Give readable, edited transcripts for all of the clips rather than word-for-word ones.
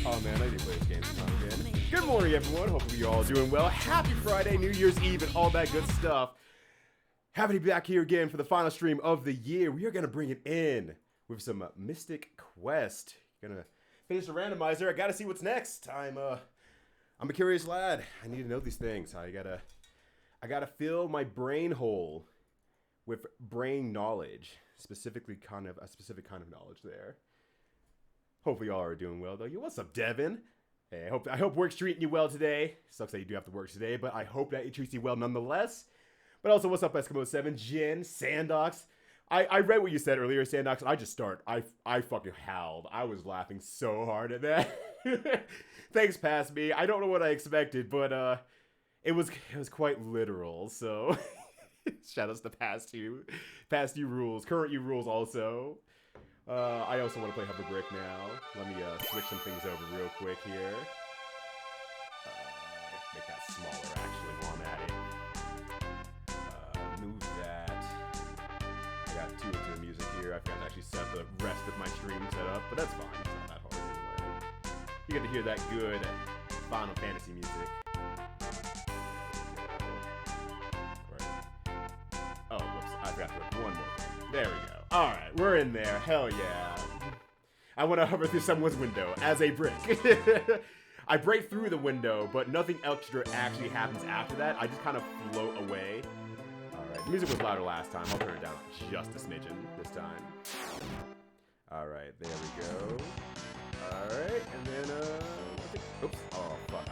Oh man, I do play this game sometime again. Good morning, everyone. Hopefully you're all doing well. Happy Friday, New Year's Eve, and all that good stuff. Happy to be back here again for the final stream of the year. We are gonna bring it in with some Mystic Quest. Gonna finish the randomizer. I gotta see what's next. I'm a curious lad. I need to know these things. I gotta fill my brain hole with brain knowledge, specifically a specific kind of knowledge there. Hopefully y'all are doing well though. Yo, what's up, Devin? Hey, I hope work's treating you well today. Sucks that you do have to work today, but I hope that it treats you well nonetheless. But also, what's up, Eskimo7, Jin, Sandox? I read what you said earlier, Sandox, and I fucking howled. I was laughing so hard at that. Thanks, past me. I don't know what I expected, but it was quite literal. So shout outs to past you rules, current you rules also. I also want to play Hover Brick now. Let me switch some things over real quick here. Make that smaller actually while I'm at it. Move that. I got two into the music here. I forgot to actually set the rest of my stream set up, but that's fine. It's not that hard anyway. You get to hear that good Final Fantasy music. Oh, whoops. I forgot to put one more thing. There we go. Alright, we're in there. Hell yeah. I want to hover through someone's window as a brick. I break through the window, but nothing extra actually happens after that. I just kind of float away. Alright, the music was louder last time. I'll turn it down just a smidgen this time. Alright, there we go. Alright, and then, oops. Oh, fuck.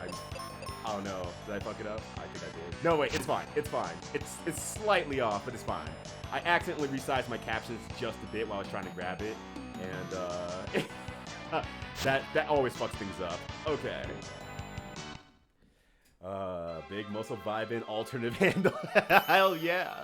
Oh no, did I fuck it up? I think I did. No, wait, it's fine. It's fine. It's slightly off, but it's fine. I accidentally resized my captions just a bit while I was trying to grab it, and that always fucks things up. Okay. Big muscle vibing alternative handle. Hell yeah.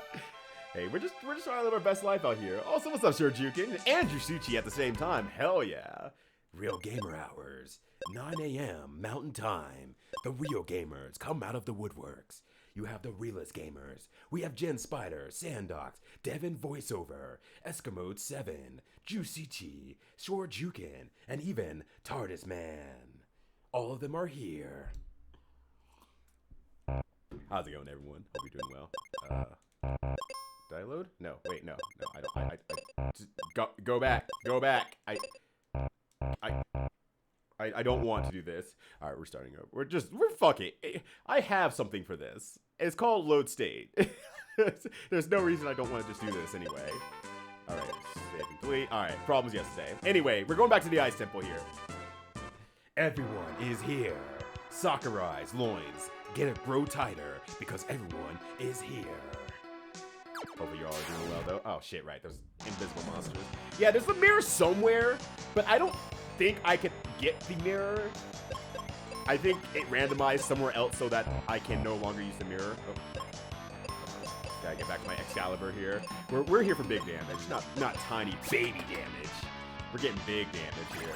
Hey, we're just trying to live our best life out here. Also, what's up, Sir Jukin? And Jusuchi at the same time. Hell yeah. Real gamer hours. 9 a.m. Mountain Time. The real gamers come out of the woodworks. You have the realist gamers. We have Jen Spider, Sandox, Devin Voiceover, Eskimo7, Juicy, Short Jukin, and even TARDIS Man. All of them are here. How's it going, everyone? Hope you're doing well. Did I load? No, wait, no, I don't. I just go back. I don't want to do this. All right, we're starting over. We're fuck it. I have something for this. It's called load state. There's no reason I don't want to just do this anyway. All right, save and delete. All right, problems yesterday. Anyway, we're going back to the ice temple here. Everyone is here. Sakurai's loins. Get it grow tighter because everyone is here. Hopefully you all are doing well though. Oh shit, right. There's invisible monsters. Yeah, there's a mirror somewhere, but I don't think I could get the mirror. I think it randomized somewhere else so that I can no longer use the mirror. Oh. Gotta get back to my Excalibur here. We're here for big damage, not tiny baby damage. We're getting big damage here.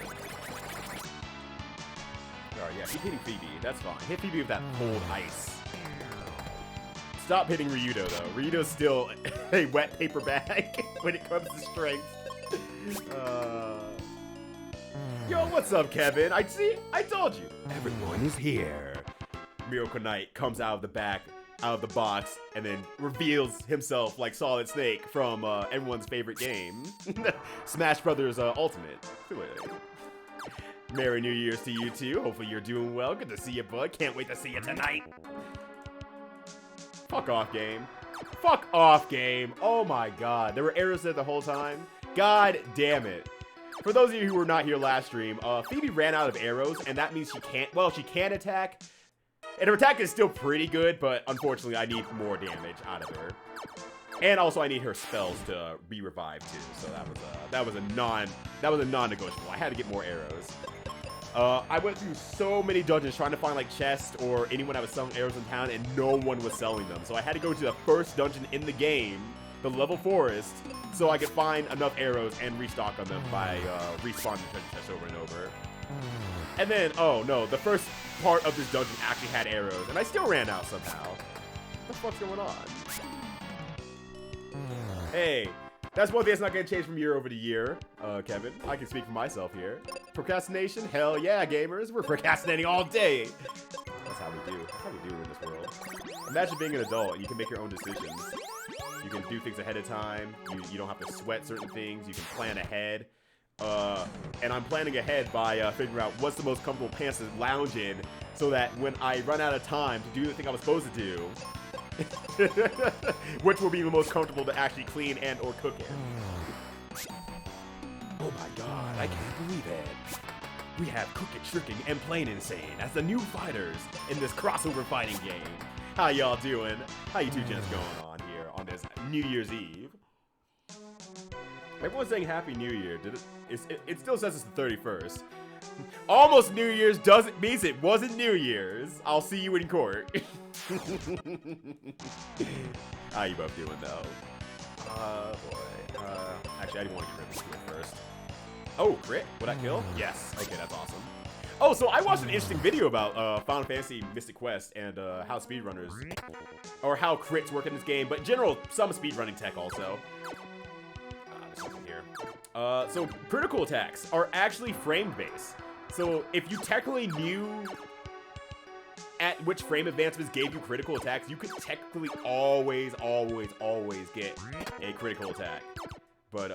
Alright, yeah, keep hitting Phoebe. That's fine. Hit Phoebe with that cold ice. Stop hitting Ryudo though. Ryudo's still a wet paper bag when it comes to strength. Yo, what's up, Kevin? I told you. Everyone is here. Miracle Knight comes out of the box, and then reveals himself like Solid Snake from everyone's favorite game, Smash Brothers Ultimate. Merry New Year's to you too. Hopefully you're doing well. Good to see you, bud. Can't wait to see you tonight. Fuck off, game. Fuck off, game. Oh my god. There were arrows there the whole time. God damn it. For those of you who were not here last stream, Phoebe ran out of arrows, and that means she can attack. And her attack is still pretty good, but unfortunately I need more damage out of her. And also I need her spells to be revived too. So that was a non-negotiable. I had to get more arrows. I went through so many dungeons trying to find like chests or anyone that was selling arrows in town, and no one was selling them. So I had to go to the first dungeon in the game, the level forest, so I could find enough arrows and restock on them by respawning the treasure chest over and over. And then, oh no, the first part of this dungeon actually had arrows, and I still ran out somehow. What the fuck's going on? Hey, That's one thing that's not going to change from year over to year, Kevin. I can speak for myself here. Procrastination? Hell yeah, gamers. We're procrastinating all day. That's how we do. That's how we do in this world. Imagine being an adult and you can make your own decisions. You can do things ahead of time. You don't have to sweat certain things. You can plan ahead. And I'm planning ahead by figuring out what's the most comfortable pants to lounge in so that when I run out of time to do the thing I was supposed to do, which will be the most comfortable to actually clean and or cook in. Oh my god, I can't believe it. We have Cooking, Tricking, and Plain Insane as the new fighters in this crossover fighting game. How y'all doing? How you two gents going on here on this New Year's Eve? Everyone's saying Happy New Year. It still says it's the 31st. Almost New Year's means it wasn't New Year's. I'll see you in court. How you both doing though? Boy. Actually, I didn't want to get rid of this one first. Oh, crit? Would I kill? Yes. Okay, that's awesome. Oh, so I watched an interesting video about Final Fantasy Mystic Quest and how speedrunners, or how crits work in this game, but in general, some speedrunning tech also. There's something here. So critical attacks are actually frame-based. So if you technically knew at which frame advancements gave you critical attacks, you could technically always get a critical attack. But,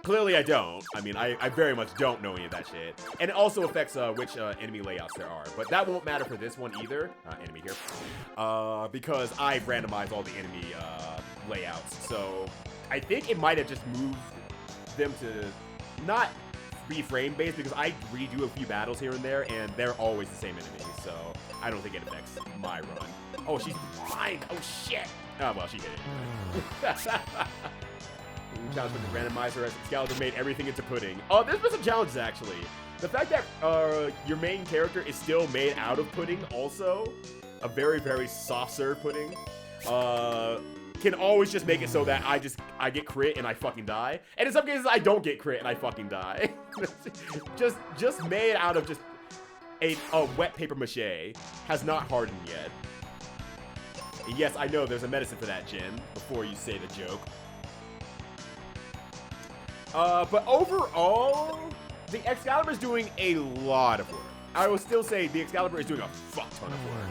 clearly I don't. I mean, I very much don't know any of that shit. And it also affects which enemy layouts there are. But that won't matter for this one either. Enemy here. Because I've randomized all the enemy layouts. So I think it might have just moved them to not be frame based, because I redo a few battles here and there and they're always the same enemies. So I don't think it affects my run. Oh, she's blind. Oh shit. Oh, well, she hit it. Challenge with the randomizer as Excalibur made everything into pudding. Oh, there's been some challenges actually. The fact that your main character is still made out of pudding, also a very, very soft serve pudding, can always just make it so that I get crit and I fucking die. And in some cases I don't get crit and I fucking die. just made out of just a wet paper mache, has not hardened yet. And yes, I know there's a medicine for that, Jin, before you say the joke. But overall, the Excalibur is doing a lot of work. I will still say the Excalibur is doing a fuck ton of work.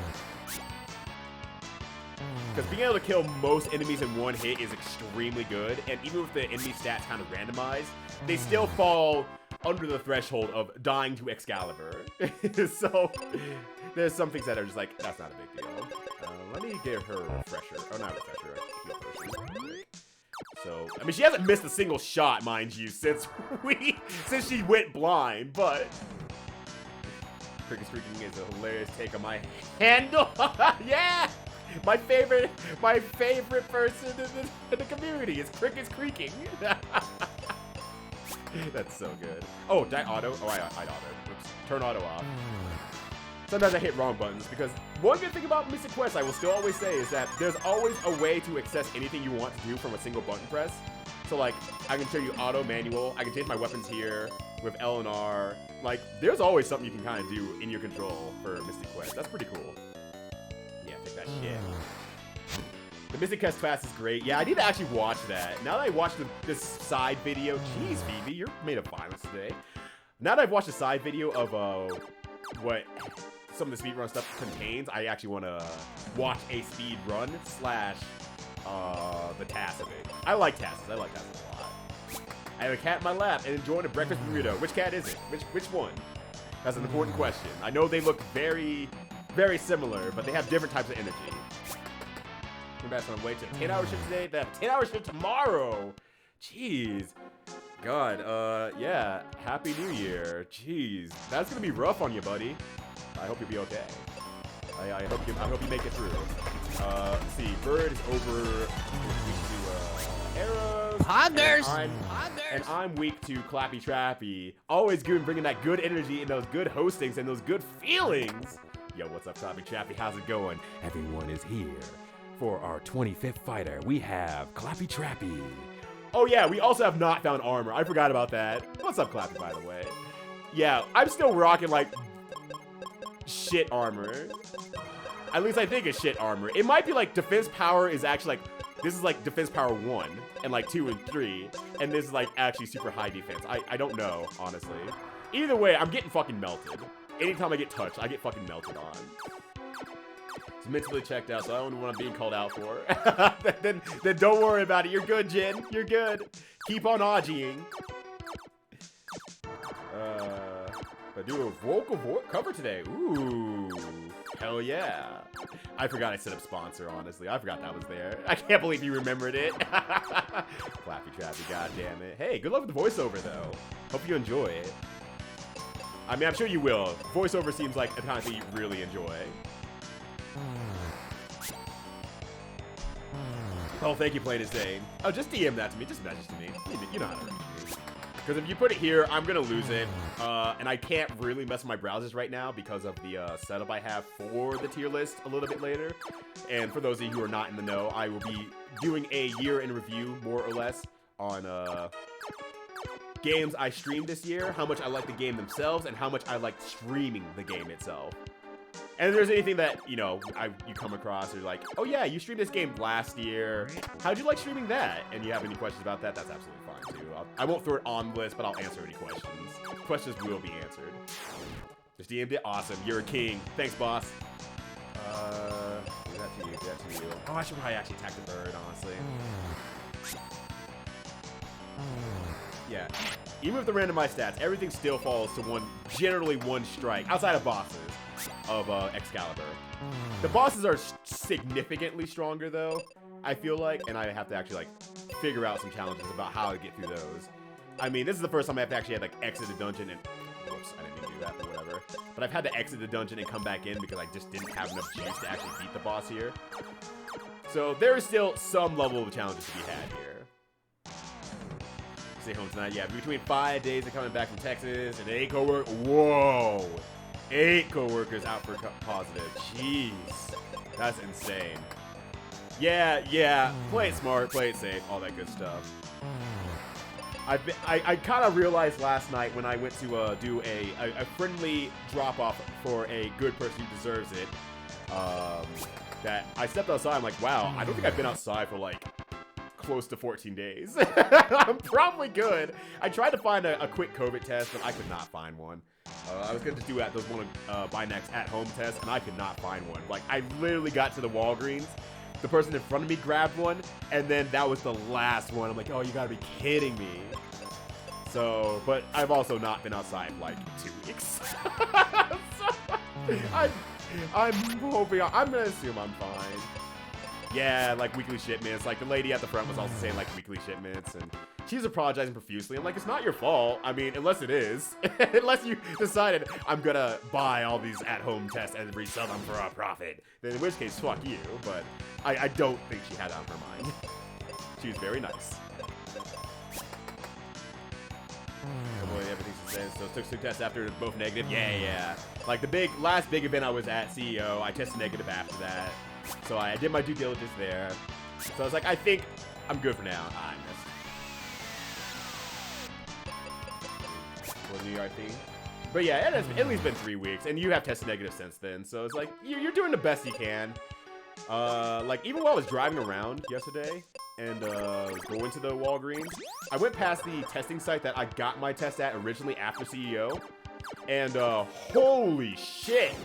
Because being able to kill most enemies in one hit is extremely good, and even with the enemy stats kind of randomized, they still fall under the threshold of dying to Excalibur. So, there's some things that are just like, that's not a big deal. Let me get her a refresher. Oh, not a refresher, a heal potion. So, I mean, she hasn't missed a single shot, mind you, since she went blind, but Cricket Streaking is a hilarious take on my handle. Yeah! My favorite person in the community is Cricket's Creaking. That's so good. Oh, did I auto? Oh, I auto. Oops. Turn auto off. Sometimes I hit wrong buttons, because one good thing about Mystic Quest I will still always say is that there's always a way to access anything you want to do from a single button press. So like, I can tell you auto, manual, I can change my weapons here with L and R. Like, there's always something you can kind of do in your control for Mystic Quest. That's pretty cool. Yeah, take that shit. The Mystic Quest class is great. Yeah, I need to actually watch that. Now that I watched this side video, jeez, Phoebe, you're made of violence today. Now that I've watched a side video of what some of the speedrun stuff contains, I actually want to watch a speedrun slash the task of it. I like tasks. I like tasks a lot. I have a cat in my lap and enjoying a breakfast burrito. Which cat is it? Which one? That's an important question. I know they look very, very similar, but they have different types of energy. We're back on the way to a 10-hour shift today. They have a 10-hour shift tomorrow. Jeez. God, yeah. Happy New Year. Jeez. That's gonna be rough on you, buddy. I hope you'll be okay. I hope you make it through. Let's see. Bird is over to arrows. Poggers! And I'm weak to Clappy Trappy. Always good bringing that good energy and those good hostings and those good feelings. Yo, what's up, Clappy Trappy? How's it going? Everyone is here. For our 25th fighter, we have Clappy Trappy. Oh yeah, we also have not found armor. I forgot about that. What's up, Clappy, by the way? Yeah, I'm still rocking, like, shit armor. At least I think it's shit armor. It might be, like, defense power is actually, like, This is like defense power 1 and like 2 and 3, and this is like actually super high defense. I don't know, honestly. Either way, I'm getting fucking melted. Anytime I get touched, I get fucking melted on. It's mentally checked out, so I don't know what I'm being called out for. then don't worry about it. You're good, Jin. You're good. Keep on OGing. I do a vocal cover today. Ooh, hell yeah. I forgot I set up sponsor, honestly. I forgot that was there. I can't believe you remembered it. Clappy Trappy, god damn it. Hey, good luck with the voiceover, though. Hope you enjoy it. I mean, I'm sure you will. Voiceover seems like a kind of thing you really enjoy. Oh, thank you, Plain as Day. Oh, just DM that to me. Just message to me. You know how to reach me. Because if you put it here, I'm going to lose it. And I can't really mess with my browsers right now because of the setup I have for the tier list a little bit later. And for those of you who are not in the know, I will be doing a year in review, more or less, on games I streamed this year, how much I like the game themselves, and how much I like streaming the game itself. And if there's anything that, you know, you come across, or like, oh yeah, you streamed this game last year. How'd you like streaming that? And you have any questions about that, that's absolutely fine too. I won't throw it on the list, but I'll answer any questions. Questions will be answered. Just DM'd it. Awesome. You're a king. Thanks, boss. Do that to you. Do that to you. Oh, I should probably actually attack the bird, honestly. Yeah. Even with the randomized stats, everything still falls to generally one strike, outside of bosses of Excalibur. The bosses are significantly stronger, though, I feel like, and I have to actually, like, figure out some challenges about how to get through those. I mean, this is the first time I've actually had, like, exit the dungeon and... Whoops, I didn't mean to do that, but whatever. But I've had to exit the dungeon and come back in because I just didn't have enough juice to actually beat the boss here. So there is still some level of challenges to be had here. Stay home tonight. Yeah, between 5 days of coming back from Texas and 8 coworkers. Whoa! 8 coworkers out for positive. Jeez. That's insane. Yeah. Play it smart, play it safe, all that good stuff. I kind of realized last night when I went to do a friendly drop-off for a good person who deserves it, that I stepped outside. I'm like, wow, I don't think I've been outside for like close to 14 days. I'm probably good. I tried to find a quick COVID test, but I could not find one. I was going to do those one buy next at-home tests, and I could not find one. Like, I literally got to the Walgreens. The person in front of me grabbed one, and then that was the last one. I'm like, oh, you gotta be kidding me. So, but I've also not been outside for like 2 weeks. So, I'm hoping, I'm gonna assume I'm fine. Yeah, like weekly shipments. Like the lady at the front was also saying like weekly shipments, and she was apologizing profusely. I'm like, it's not your fault. I mean, unless it is. Unless you decided I'm gonna buy all these at-home tests and resell them for a profit. Then in which case, fuck you. But I don't think she had it on her mind. She was very nice. Everything's the same. So took 2 tests after, both negative. Yeah. Like the last big event I was at, CEO, I tested negative after that. So I did my due diligence there. So I was like, I think I'm good for now. I missed. For the New York thing. But yeah, it has at least been 3 weeks, and you have tested negative since then. So it's like you're doing the best you can. Like even while I was driving around yesterday and going to the Walgreens, I went past the testing site that I got my test at originally after CEO, and holy shit,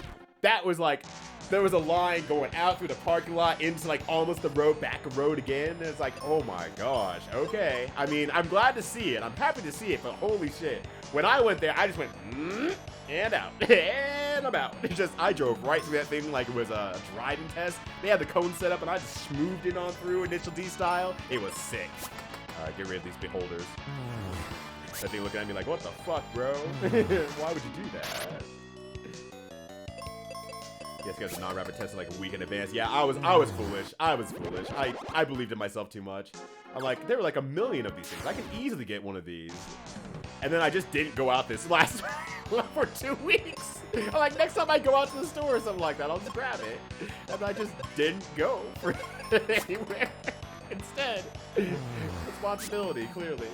that was like. There was a line going out through the parking lot into like almost the road, back a road again. And it's like, oh my gosh, okay. I mean, I'm glad to see it. I'm happy to see it, but holy shit. When I went there, I just went, and out, and I'm out. It's just, I drove right through that thing like it was a driving test. They had the cone set up and I just smoothed it on through initial D style. It was sick. All right, get rid of these beholders. That thing looking at me like, what the fuck, bro? Why would you do that? Yes, guys, a non-rapid test like a week in advance. Yeah, I was foolish. I believed in myself too much. I'm like, there were like 1 million of these things. I can easily get one of these. And then I just didn't go out this last for 2 weeks. I'm like, next time I go out to the store or something like that, I'll just grab it. And I just didn't go for anywhere. Instead, responsibility, clearly.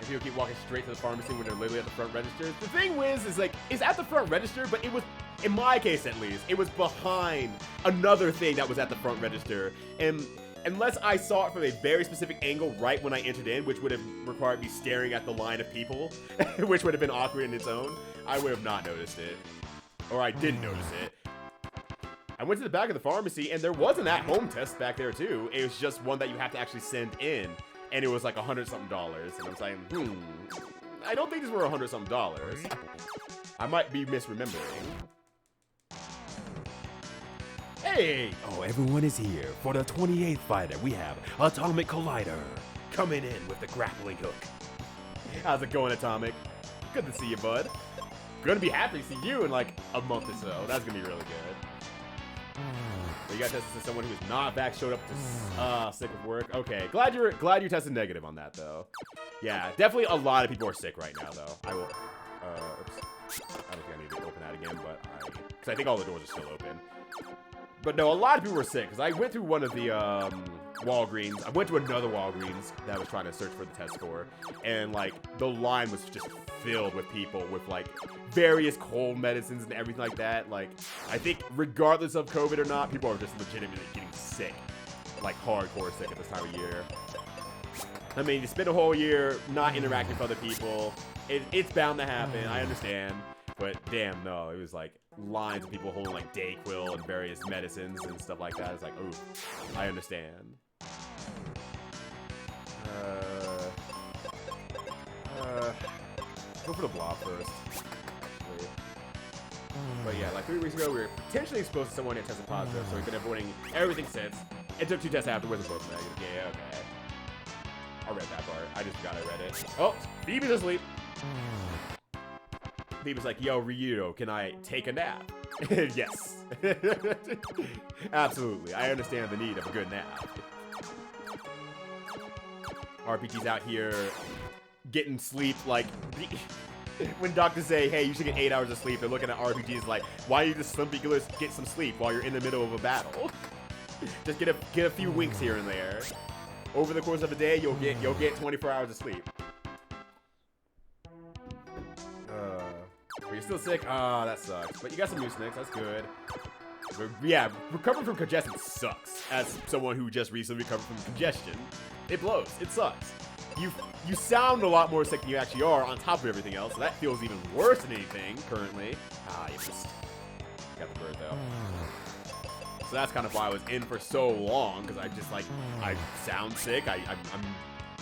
People keep walking straight to the pharmacy when they're literally at the front register. The thing is like, it's at the front register, but it was in my case at least, it was behind another thing that was at the front register. And unless I saw it from a very specific angle right when I entered in, which would have required me staring at the line of people, which would have been awkward in its own, I would have not noticed it. Or I didn't notice it. I went to the back of the pharmacy, and there was an at-home test back there, too. It was just one that you have to actually send in, and it was like $100-something. And I'm saying, I don't think these were $100-something. I might be misremembering. Hey! Oh, everyone is here. For the 28th fighter, we have Atomic Collider coming in with the grappling hook. How's it going, Atomic? Good to see you, bud. Gonna be happy to see you in like a month or so. That's gonna be really good. But you got tested as someone who's not back, showed up to sick of work. Okay, glad you tested negative on that though. Yeah, definitely a lot of people are sick right now though. I will. Oops. I don't think I need to open that again, but because I think all the doors are still open. But no, a lot of people were sick because I went through one of the Walgreens. I went to another Walgreens that I was trying to search for the test for, and like the line was just filled with people with like various cold medicines and everything like that. Like I think regardless of COVID or not, people are just legitimately getting sick, like hardcore sick at this time of year. I mean, you spend a whole year not interacting with other people. It's bound to happen. I understand, but damn, no, it was like lines of people holding like Dayquil and various medicines and stuff like that. It's like, ooh, I understand. Go for the blob first, actually. But yeah, like 3 weeks ago, we were potentially exposed to someone who tested positive, so we've been avoiding everything since. It took 2 tests afterwards and both negative. Yeah, okay. I read that part. I just forgot I read it. Oh, Phoebe's asleep. Phoebe's like, yo, Ryudo, can I take a nap? Yes. Absolutely. I understand the need of a good nap. RPG's out here getting sleep like... when doctors say, hey, you should get 8 hours of sleep, they're looking at RPGs like, why don't you just simply get some sleep while you're in the middle of a battle? Just get a few winks here and there. Over the course of a day, you'll get 24 hours of sleep. But you're still sick? Ah, that sucks. But you got some Mucinex, that's good. But yeah, recovering from congestion sucks. As someone who just recently recovered from congestion, it blows. It sucks. You sound a lot more sick than you actually are on top of everything else, so that feels even worse than anything currently. Ah, you just got the bird though. So that's kind of why I was in for so long, because I just like, I sound sick. I'm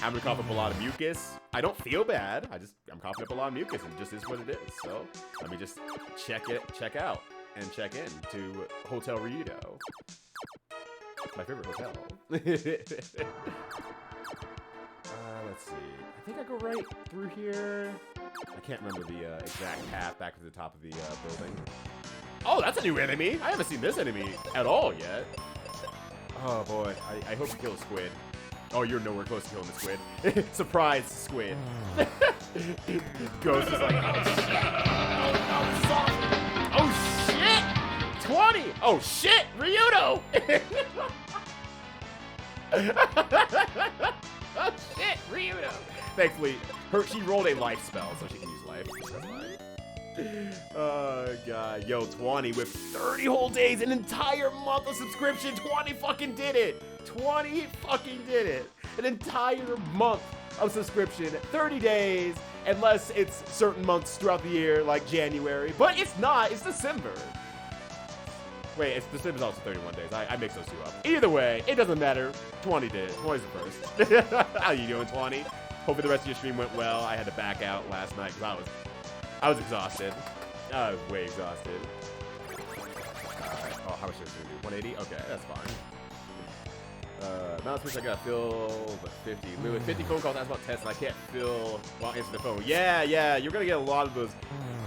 having to cough up a lot of mucus. I don't feel bad. I'm coughing up a lot of mucus, and it just is what it is. So let me just check out, and check in to Hotel Ryudo. My favorite hotel. Let's see. I think I go right through here. I can't remember the exact path back to the top of the building. Oh, that's a new enemy. I haven't seen this enemy at all yet. Oh boy, I hope you kill a squid. Oh, you're nowhere close to killing the squid. Surprise, squid. Ghost is like, oh shit! 20! Oh shit, Ryudo! Oh shit, Ryudo! Thankfully, she rolled a life spell, so she can use life. That's fine. Oh god, yo, 20 with 30 whole days, an entire month of subscription. 20 fucking did it. 20 fucking did it. An entire month of subscription, 30 days, unless it's certain months throughout the year, like January. But it's not, it's December. Wait, December's also 31 days. I mix those two up. Either way, it doesn't matter. 20 did. 20's the first. How you doing, 20? Hopefully the rest of your stream went well. I had to back out last night because I was exhausted. I was way exhausted. Oh, how much is this gonna do? 180? Okay, that's fine. Now it's I gotta fill the 50. Literally 50 phone calls, ask about tests, and I can't fill while answering the phone. Yeah, you're gonna get a lot of those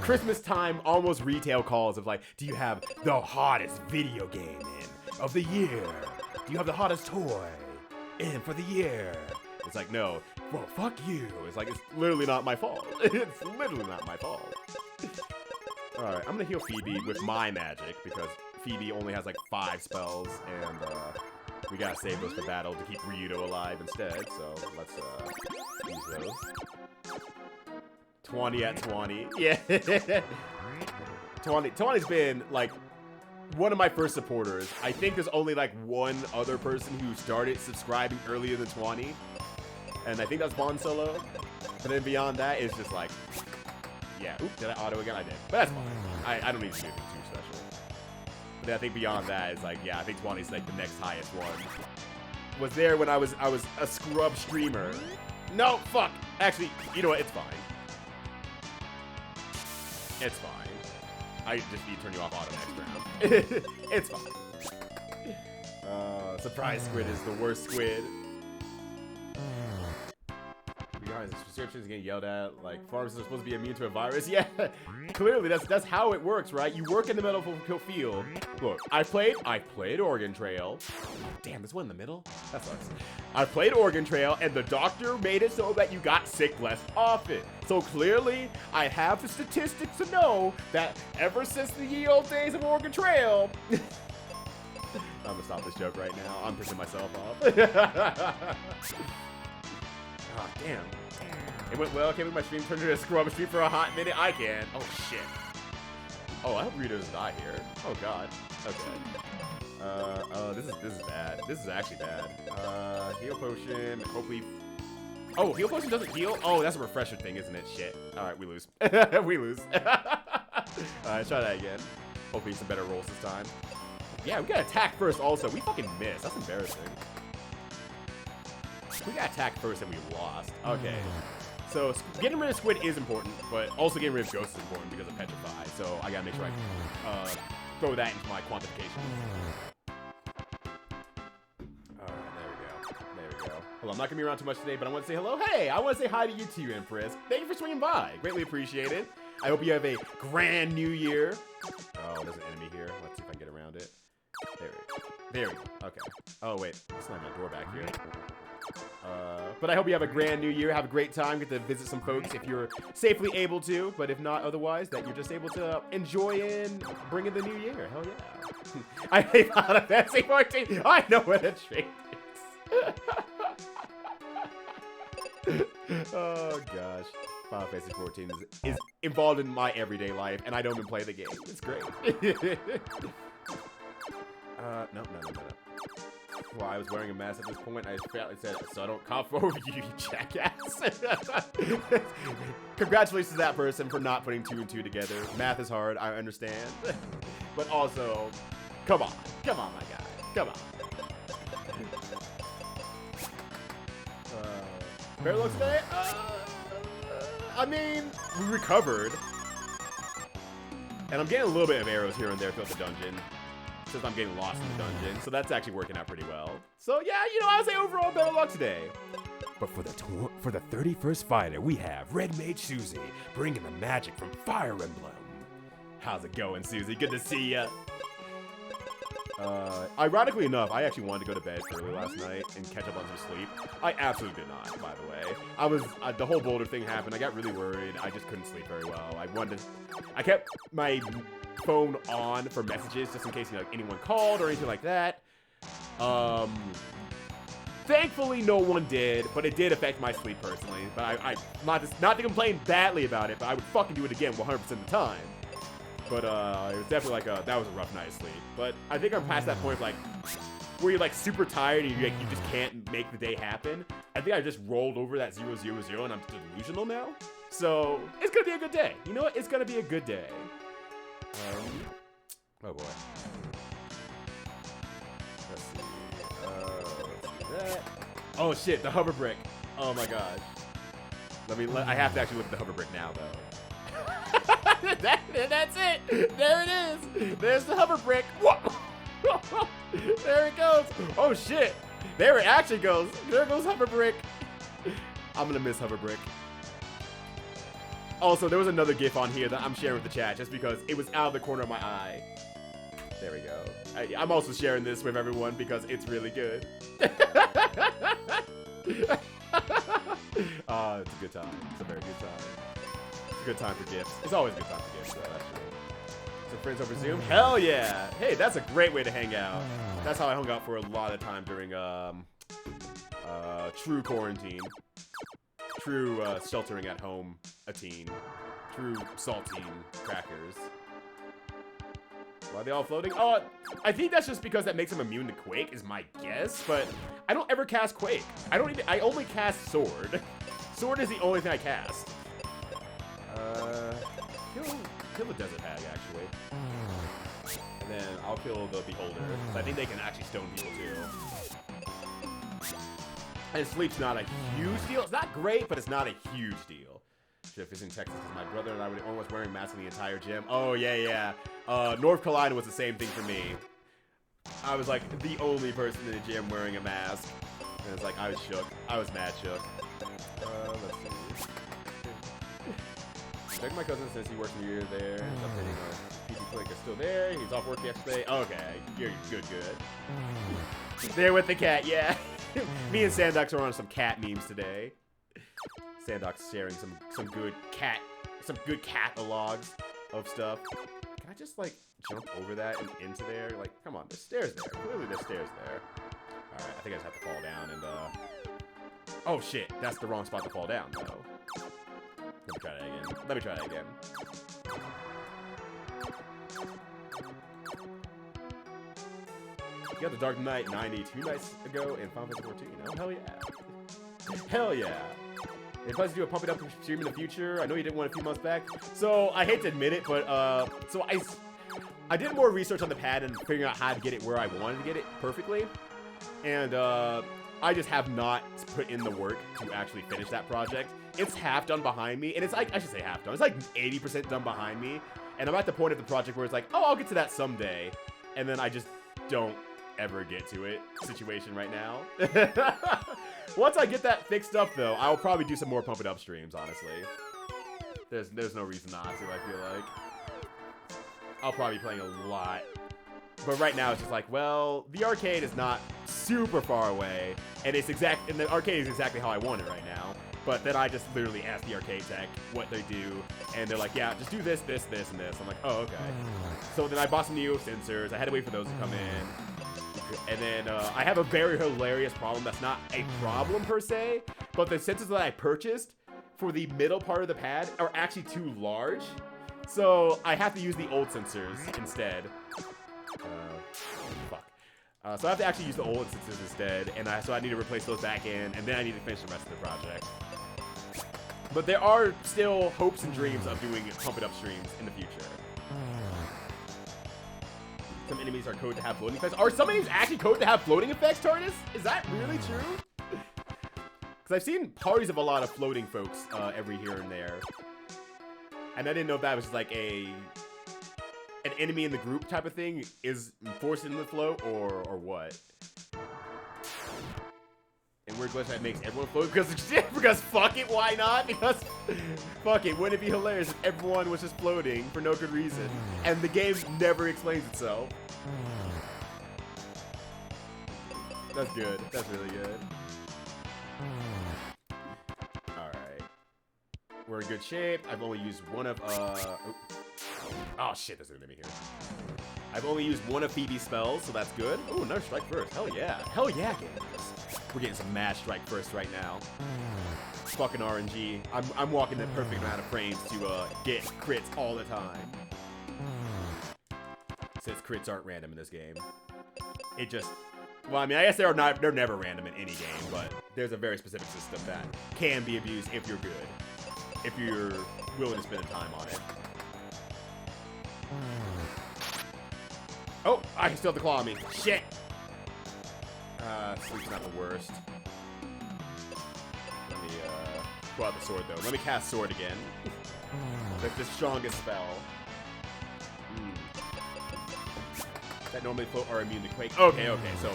Christmas time almost retail calls of like, do you have the hottest video game in of the year? Do you have the hottest toy in for the year? It's like, no. Well, fuck you. It's like, it's literally not my fault. It's literally not my fault. Alright, I'm gonna heal Phoebe with my magic because Phoebe only has like 5 spells, and we gotta save those for battle to keep Ryudo alive instead, so let's use those. 20 at 20. Yeah. Tawani's been, like, one of my first supporters. I think there's only, like, one other person who started subscribing earlier than Tawani. And I think that's Bond Solo. But then beyond that, it's just like, yeah. Oop, did I auto again? I did. But that's fine. I don't need to do anything too special. But then I think beyond that is like, yeah, I think Tawani's like the next highest one. Was there when I was a scrub streamer. No, fuck. Actually, you know what? It's fine. It's fine. I just need to turn you off auto next round. It's fine. Surprise squid is the worst squid. Guys, prescriptions getting yelled at. Like pharmacists are supposed to be immune to a virus. Yeah, clearly that's how it works, right? You work in the medical field. Look, I played Oregon Trail. Damn, there's one in the middle. That sucks. I played Oregon Trail, and the doctor made it so that you got sick less often. So clearly, I have the statistics to know that ever since the ye old days of Oregon Trail. I'm gonna stop this joke right now. I'm pissing myself off. Oh, damn. It went well. Can't believe my stream turned into a scrub stream for a hot minute. I can. Oh, shit. Oh, I hope Rita doesn't die here. Oh, God. Okay. Oh, this is bad. This is actually bad. Heal potion. Hopefully. Oh, heal potion doesn't heal? Oh, that's a refresher thing, isn't it? Shit. All right, we lose. We lose. All right, try that again. Hopefully some better rolls this time. Yeah, we got attack first also. We fucking missed. That's embarrassing. We got attacked first and we lost. Okay. So getting rid of squid is important, but also getting rid of ghost is important because of petrify. So I gotta make sure I throw that into my quantification. Alright, there we go. Well, I'm not gonna be around too much today, but I want to say hello. Hey, I want to say hi to you too, Empress. Thank you for swinging by. Greatly appreciated. I hope you have a grand new year. Oh, there's an enemy here. Let's see if I can get around it. There we go. Okay. Oh, wait. There's not my door back here. But I hope you have a grand new year. Have a great time. Get to visit some folks if you're safely able to. But if not otherwise, that you're just able to enjoy and bring in the new year. Hell yeah. I hate Final Fantasy 14. I know what a trick is. Oh, gosh. Final Fantasy 14 is involved in my everyday life, and I don't even play the game. It's great. No. Well, I was wearing a mask at this point. I just fairly said, so I don't cough over you, you jackass. Congratulations to that person for not putting 2 and 2 together. Math is hard, I understand. But also, come on, my guy. Come on. Better looks today? I mean, we recovered. And I'm getting a little bit of arrows here and there throughout the dungeon. Since I'm getting lost in the dungeon, so that's actually working out pretty well. So yeah, you know, I would say overall better luck today. But for the 31st fighter, we have Red Mage Susie, bringing the magic from Fire Emblem. How's it going, Susie? Good to see ya. Ironically enough, I actually wanted to go to bed early last night and catch up on some sleep. I absolutely did not, by the way. The whole boulder thing happened. I got really worried. I just couldn't sleep very well. I kept my phone on for messages just in case, you know, anyone called or anything like that. Thankfully no one did, but it did affect my sleep personally. But I not to complain badly about it, but I would fucking do it again 100% of the time. But it was definitely like that was a rough night's sleep. But I think I'm past that point, like where you're like super tired and you just can't make the day happen. I think I just rolled over that 0, 0, 0 and I'm delusional now. So it's gonna be a good day. You know what? It's gonna be a good day. Oh boy. Let's see. Let's do that. Oh shit, the hover brick. Oh my gosh. I have to actually look at the hover brick now though. That's it. There it is. There's the hover brick. There it goes. Oh shit. There it actually goes. There goes hover brick. I'm gonna miss hover brick. Also, there was another GIF on here that I'm sharing with the chat just because it was out of the corner of my eye. There we go. I'm also sharing this with everyone because it's really good. It's a good time. It's a very good time. It's a good time for GIFs. It's always a good time for GIFs, though, actually. So friends over Zoom? Hell yeah! Hey, that's a great way to hang out. That's how I hung out for a lot of time during true quarantine. True sheltering at home a teen. True saltine crackers. Why are they all floating? Oh, I think that's just because that makes them immune to Quake, is my guess. But I don't ever cast Quake. I only cast Sword. Sword is the only thing I cast. Kill the Desert Hag, actually. And then I'll kill the Beholder. I think they can actually stone people, too. And Sleep's not a huge deal. It's not great, but it's not a huge deal. Jeff is in Texas because my brother and I were almost wearing masks in the entire gym. Oh, yeah. North Carolina was the same thing for me. I was like the only person in the gym wearing a mask. And it's like, I was shook. I was mad shook. Let's see. Check my cousin since he works near there. He's updating our PC Click is still there. He's off work yesterday. Okay, you're good. There with the cat, yeah. Me and Sandox are on some cat memes today. Sandox sharing some good catalogs of stuff. Can I just like jump over that and into there? Like, come on, there's stairs there. Clearly there's stairs there. Alright, I think I just have to fall down and oh shit, that's the wrong spot to fall down though. Let me try that again. You got the Dark Knight 92 nights ago in Final Fantasy 14, you know? Hell yeah. Hell yeah. If I was to do a Pump It Up stream in the future, I know you did one a few months back. So, I hate to admit it, but, so I did more research on the pad and figuring out how to get it where I wanted to get it perfectly. And, I just have not put in the work to actually finish that project. It's half done behind me, and it's like, I should say half done. It's like 80% done behind me, and I'm at the point of the project where it's like, oh, I'll get to that someday, and then I just don't ever get to it situation right now. Once I get that fixed up, though, I'll probably do some more Pump It Up streams, honestly. There's no reason not to, I feel like. I'll probably be playing a lot. But right now, it's just like, well, the arcade is not super far away, and the arcade is exactly how I want it right now. But then I just literally ask the arcade tech what they do, and they're like, yeah, just do this, this, this, and this. I'm like, oh, okay. So then I bought some new sensors. I had to wait for those to come in. And then I have a very hilarious problem that's not a problem per se, but the sensors that I purchased for the middle part of the pad are actually too large. So I have to use the old sensors instead. So I have to actually use the old sensors instead, and so I need to replace those back in, and then I need to finish the rest of the project. But there are still hopes and dreams of doing Pump It Up streams in the future. Some enemies are coded to have floating effects. Are some enemies actually coded to have floating effects, TARDIS? Is that really true? Because I've seen parties of a lot of floating folks every here and there. And I didn't know if that was like an enemy in the group type of thing is forced into the float or what. And weird glitch that makes everyone float because fuck it, why not? Because fuck it, wouldn't it be hilarious if everyone was just floating for no good reason and the game never explains itself? That's good. That's really good. Alright. We're in good shape. I've only used one of oh shit, there's an enemy here. I've only used one of Phoebe's spells, so that's good. Ooh, another strike first. Hell yeah. Hell yeah, gamers. We're getting some mad strike first right now. Fucking RNG. I'm walking the perfect amount of frames to get crits all the time. Since crits aren't random in this game. It just, well, I mean, I guess they're never random in any game, but there's a very specific system that can be abused if you're good. If you're willing to spend time on it. Oh, I can still have the claw on me. Shit. Sleep's not the worst. Let me pull out the sword though. Let me cast sword again. That's the strongest spell. That normally float are immune to Quake. Okay, so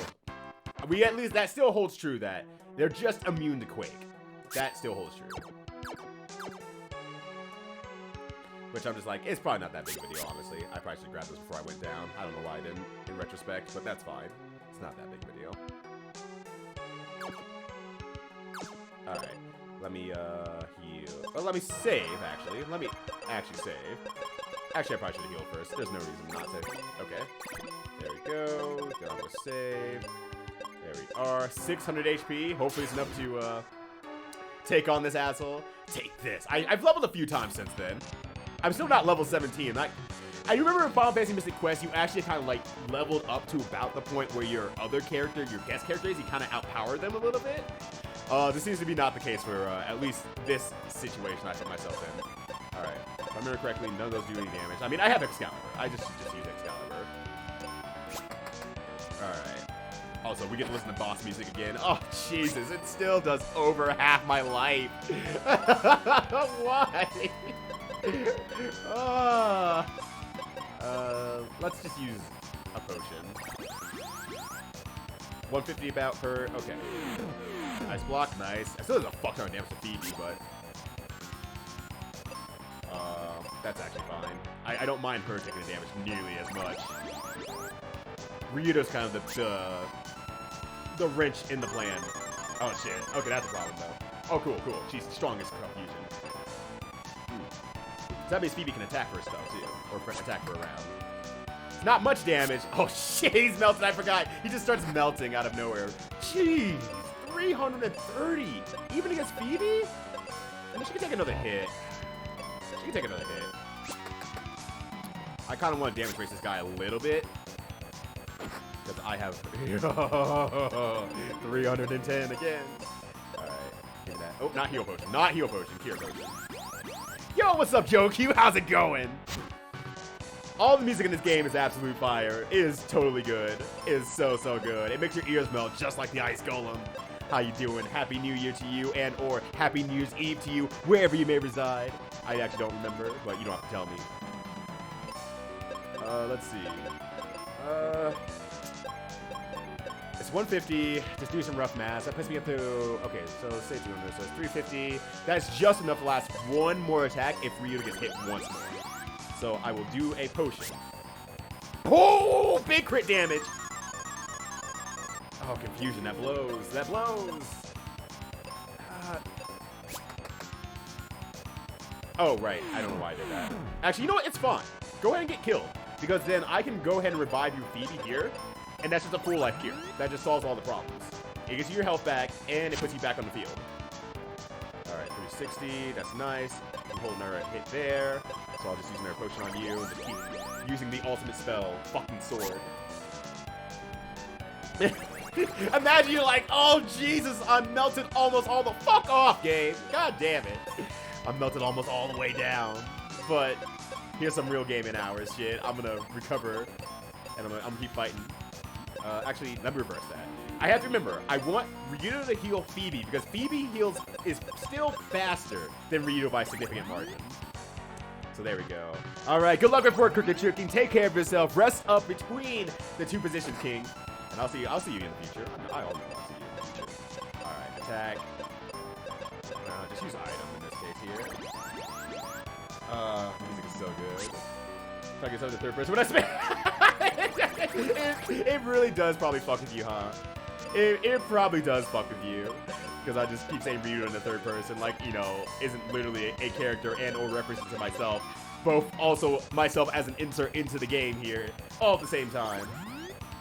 we at least that still holds true that they're just immune to Quake. That still holds true. Which I'm just like, it's probably not that big of a deal, honestly. I probably should have grabbed this before I went down. I don't know why I didn't, in retrospect, but that's fine. It's not that big of a deal. Alright. Let me, heal. Well, let me save, actually. Let me actually save. Actually, I probably should have healed first. There's no reason not to. Okay. There we go. Go on with save. There we are. 600 HP. Hopefully it's enough to, take on this asshole. Take this. I've leveled a few times since then. I'm still not level 17. I remember in Final Fantasy Mystic Quest, you actually kind of like leveled up to about the point where your other character, your guest characters, you kind of outpowered them a little bit. This seems to be not the case for at least this situation I put myself in. All right, if I remember correctly, none of those do any damage. I mean, I have Excalibur. I just use Excalibur. All right. Also, we get to listen to boss music again. Oh, Jesus, it still does over half my life. Why? Let's just use a potion. 150 about per. Okay. Nice block, nice. I still does a fuck ton of damage to Phoebe, but that's actually fine. I don't mind her taking the damage nearly as much. Ryudo's kind of the wrench in the plan. Oh shit. Okay, that's a problem though. Oh cool, cool. She's strong as confusion. So that means Phoebe can attack for a spell too, or attack for a round. It's not much damage. Oh shit, he's melted. I forgot. He just starts melting out of nowhere. Jeez, 330, even against Phoebe. I mean, she can take another hit. She can take another hit. I kind of want to damage race this guy a little bit. Because I have 310 again. Alright, give me that. Oh, not heal potion. Not heal potion. Cure potion. Yo, what's up, Joe Q? How's it going? All the music in this game is absolute fire. It is totally good. It is so, so good. It makes your ears melt just like the Ice Golem. How you doing? Happy New Year to you and or Happy New Year's Eve to you, wherever you may reside. I actually don't remember, but you don't have to tell me. Let's see. It's 150. Just do some rough math. That puts me up to, okay, so say 200. So it's 350. That's just enough to last one more attack if Ryu gets hit once more. So I will do a potion. Oh, big crit damage. Oh, confusion. That blows. That blows. Oh, right. I don't know why I did that. Actually, you know what? It's fine. Go ahead and get killed. Because then I can go ahead and revive you Phoebe here. And that's just a full life cure. That just solves all the problems. It gets you your health back, and it puts you back on the field. Alright, 360. That's nice. I'm holding our hit there. So I'll just use another potion on you. And just keep using the ultimate spell. Fucking sword. Imagine you're like, oh, Jesus, I'm melted almost all the fuck off, game. God damn it. I'm melted almost all the way down. But here's some real gaming hours shit. I'm gonna recover, and I'm gonna keep fighting. Actually, let me reverse that. I have to remember, I want Ryudo to heal Phoebe, because Phoebe is still faster than Ryudo by a significant margin. So there we go. All right, good luck with work, Crooked King. Take care of yourself. Rest up between the two positions, King. And I'll see you in the future. I all know I'll see you in the future. All right, attack. Just use item in this case here. Music is so good. If I get something to third person, when I spam. It really does probably fuck with you, huh? It probably does fuck with you. Because I just keep saying Ryu in the third person, like, you know, isn't literally a character and or reference to myself. Both also myself as an insert into the game here, all at the same time.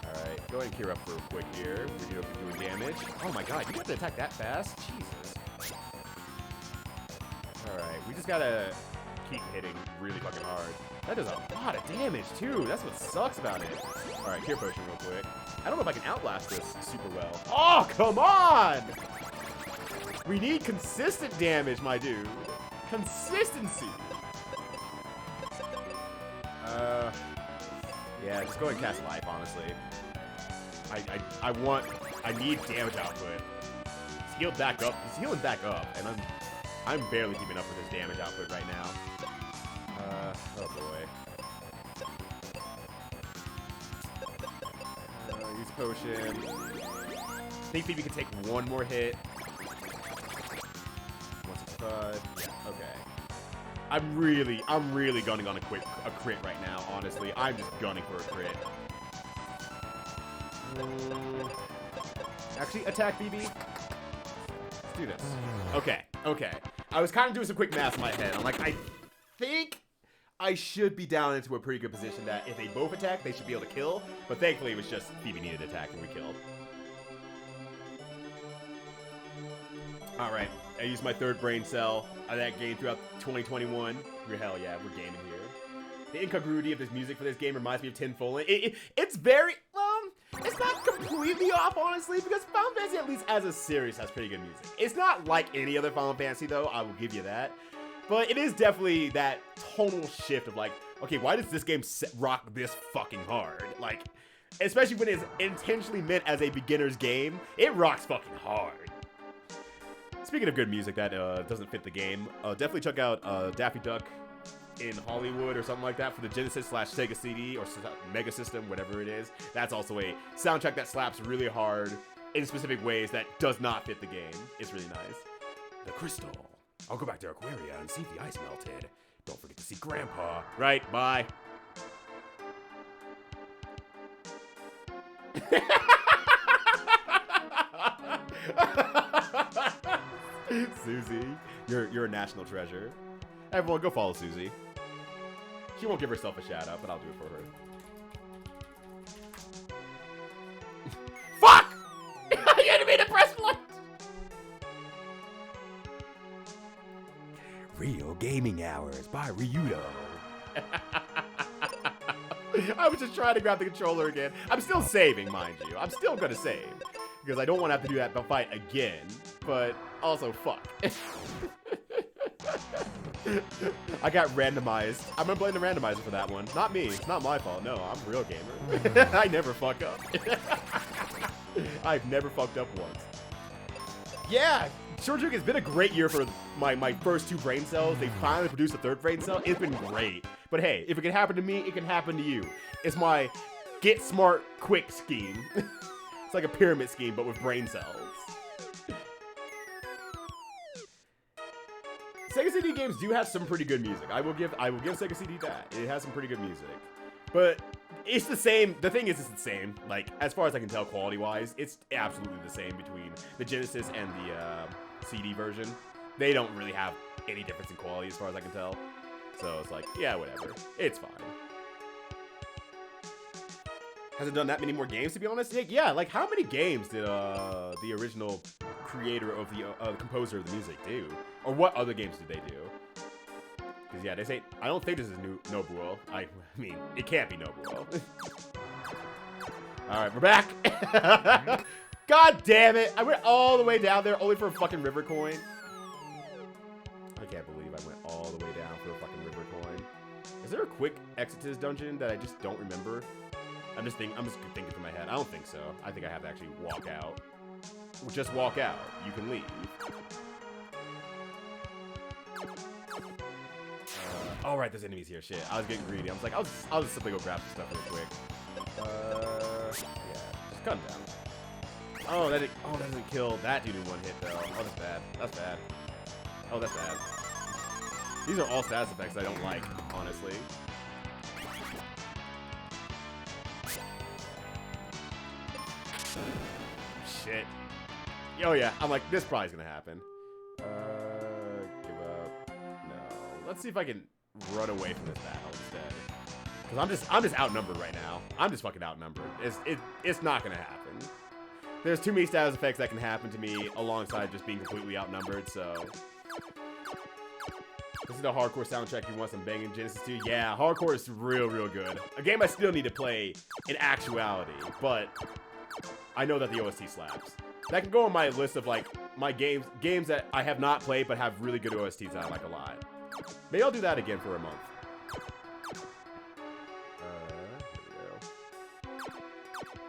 Alright, go ahead and cure up real quick here. Ryu doing damage. Oh my god, you have to attack that fast? Jesus. Alright, we just gotta keep hitting really fucking hard. That does a lot of damage, too. That's what sucks about it. All right, cure potion real quick. I don't know if I can outlast this super well. Oh, come on! We need consistent damage, my dude. Consistency. Yeah, just go ahead and cast life, honestly. I need damage output. He's healed back up. He's healing back up, and I'm barely keeping up with his damage output right now. Oh boy. Use potion. I think Phoebe can take one more hit. 165. Yeah, okay. I'm really gunning on a crit right now, honestly. I'm just gunning for a crit. Actually, attack Phoebe. Let's do this. Okay, okay. I was kind of doing some quick math in my head. I'm like, I think I should be down into a pretty good position that if they both attack, they should be able to kill. But thankfully, it was just Phoebe needed to attack and we killed. All right, I used my third brain cell of that game throughout 2021. Hell yeah, we're gaming here. The incongruity of this music for this game reminds me of Tinfoil. It's very, it's not completely off, honestly, because Final Fantasy, at least as a series, has pretty good music. It's not like any other Final Fantasy, though, I will give you that. But it is definitely that tonal shift of like, okay, why does this game rock this fucking hard? Like, especially when it's intentionally meant as a beginner's game, it rocks fucking hard. Speaking of good music that doesn't fit the game, definitely check out Daffy Duck in Hollywood or something like that for the Genesis/Sega CD or Mega System, whatever it is. That's also a soundtrack that slaps really hard in specific ways that does not fit the game. It's really nice. The crystal. I'll go back to Aquaria and see if the ice melted. Don't forget to see Grandpa. Right, bye. Susie, you're a national treasure. Everyone, go follow Susie. She won't give herself a shout out, but I'll do it for her. Fuck! You had me to press left. Real Gaming Hours by Ryudo. I was just trying to grab the controller again. I'm still saving, mind you. I'm still gonna save. Because I don't want to have to do that fight again. But also, fuck. I got randomized. I'm gonna blame the randomizer for that one. Not me. It's not my fault. No, I'm a real gamer. I never fuck up. I've never fucked up once. Yeah, Shoujo, it's been a great year for my first 2 brain cells. They finally produced a 3rd brain cell. It's been great. But hey, if it can happen to me, it can happen to you. It's my get smart quick scheme. It's like a pyramid scheme, but with brain cells. Sega CD games do have some pretty good music. I will give Sega CD that. It has some pretty good music. But it's the same. The thing is, it's the same. Like, as far as I can tell, quality-wise, it's absolutely the same between the Genesis and the CD version. They don't really have any difference in quality as far as I can tell. So it's like, yeah, whatever. It's fine. Hasn't done that many more games, to be honest. Yeah, like, how many games did the original creator of the composer of the music do? Or what other games did they do? Because, yeah, they say, I don't think this is Nobuo. I mean, it can't be Nobuo. Alright, we're back. God damn it. I went all the way down there only for a fucking river coin. I can't believe I went all the way down for a fucking river coin. Is there a quick exit to this dungeon that I just don't remember? I'm just thinking through my head. I don't think so. I think I have to actually walk out. Just walk out. You can leave. All right, there's enemies here. Shit, I was getting greedy. I was like, I'll just simply go grab some stuff real quick. Yeah, just cut him down. Oh, that doesn't kill that dude in one hit though. Oh, that's bad. That's bad. Oh, that's bad. These are all status effects I don't like, honestly. Shit. Oh yeah, I'm like, this probably is gonna happen. Give up. No. Let's see if I can run away from this battle instead. Cause I'm just outnumbered right now. I'm just fucking outnumbered. It's not gonna happen. There's too many status effects that can happen to me alongside just being completely outnumbered, so. This is the hardcore soundtrack you want some banging Genesis 2. Yeah, hardcore is real good. A game I still need to play in actuality, but I know that the OST slaps. That can go on my list of like my games that I have not played but have really good OSTs that I like a lot. Maybe I'll do that again for a month.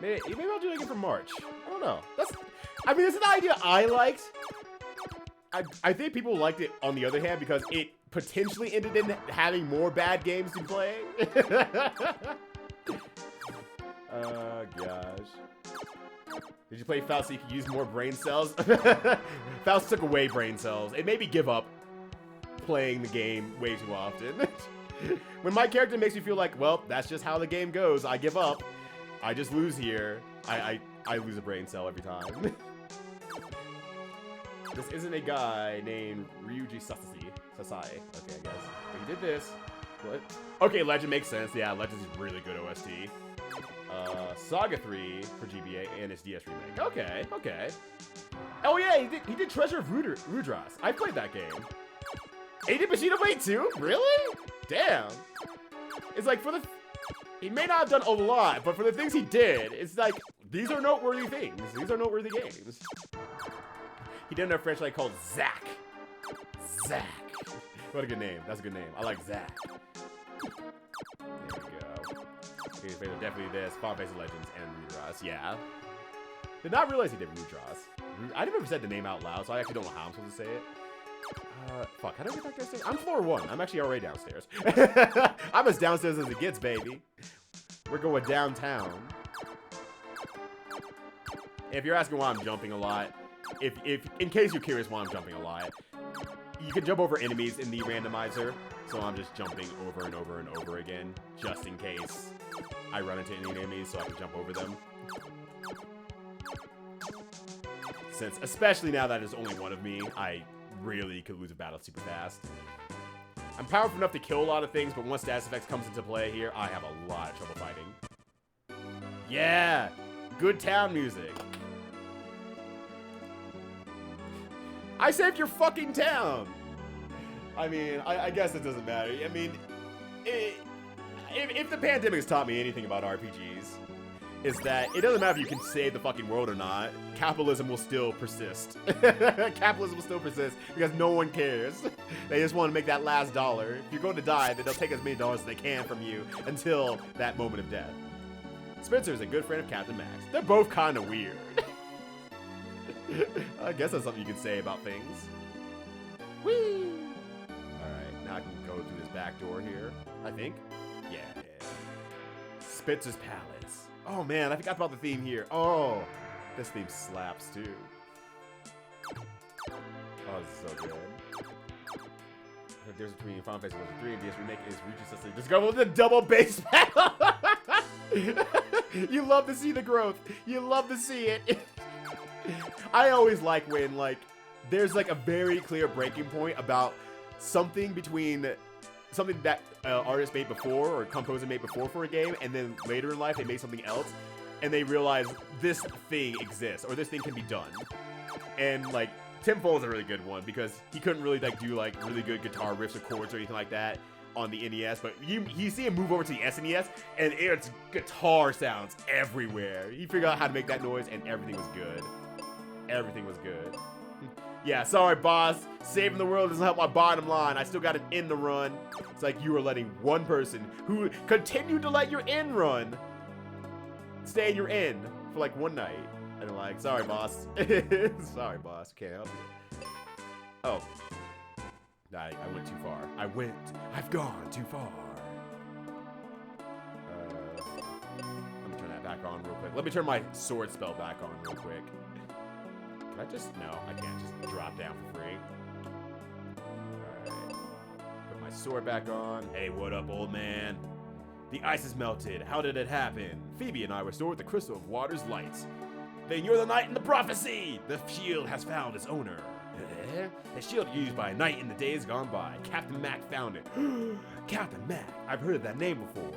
Here we go. Maybe I'll do it again for March. I don't know. I mean, it's an idea I liked. I think people liked it on the other hand because it potentially ended in having more bad games to play. Gosh. Did you play Faust so you could use more brain cells? Faust took away brain cells. It made me give up playing the game way too often. When my character makes me feel like, well, that's just how the game goes. I give up. I just lose here. I lose a brain cell every time. This isn't a guy named Ryuji Sasai. Okay, I guess. But he did this. What? Okay, Legend makes sense. Yeah, Legend is really good OST. Saga 3 for GBA and its DS remake. Okay. Oh yeah, he did Treasure of Rudras. I played that game. And he did Bushido Blade too? Really? Damn. It's like he may not have done a lot, but for the things he did, it's like, these are noteworthy things. These are noteworthy games. He did another franchise called Zack. Zack. What a good name. That's a good name. I like Zack. There we go. His favorite, definitely this. Final Fantasy Legends and Redraws. Yeah. Did not realize he did Redraws. I never said the name out loud, so I actually don't know how I'm supposed to say it. Fuck, how do I get back downstairs? I'm floor 1. I'm actually already downstairs. I'm as downstairs as it gets, baby. We're going downtown. If you're asking why I'm jumping a lot, if in case you're curious why I'm jumping a lot, you can jump over enemies in the randomizer, so I'm just jumping over and over and over again, just in case I run into any enemies, so I can jump over them. Since, especially now that there's only one of me, I really could lose a battle super fast. I'm powerful enough to kill a lot of things, but once status effects comes into play here, I have a lot of trouble fighting. Yeah! Good town music. I saved your fucking town! I mean, I guess it doesn't matter. I mean, if the pandemic has taught me anything about RPGs, is that it doesn't matter if you can save the fucking world or not, capitalism will still persist. Capitalism will still persist because no one cares. They just want to make that last dollar. If you're going to die, then they'll take as many dollars as they can from you until that moment of death. Spencer is a good friend of Captain Max. They're both kind of weird. I guess that's something you can say about things. Whee! Alright, now I can go through this back door here, I think. Yeah. Spitzer's Palace. Oh man, I forgot about the theme here. Oh, this theme slaps too. Oh, this is so good. The difference between Final Fantasy 3 and DS Remake is reaching discover with the double bass pedal. You love to see the growth. You love to see it. I always like when there's a very clear breaking point about something between something that artist made before or composer made before for a game, and then later in life they made something else, and they realize this thing exists or this thing can be done. And Tim Foll's a really good one because he couldn't really do really good guitar riffs or chords or anything like that on the NES, but you see him move over to the SNES and it's guitar sounds everywhere. He figured out how to make that noise and everything was good. Everything was good. Yeah, sorry, boss. Saving the world doesn't help my bottom line. I still got an end to run. It's like you were letting one person who continued to let your end run stay in your end for one night. And they're sorry, boss. Sorry, boss. Can't help you. Oh. I went too far. I've gone too far. Let me turn that back on real quick. Let me turn my sword spell back on real quick. Can I just... No, I can't just drop down for free. Alright. Put my sword back on. Hey, what up, old man? The ice is melted. How did it happen? Phoebe and I restored the crystal of water's lights. Then you're the knight in the prophecy! The shield has found its owner. A shield used by a knight in the days gone by. Captain Mac found it. Captain Mac. I've heard of that name before.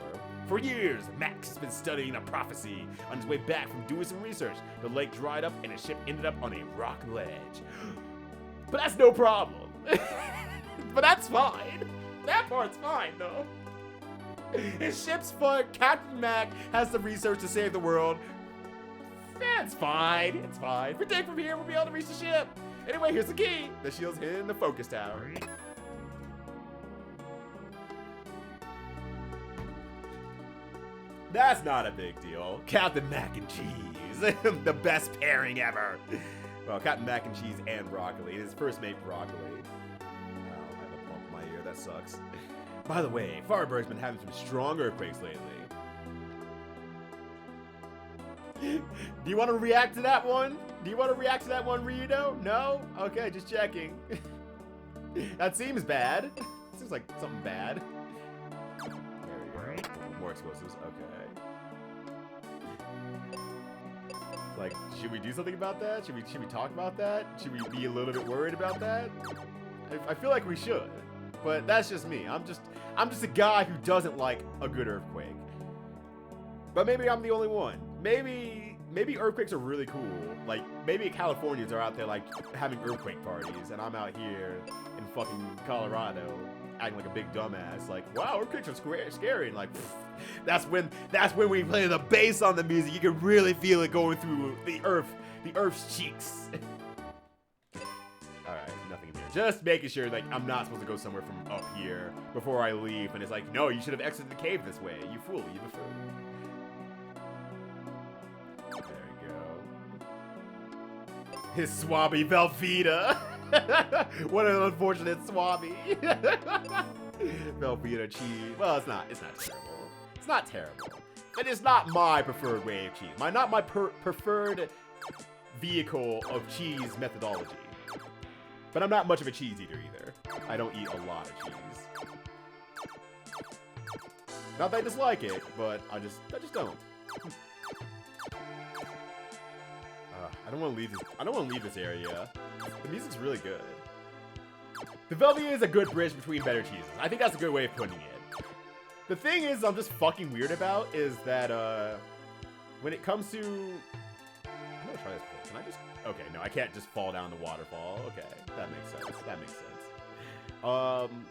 For years, Max has been studying a prophecy. On his way back from doing some research, the lake dried up and his ship ended up on a rock ledge. But that's no problem. But that's fine. That part's fine, though. His ship's fucked. Captain Mac has the research to save the world. That's fine. It's fine. If we take from here, we'll be able to reach the ship. Anyway, here's the key. The shield's hidden in the focus tower. That's not a big deal. Captain Mac and Cheese. The best pairing ever. Well, Captain Mac and Cheese and broccoli. His first mate, broccoli. Oh, I have a bump in my ear. That sucks. By the way, Firebird's been having some strong earthquakes lately. Do you want to react to that one? Do you want to react to that one, Rito? No? Okay, just checking. That seems bad. Seems like something bad. There we go. More explosives. Okay. Should we do something about that? Should we talk about that? Should we be a little bit worried about that? I feel like we should. But that's just me. I'm just a guy who doesn't like a good earthquake. But maybe I'm the only one. Maybe maybe earthquakes are really cool. Like, maybe Californians are out there, like, having earthquake parties, and I'm out here in fucking Colorado acting like a big dumbass. Like, wow, earthquakes are scary. And, like, that's when we play the bass on the music. You can really feel it going through the earth's cheeks. All right, nothing in here. Just making sure, like, I'm not supposed to go somewhere from up here before I leave. And it's like, no, you should have exited the cave this way. You fool, you buffoon. His swabby Velveeta. What an unfortunate swabby. Velveeta cheese. Well, it's not terrible. It's not terrible. It is not my preferred way of cheese. Not my preferred vehicle of cheese methodology. But I'm not much of a cheese eater either. I don't eat a lot of cheese. Not that I dislike it, but I just don't. I don't want to leave this. I don't want to leave this area. The music's really good. The Velveeta is a good bridge between better cheeses. I think that's a good way of putting it. The thing is, I'm just fucking weird about is that when it comes to, I'm gonna try this. Can I just? Okay, no, I can't just fall down the waterfall. Okay, that makes sense. That makes sense.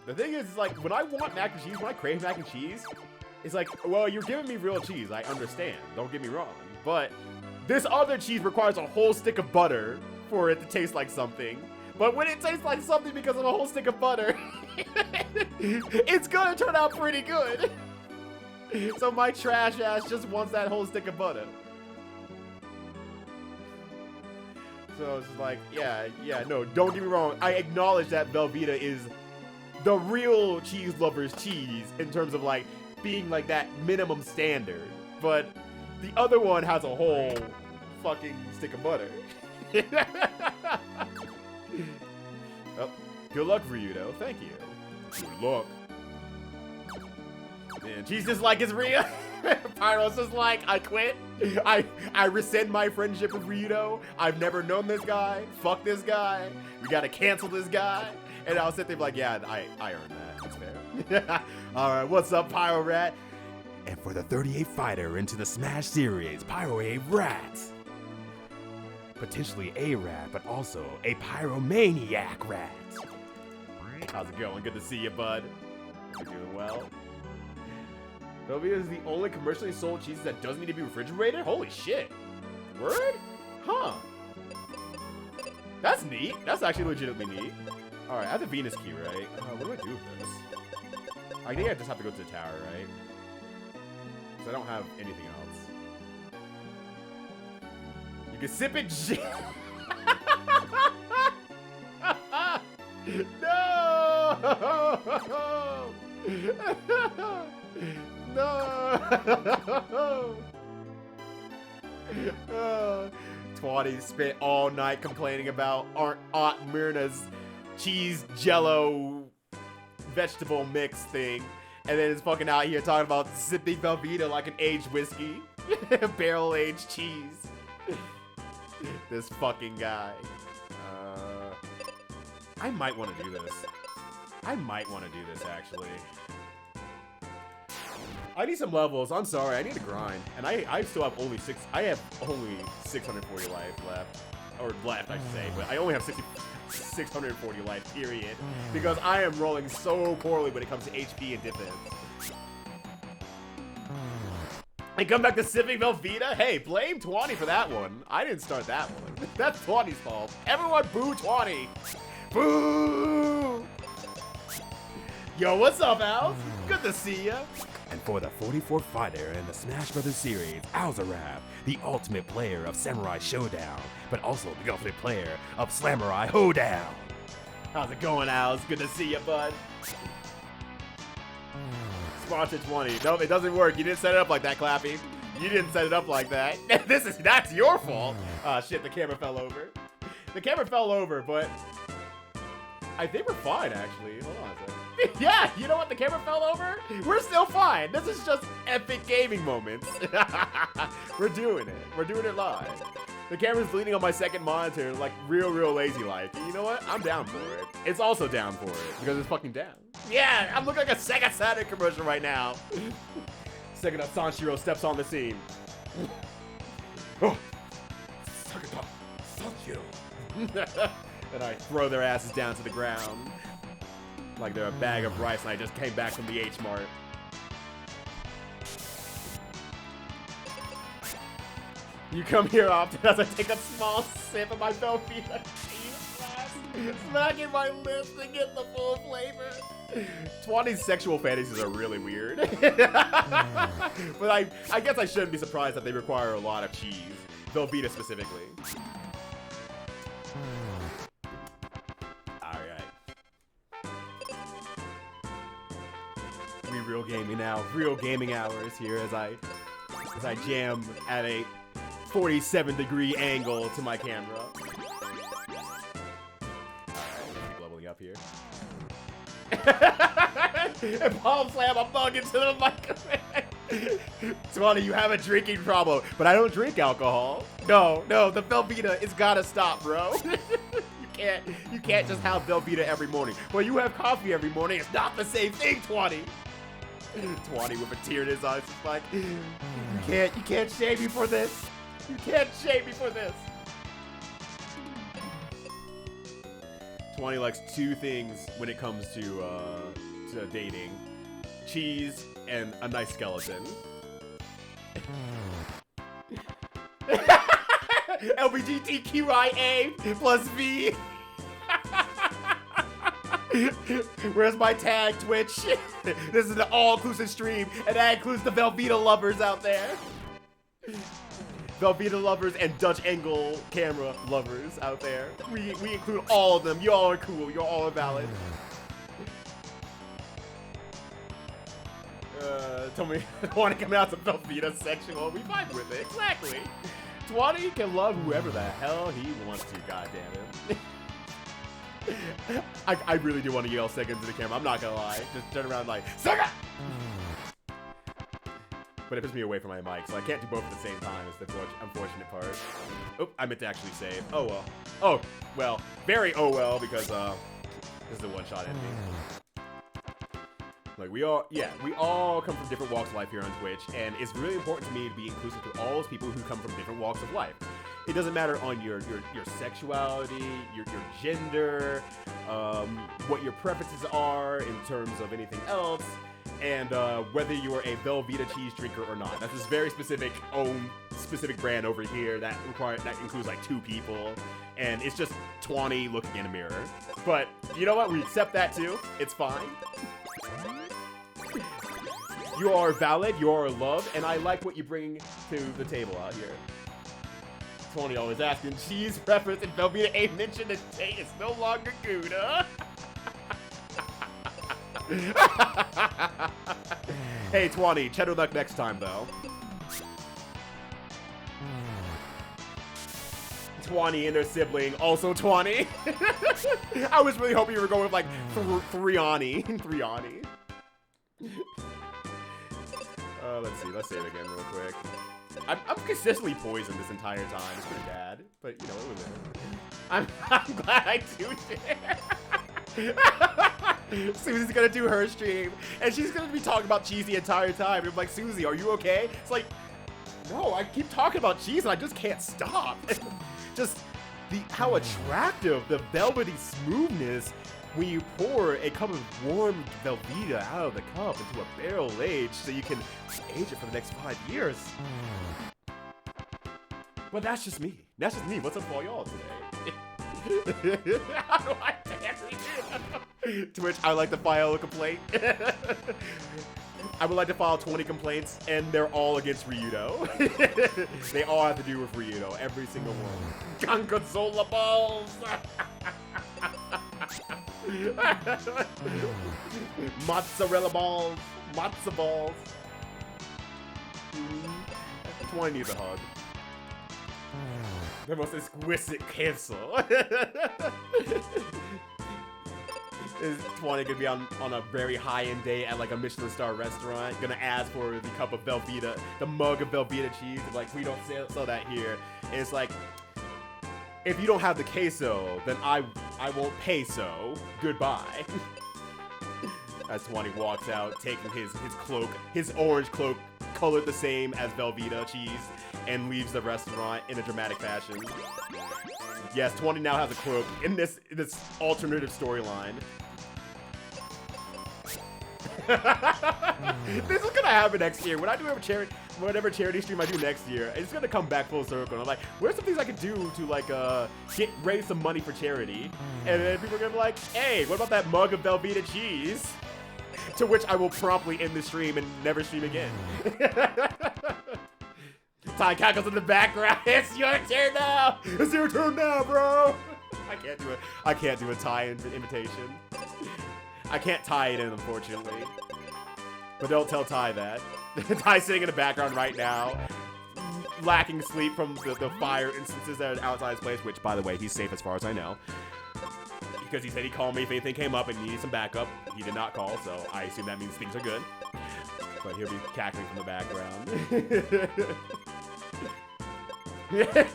The thing is, like, when I want mac and cheese, when I crave mac and cheese, it's like, well, you're giving me real cheese. I understand. Don't get me wrong, but this other cheese requires a whole stick of butter for it to taste like something. But when it tastes like something because of a whole stick of butter, it's gonna turn out pretty good. So my trash ass just wants that whole stick of butter. So it's like, yeah, no, don't get me wrong. I acknowledge that Velveeta is the real cheese lover's cheese in terms of, like, being like that minimum standard. But the other one has a whole fucking stick of butter. Oh, good luck, Ryudo. Thank you. Good luck. Man, cheese just like it's real. Pyro's just like, I quit. I rescind my friendship with Ryudo. I've never known this guy. Fuck this guy. We gotta cancel this guy. And I'll sit there like, yeah, I earned that. That's fair. Alright, what's up, Pyro Rat? And for the 38th fighter into the Smash series, Pyro A Rat. Potentially a rat, but also a pyromaniac rat. How's it going? Good to see you, bud. You're doing well. Velveeta is the only commercially sold cheese that doesn't need to be refrigerated? Holy shit. Word? Huh. That's neat. That's actually legitimately neat. Alright, I have the Venus key, right? What do I do with this? I think I just have to go to the tower, right? Because I don't have anything else. You can sip it. No! No! Twatty spent all night complaining about Aunt Myrna's cheese jello vegetable mix thing. And then it's fucking out here talking about sipping Velveeta like an aged whiskey. Barrel aged cheese. This fucking guy. I might want to do this. Actually. I need some levels. I'm sorry. I need to grind. And I still have only 640 life left. Or left, I should say. But I only have 640 life, period. Because I am rolling so poorly when it comes to HP and defense. And come back to sipping Velveeta? Hey, blame Twani for that one. I didn't start that one. That's Twani's fault. Everyone boo Twani. Boo! Yo, what's up, Al? Good to see ya. And for the 44th fighter in the Smash Brothers series, Alzarab, the ultimate player of Samurai Showdown, but also the ultimate player of Slamurai Hoedown. How's it going, Al? It's good to see ya, bud. Sponsor 20. Nope, it doesn't work. You didn't set it up like that, Clappy. You didn't set it up like that. That's your fault. Shit, the camera fell over. The camera fell over, but I think we're fine, actually. Hold on a second. Yeah, you know what? The camera fell over. We're still fine. This is just epic gaming moments. We're doing it. We're doing it live. The camera's leaning on my second monitor, like real lazy-like. You know what? I'm down for it. It's also down for it because it's fucking down. Yeah, I'm looking like a Sega Saturn commercial right now. Second up, Sanshiro steps on the scene. Oh, suck it up, suck you. And I throw their asses down to the ground like they're a bag of rice and I just came back from the H Mart. You come here often as I take a small sip of my Velveeta cheese glass, smacking my lips to get the full flavor. 20's sexual fantasies are really weird. But I guess I shouldn't be surprised that they require a lot of cheese. Velveeta specifically. Real gaming now, real gaming hours here as I jam at a 47-degree angle to my camera. Alright, keep leveling up here. And palm slam a mug into the microwave. 20, you have a drinking problem, but I don't drink alcohol. No, the Velveeta, it's gotta stop, bro. You can't just have Velveeta every morning. Well, you have coffee every morning. It's not the same thing, 20. 20 with a tear in his eyes, just like, you can't shame me for this. You can't shame me for this. 20 likes two things when it comes to dating: cheese and a nice skeleton. LGBTQIA plus V. Where's my tag, Twitch? This is an all-inclusive stream, and that includes the Velveeta lovers out there. Velveeta lovers and Dutch angle camera lovers out there. We include all of them. You all are cool. You all are valid. Tell me, 20 coming out to Velveeta sexual. We vibe with it. Exactly. 20 can love whoever the hell he wants to. Goddammit. I really do want to yell Sega into the camera. I'm not gonna lie. Just turn around like, Sega! But it puts me away from my mic, so I can't do both at the same time. Is the unfortunate part. Oh, I meant to actually save. Oh well. Oh, well. Very oh well, because this is a one-shot ending. Like, we all come from different walks of life here on Twitch, and it's really important to me to be inclusive to all those people who come from different walks of life. It doesn't matter on your sexuality, your gender, what your preferences are in terms of anything else, and whether you are a Velveeta cheese drinker or not. That's this very specific brand over here that includes like 2 people, and it's just 20 looking in a mirror. But you know what? We accept that too. It's fine. You are valid, you are loved, and I like what you bring to the table out here. 20 always asking cheese preference, and Velveeta ain't mentioned today. It's no longer Gouda. Hey, 20, cheddar luck next time, though. 20 and their sibling, also 20. I was really hoping you were going with, like, Threani. Threani. Let's see. Let's save again real quick. I'm consistently poisoned this entire time. It's pretty bad, but you know it was I'm glad I tuned in. Susie's gonna do her stream, and she's gonna be talking about cheese the entire time. And I'm like, Susie, are you okay? It's like, no, I keep talking about cheese and I just can't stop. Just how attractive the velvety smoothness when you pour a cup of warm Velveeta out of the cup into a barrel age so you can age it for the next 5 years. But that's just me. That's just me. What's up for all y'all today? How do I parry? Twitch, I would like to file a complaint. I would like to file 20 complaints, and they're all against Ryudo. They all have to do with Ryudo. Every single one. Gongozola balls! Mozzarella balls, matzo balls. 20 needs a hug. The most exquisite cancel. Is 20 gonna be on a very high-end day at like a Michelin star restaurant, gonna ask for the cup of Velveeta, the mug of Velveeta cheese, like we don't sell that here. And it's like, if you don't have the queso, then I won't pay so. Goodbye. As 20 walks out, taking his cloak, his orange cloak, colored the same as Velveeta cheese, and leaves the restaurant in a dramatic fashion. Yes, 20 now has a quote in this alternative storyline. This is gonna happen next year. When I do whatever charity stream I do next year, it's gonna come back full circle. And I'm like, where's some things I could do to like raise some money for charity? And then people are gonna be like, hey, what about that mug of Velveeta cheese? To which I will promptly end the stream and never stream again. Ty cackles in the background. It's your turn now. It's your turn now, bro. I can't do a Ty invitation. I can't tie it in, unfortunately. But don't tell Ty that. Ty's sitting in the background right now, lacking sleep from the fire instances that are outside his place, which, by the way, he's safe as far as I know. Because he said he'd call me if anything came up and he needed some backup. He did not call, so I assume that means things are good. But he'll be cackling from the background.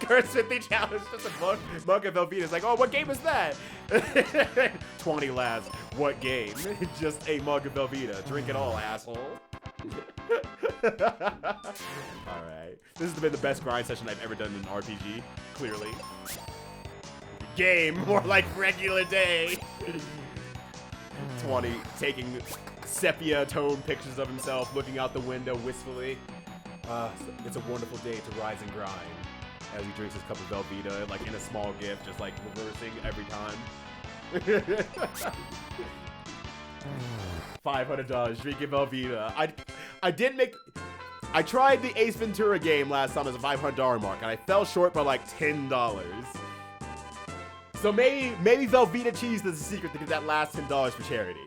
Kurt's 50 challenge, just a mug of Velveeta. It's like, oh, what game is that? 20 laughs. What game? Just a mug of Velveeta. Drink it all, asshole. Alright. This has been the best grind session I've ever done in an RPG, clearly. Game, more like regular day. 20 taking sepia tone pictures of himself, looking out the window wistfully. It's a wonderful day to rise and grind. As he drinks his cup of Velveeta, like in a small gift, just like reversing every time. $500 drinking Velveeta. I tried the Ace Ventura game last time as a $500 mark, and I fell short by like $10. So maybe Velveeta cheese is the secret to get that last $10 for charity.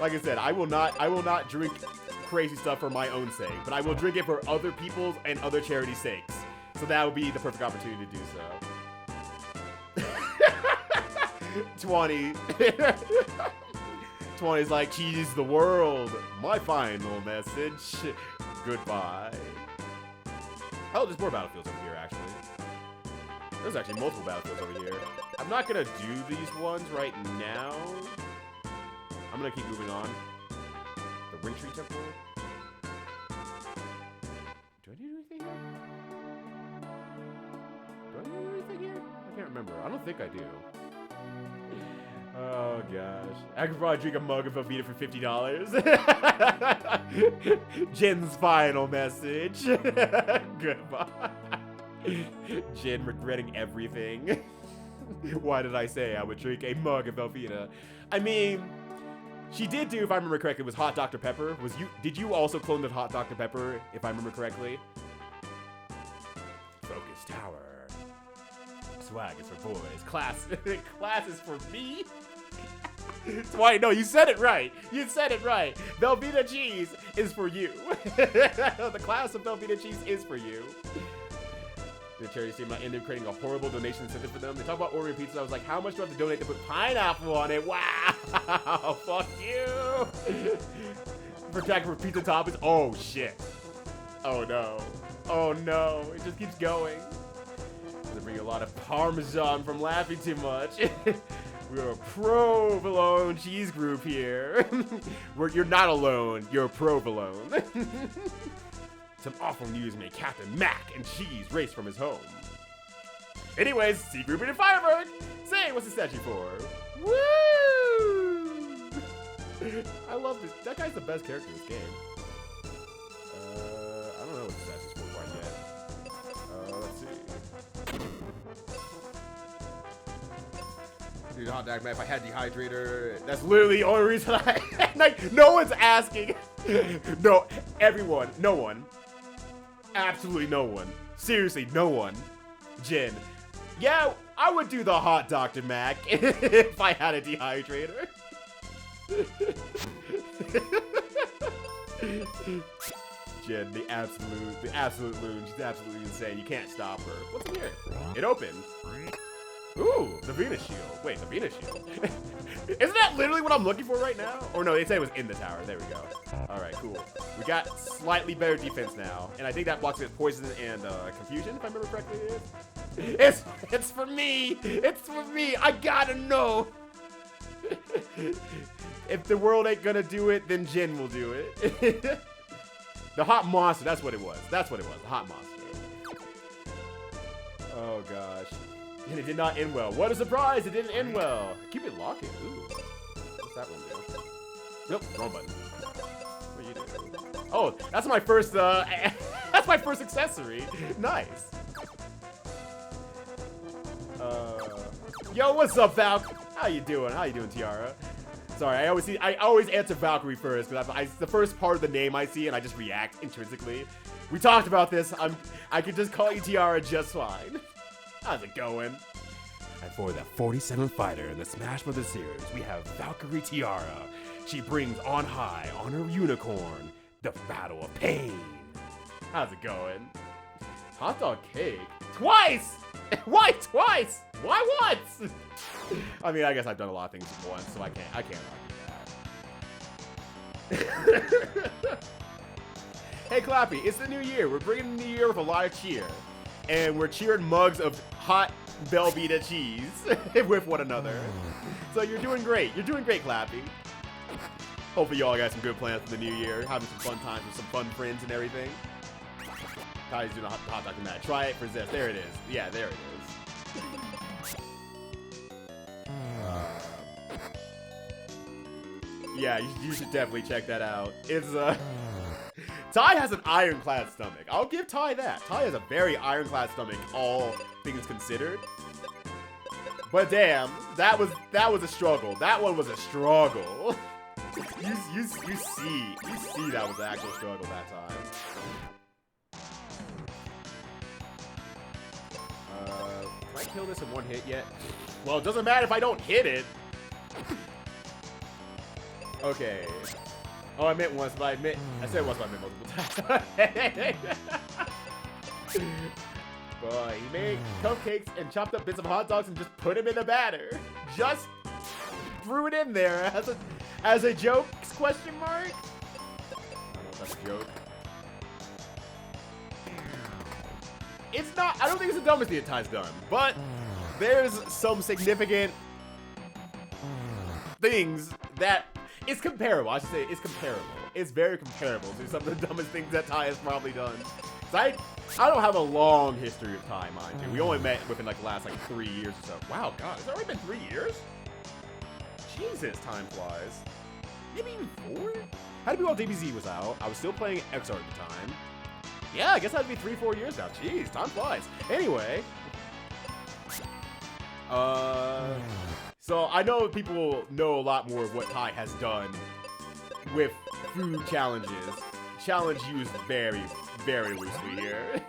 Like I said, I will not drink crazy stuff for my own sake, but I will drink it for other people's and other charities' sakes. So that would be the perfect opportunity to do so. 20. 20 is like, cheese the world. My final message. Goodbye. Oh, there's more battlefields over here, actually. There's actually multiple battlefields over here. I'm not gonna do these ones right now. I'm gonna keep moving on. The Ring Tree Temple. Do I need to do anything here? Do I need to do anything here? I can't remember. I don't think I do. Oh gosh. I could probably drink a mug of Velveeta for $50. Jin's final message. Goodbye. Jin regretting everything. Why did I say I would drink a mug of Velveeta? I mean, she did do, if I remember correctly, was Hot Dr. Pepper. Did you also clone the Hot Dr. Pepper, if I remember correctly? Focus Tower. Swag is for boys. Class is for me. Why? No, you said it right. You said it right. Velveeta cheese is for you. The class of Velveeta cheese is for you. The charity team ended up creating a horrible donation incentive for them. They talk about ordering pizza. I was like, how much do I have to donate to put pineapple on it? Wow. Fuck you. Protect for pizza toppings. Oh, shit. Oh, no. Oh, no. It just keeps going. They bring a lot of Parmesan from laughing too much. We're a provolone cheese group here. You're not alone. You're a provolone. Some awful news made Captain Mac and Cheese race from his home. Anyways, C Group and Firework. Say, what's the statue for? Woo! I love this. That guy's the best character in this game. I don't know what the statue's for quite yet. Let's see. Dude, hot dog man, if I had dehydrator, that's literally the only reason like, no one's asking. No, everyone, no one. Absolutely no one. Seriously, no one. Jin. Yeah, I would do the hot Dr. Mac if I had a dehydrator. Jin, the absolute loon. She's absolutely insane. You can't stop her. What's in here? It opened. Ooh, the Venus Shield. Wait, the Venus Shield. Isn't that literally what I'm looking for right now? Or no, they said it was in the tower. There we go. All right, cool. We got slightly better defense now. And I think that blocks it poison and confusion, if I remember correctly. It's for me. It's for me. I gotta know. If the world ain't gonna do it, then Jin will do it. The hot monster. That's what it was. That's what it was. The hot monster. Oh gosh. And it did not end well. What a surprise! It didn't end well. Keep it locking. Ooh. What's that one do? Nope, wrong button. What are you doing? Oh, that's my first. That's my first accessory. Nice. Yo, what's up, Val? How you doing? How you doing, Tiara? Sorry, I always answer Valkyrie first because it's the first part of the name I see and I just react intrinsically. We talked about this. I could just call you Tiara just fine. How's it going? And for the 47th fighter in the Smash Bros. Series, we have Valkyrie Tiara. She brings on high on her unicorn the battle of pain. How's it going? Hot dog cake? Twice! Why twice? Why once? I mean, I guess I've done a lot of things once, so I can't argue that. Hey, Clappy, it's the new year. We're bringing the new year with a lot of cheer. And we're cheering mugs of hot Velveeta cheese with one another. So you're doing great. You're doing great, Clappy. Hopefully y'all got some good plans for the new year. Having some fun times with some fun friends and everything. Ty's doing a hot dog match. Try it for this. There it is. Yeah, there it is. Yeah, you should definitely check that out. It's Ty has an ironclad stomach. I'll give Ty that. Ty has a very ironclad stomach, all things considered. But damn, that was a struggle. That one was a struggle. You see that was an actual struggle that time. Can I kill this in one hit yet? Well, it doesn't matter if I don't hit it. Okay. Oh, I meant once, but I said once, but I meant multiple times. Boy, he made cupcakes and chopped up bits of hot dogs and just put them in the batter. Just threw it in there as a joke? Question mark? I don't know if that's a joke. It's not. I don't think it's the dumbest thing that Ty's done, but there's some significant things that. It's comparable. I should say it's comparable. It's very comparable to some of the dumbest things that Ty has probably done. I don't have a long history of Ty, mind you. We only met within like the last 3 years or so. Wow, God, has it already been 3 years? Jesus, time flies. Maybe even 4? How did we while DBZ was out? I was still playing XR at the time. Yeah, I guess that'd be 3-4 years now. Jeez, time flies. Anyway. So I know people know a lot more of what Ty has done with food challenges. Challenge used very, very loosely here.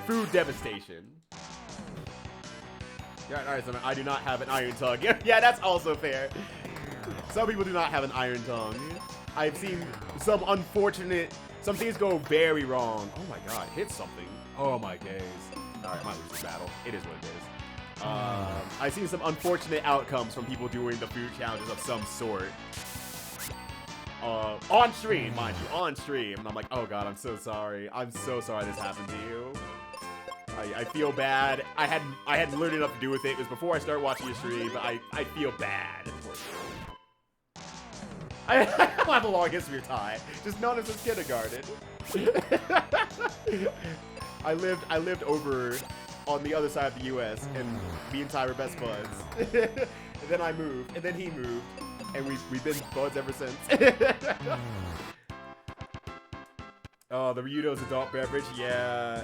Food devastation. Yeah, alright, so I do not have an iron tongue. Yeah, that's also fair. Some people do not have an iron tongue. I've seen some things go very wrong. Oh my god, hit something. Oh my days. Alright, I might lose this battle. It is what it is. I've seen some unfortunate outcomes from people doing the food challenges of some sort. On stream, mind you, on stream. And I'm like, oh god, I'm so sorry. I'm so sorry this happened to you. I feel bad. I hadn't learned enough to do with it. It was before I started watching your stream, but I feel bad for you. I don't have a long history of Ty. Just known as kindergarten. I lived over on the other side of the U.S. and me and Ty were best buds. And then I moved, and then he moved, and we've been buds ever since. Oh, the Ryudo's adult beverage, yeah.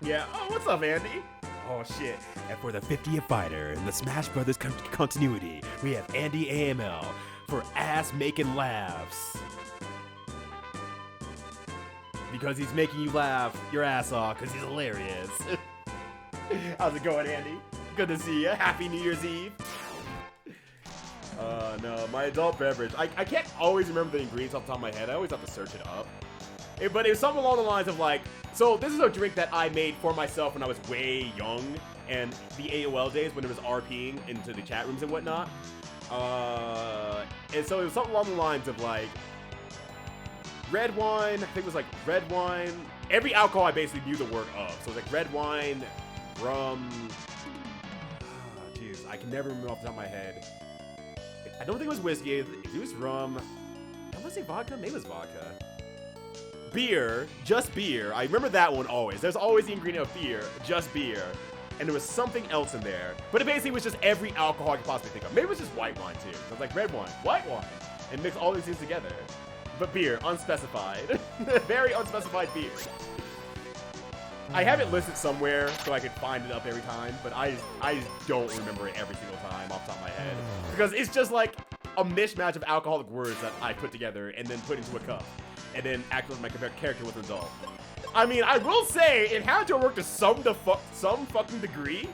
Yeah, oh, what's up, Andy? Oh, shit. And for the 50th fighter in the Smash Brothers continuity, we have Andy AML for ass-making laughs. Because he's making you laugh your ass off, because he's hilarious. How's it going, Andy? Good to see you. Happy New Year's Eve. No, my adult beverage. I can't always remember the ingredients off the top of my head. I always have to search it up. But it was something along the lines of like, so this is a drink that I made for myself when I was way young, and the AOL days when it was RPing into the chat rooms and whatnot. And so it was something along the lines of like, red wine, I think it was like red wine. Every alcohol I basically knew the word of. So it was like red wine, rum. Jeez, I can never remember off the top of my head. I don't think it was whiskey. It was rum. I want to say vodka. Maybe it was vodka. Beer. Just beer. I remember that one always. There's always the ingredient of beer. Just beer. and there was something else in there. But it basically was just every alcohol I could possibly think of. Maybe it was just white wine too. So I was like red wine, white wine, and mix all these things together. But beer, unspecified. Very unspecified beer. I have it listed somewhere so I could find it up every time, but I don't remember it every single time off the top of my head. Because it's just like a mishmash of alcoholic words that I put together and then put into a cup. And then act like my character was an adult. I mean, I will say, it had to work to some fucking degree.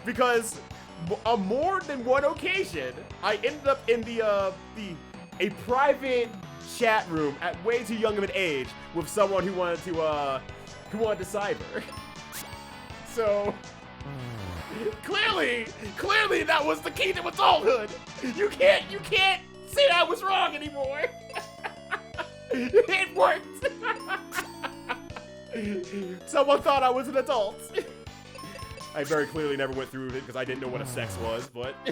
Because on more than one occasion, I ended up in a private chat room at way too young of an age with someone who wanted to cyber. So clearly that was the key to adulthood. You can't say I was wrong anymore. It worked. Someone thought I was an adult. I very clearly never went through it because I didn't know what a sex was, but I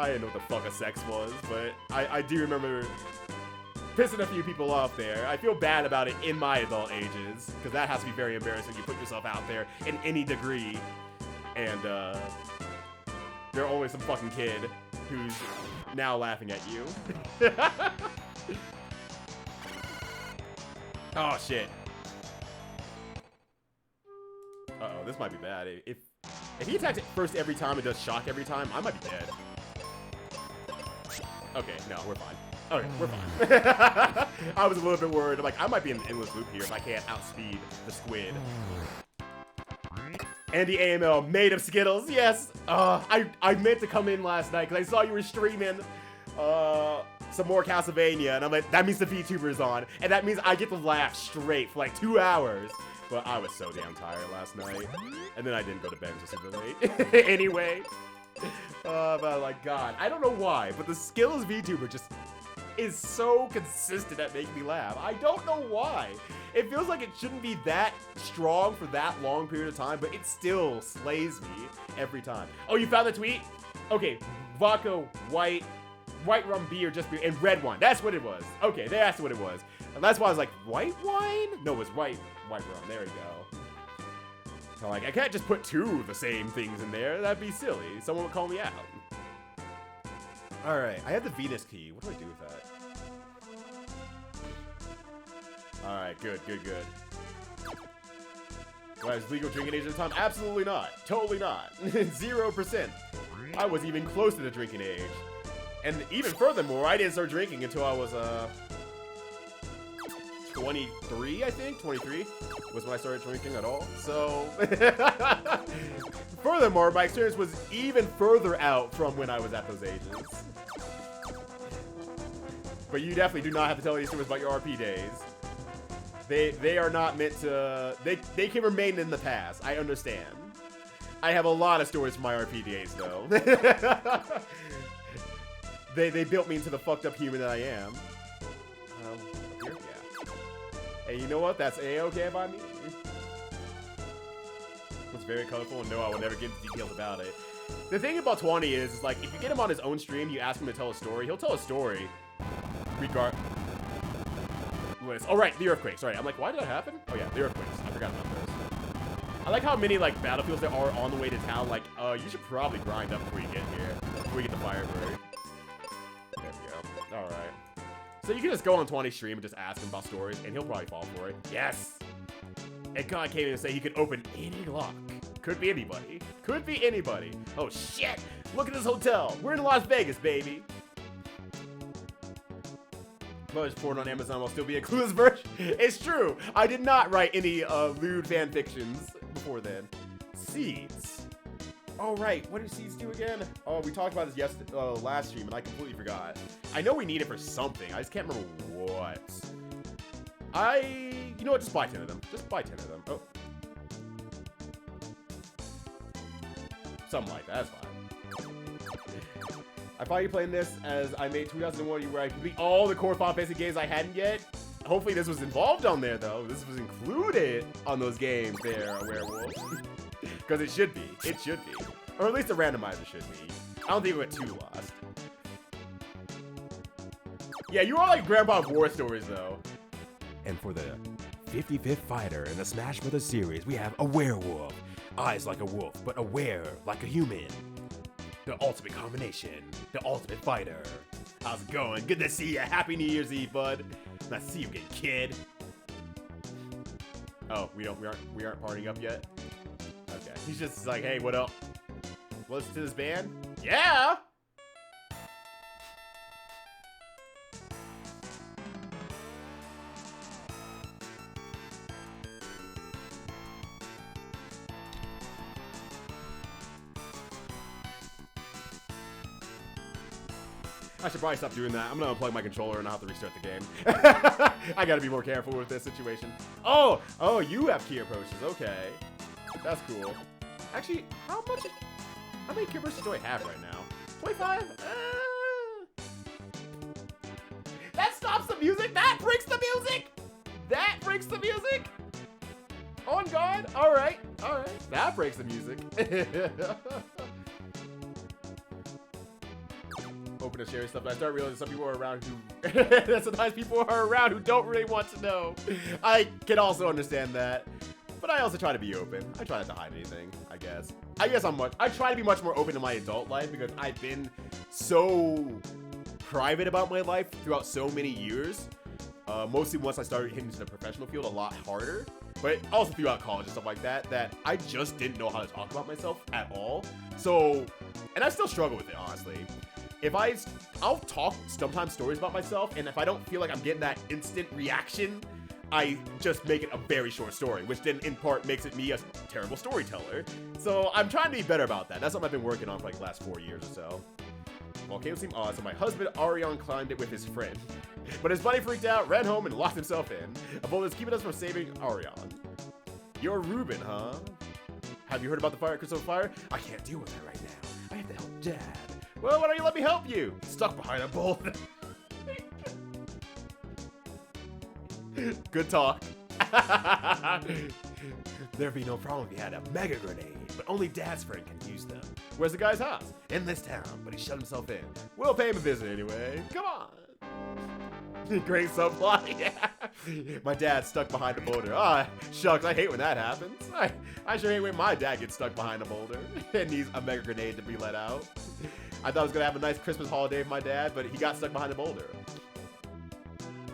didn't know what the fuck a sex was, but I do remember pissing a few people off there. I feel bad about it in my adult ages, because that has to be very embarrassing. You put yourself out there in any degree, and there's always some fucking kid who's now laughing at you. Oh, shit. Uh-oh, this might be bad. If he attacks it first every time and does shock every time, I might be dead. Okay, no, we're fine. Okay, we're fine. I was a little bit worried. I'm like, I might be in an endless loop here if I can't outspeed the squid. Andy AML, made of Skittles, yes! I meant to come in last night because I saw you were streaming some more Castlevania, and I'm like, that means the VTuber's on, and that means I get to laugh straight for like 2 hours. But I was so damn tired last night, and then I didn't go to bed until super late. Anyway, but like, God, I don't know why, but the Skittles VTuber just is so consistent at making me laugh. I don't know why. It feels like it shouldn't be that strong for that long period of time, but it still slays me every time. Oh, you found the tweet? Okay, vodka, white rum, beer, just beer, and red wine. That's what it was. Okay, that's what it was. And that's why I was like, white wine? No, it was white rum. There we go. So like, I can't just put two of the same things in there. That'd be silly. Someone would call me out. All right, I have the Venus key. What do I do with that? All right, good. Do I have legal drinking age at the time? Absolutely not. Totally not. 0%. I wasn't even close to the drinking age. And even furthermore, I didn't start drinking until I was 23, I think. 23 was when I started drinking at all. So, furthermore, my experience was even further out from when I was at those ages. But you definitely do not have to tell any stories about your RP days. They are not meant to. They can remain in the past. I understand. I have a lot of stories from my RP days, though. They built me into the fucked up human that I am. Here? Yeah. Hey, you know what? That's A-okay by me. It's very colorful, and no, I will never get into details about it. The thing about 20 is like, if you get him on his own stream, you ask him to tell a story, he'll tell a story. Oh, right, the earthquakes. Right, I'm like, why did that happen? Oh, yeah, the earthquakes. I forgot about those. I like how many, like, battlefields there are on the way to town. Like, you should probably grind up before you get here. Before you get the Firebird. There we go. All right. So you can just go on 20 stream and just ask him about stories, and he'll probably fall for it. Yes! And God came in and say he could open any lock. Could be anybody. Could be anybody. Oh, shit! Look at this hotel. We're in Las Vegas, baby. Just poured on Amazon will still be a clueless version. It's true. I did not write any lewd fan fictions before then. Seeds. Oh right, what do seeds do again? Oh, we talked about this last stream and I completely forgot. I know we need it for something. I just can't remember what. You know what? Just buy 10 of them. Just buy 10 of them. Oh. Something like that. That's fine. I thought you playing this as I made 2001 where I complete all the core Final Fantasy games I hadn't yet. Hopefully this was involved on there though. This was included on those games there, Werewolf. Because it should be. It should be. Or at least the randomizer should be. I don't think we went too lost. Yeah, you are like Grandpa of War stories though. And for the 55th fighter in the Smash Bros. Series, we have a werewolf. Eyes like a wolf, but aware like a human. The ultimate combination. The ultimate fighter. How's it going? Good to see you. Happy New Year's Eve, bud. Nice to see you again, kid. Oh, we aren't partying up yet? Okay. He's just like, hey, what up? Listen to this band? Yeah! I should probably stop doing that. I'm gonna unplug my controller and I'll have to restart the game. I gotta be more careful with this situation. Oh, you have Kia potions. Okay, that's cool. Actually, how many Kia potions do I have right now? 25? That stops the music. That breaks the music. That breaks the music. On guard. All right. That breaks the music. Open and sharing stuff, and I start realizing some people are around who sometimes people are around who don't really want to know. I can also understand that, but I also try to be open. I try not to hide anything, I guess. I try to be much more open in my adult life because I've been so private about my life throughout so many years. Mostly once I started hitting into the professional field a lot harder, but also throughout college and stuff like that, that I just didn't know how to talk about myself at all. So, and I still struggle with it, honestly. I'll talk sometimes stories about myself, and if I don't feel like I'm getting that instant reaction, I just make it a very short story, which then in part makes it me a terrible storyteller. So I'm trying to be better about that. That's something I've been working on for like the last 4 years or so. Volcano seemed odd, so my husband Arion climbed it with his friend. But his buddy freaked out, ran home, and locked himself in. A bullet is keeping us from saving Arion. You're Ruben, huh? Have you heard about the crystal fire? I can't deal with that right now. I have to help Dad. Well, why don't you let me help you? Stuck behind a boulder. Good talk. There'd be no problem if you had a mega grenade, but only Dad's friend can use them. Where's the guy's house? In this town, but he shut himself in. We'll pay him a visit anyway. Come on. Great subplot, yeah. My dad's stuck behind a boulder. Ah, shucks, I hate when that happens. I sure hate when my dad gets stuck behind a boulder and needs a mega grenade to be let out. I thought I was gonna have a nice Christmas holiday with my dad, but he got stuck behind a boulder.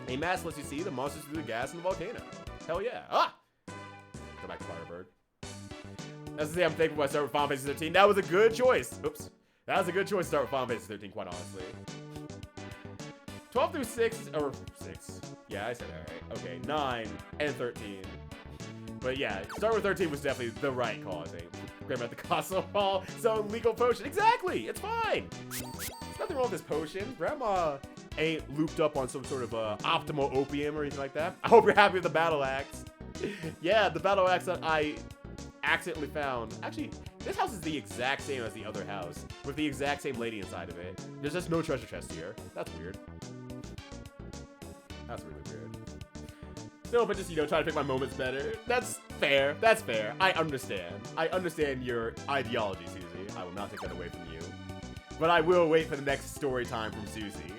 A mask lets you see the monsters through the gas in the volcano. Hell yeah. Ah! Go back to Firebird. As I say, I'm thankful I started with Final Fantasy 13. That was a good choice. Oops. That was a good choice to start with Final Fantasy 13, quite honestly. 12 through 6, or 6. Yeah, I said that right. Okay, 9 and 13. But yeah, start with 13 was definitely the right call, I think. Grandma at the Castle Hall, selling legal potion. Exactly, it's fine. There's nothing wrong with this potion. Grandma ain't looped up on some sort of optimal opium or anything like that. I hope you're happy with the battle axe. Yeah, the battle axe that I accidentally found. Actually, this house is the exact same as the other house, with the exact same lady inside of it. There's just no treasure chest here. That's weird. That's really weird. No, but just, you know, trying to pick my moments better. That's fair. That's fair. I understand. I understand your ideology, Susie. I will not take that away from you. But I will wait for the next story time from Susie.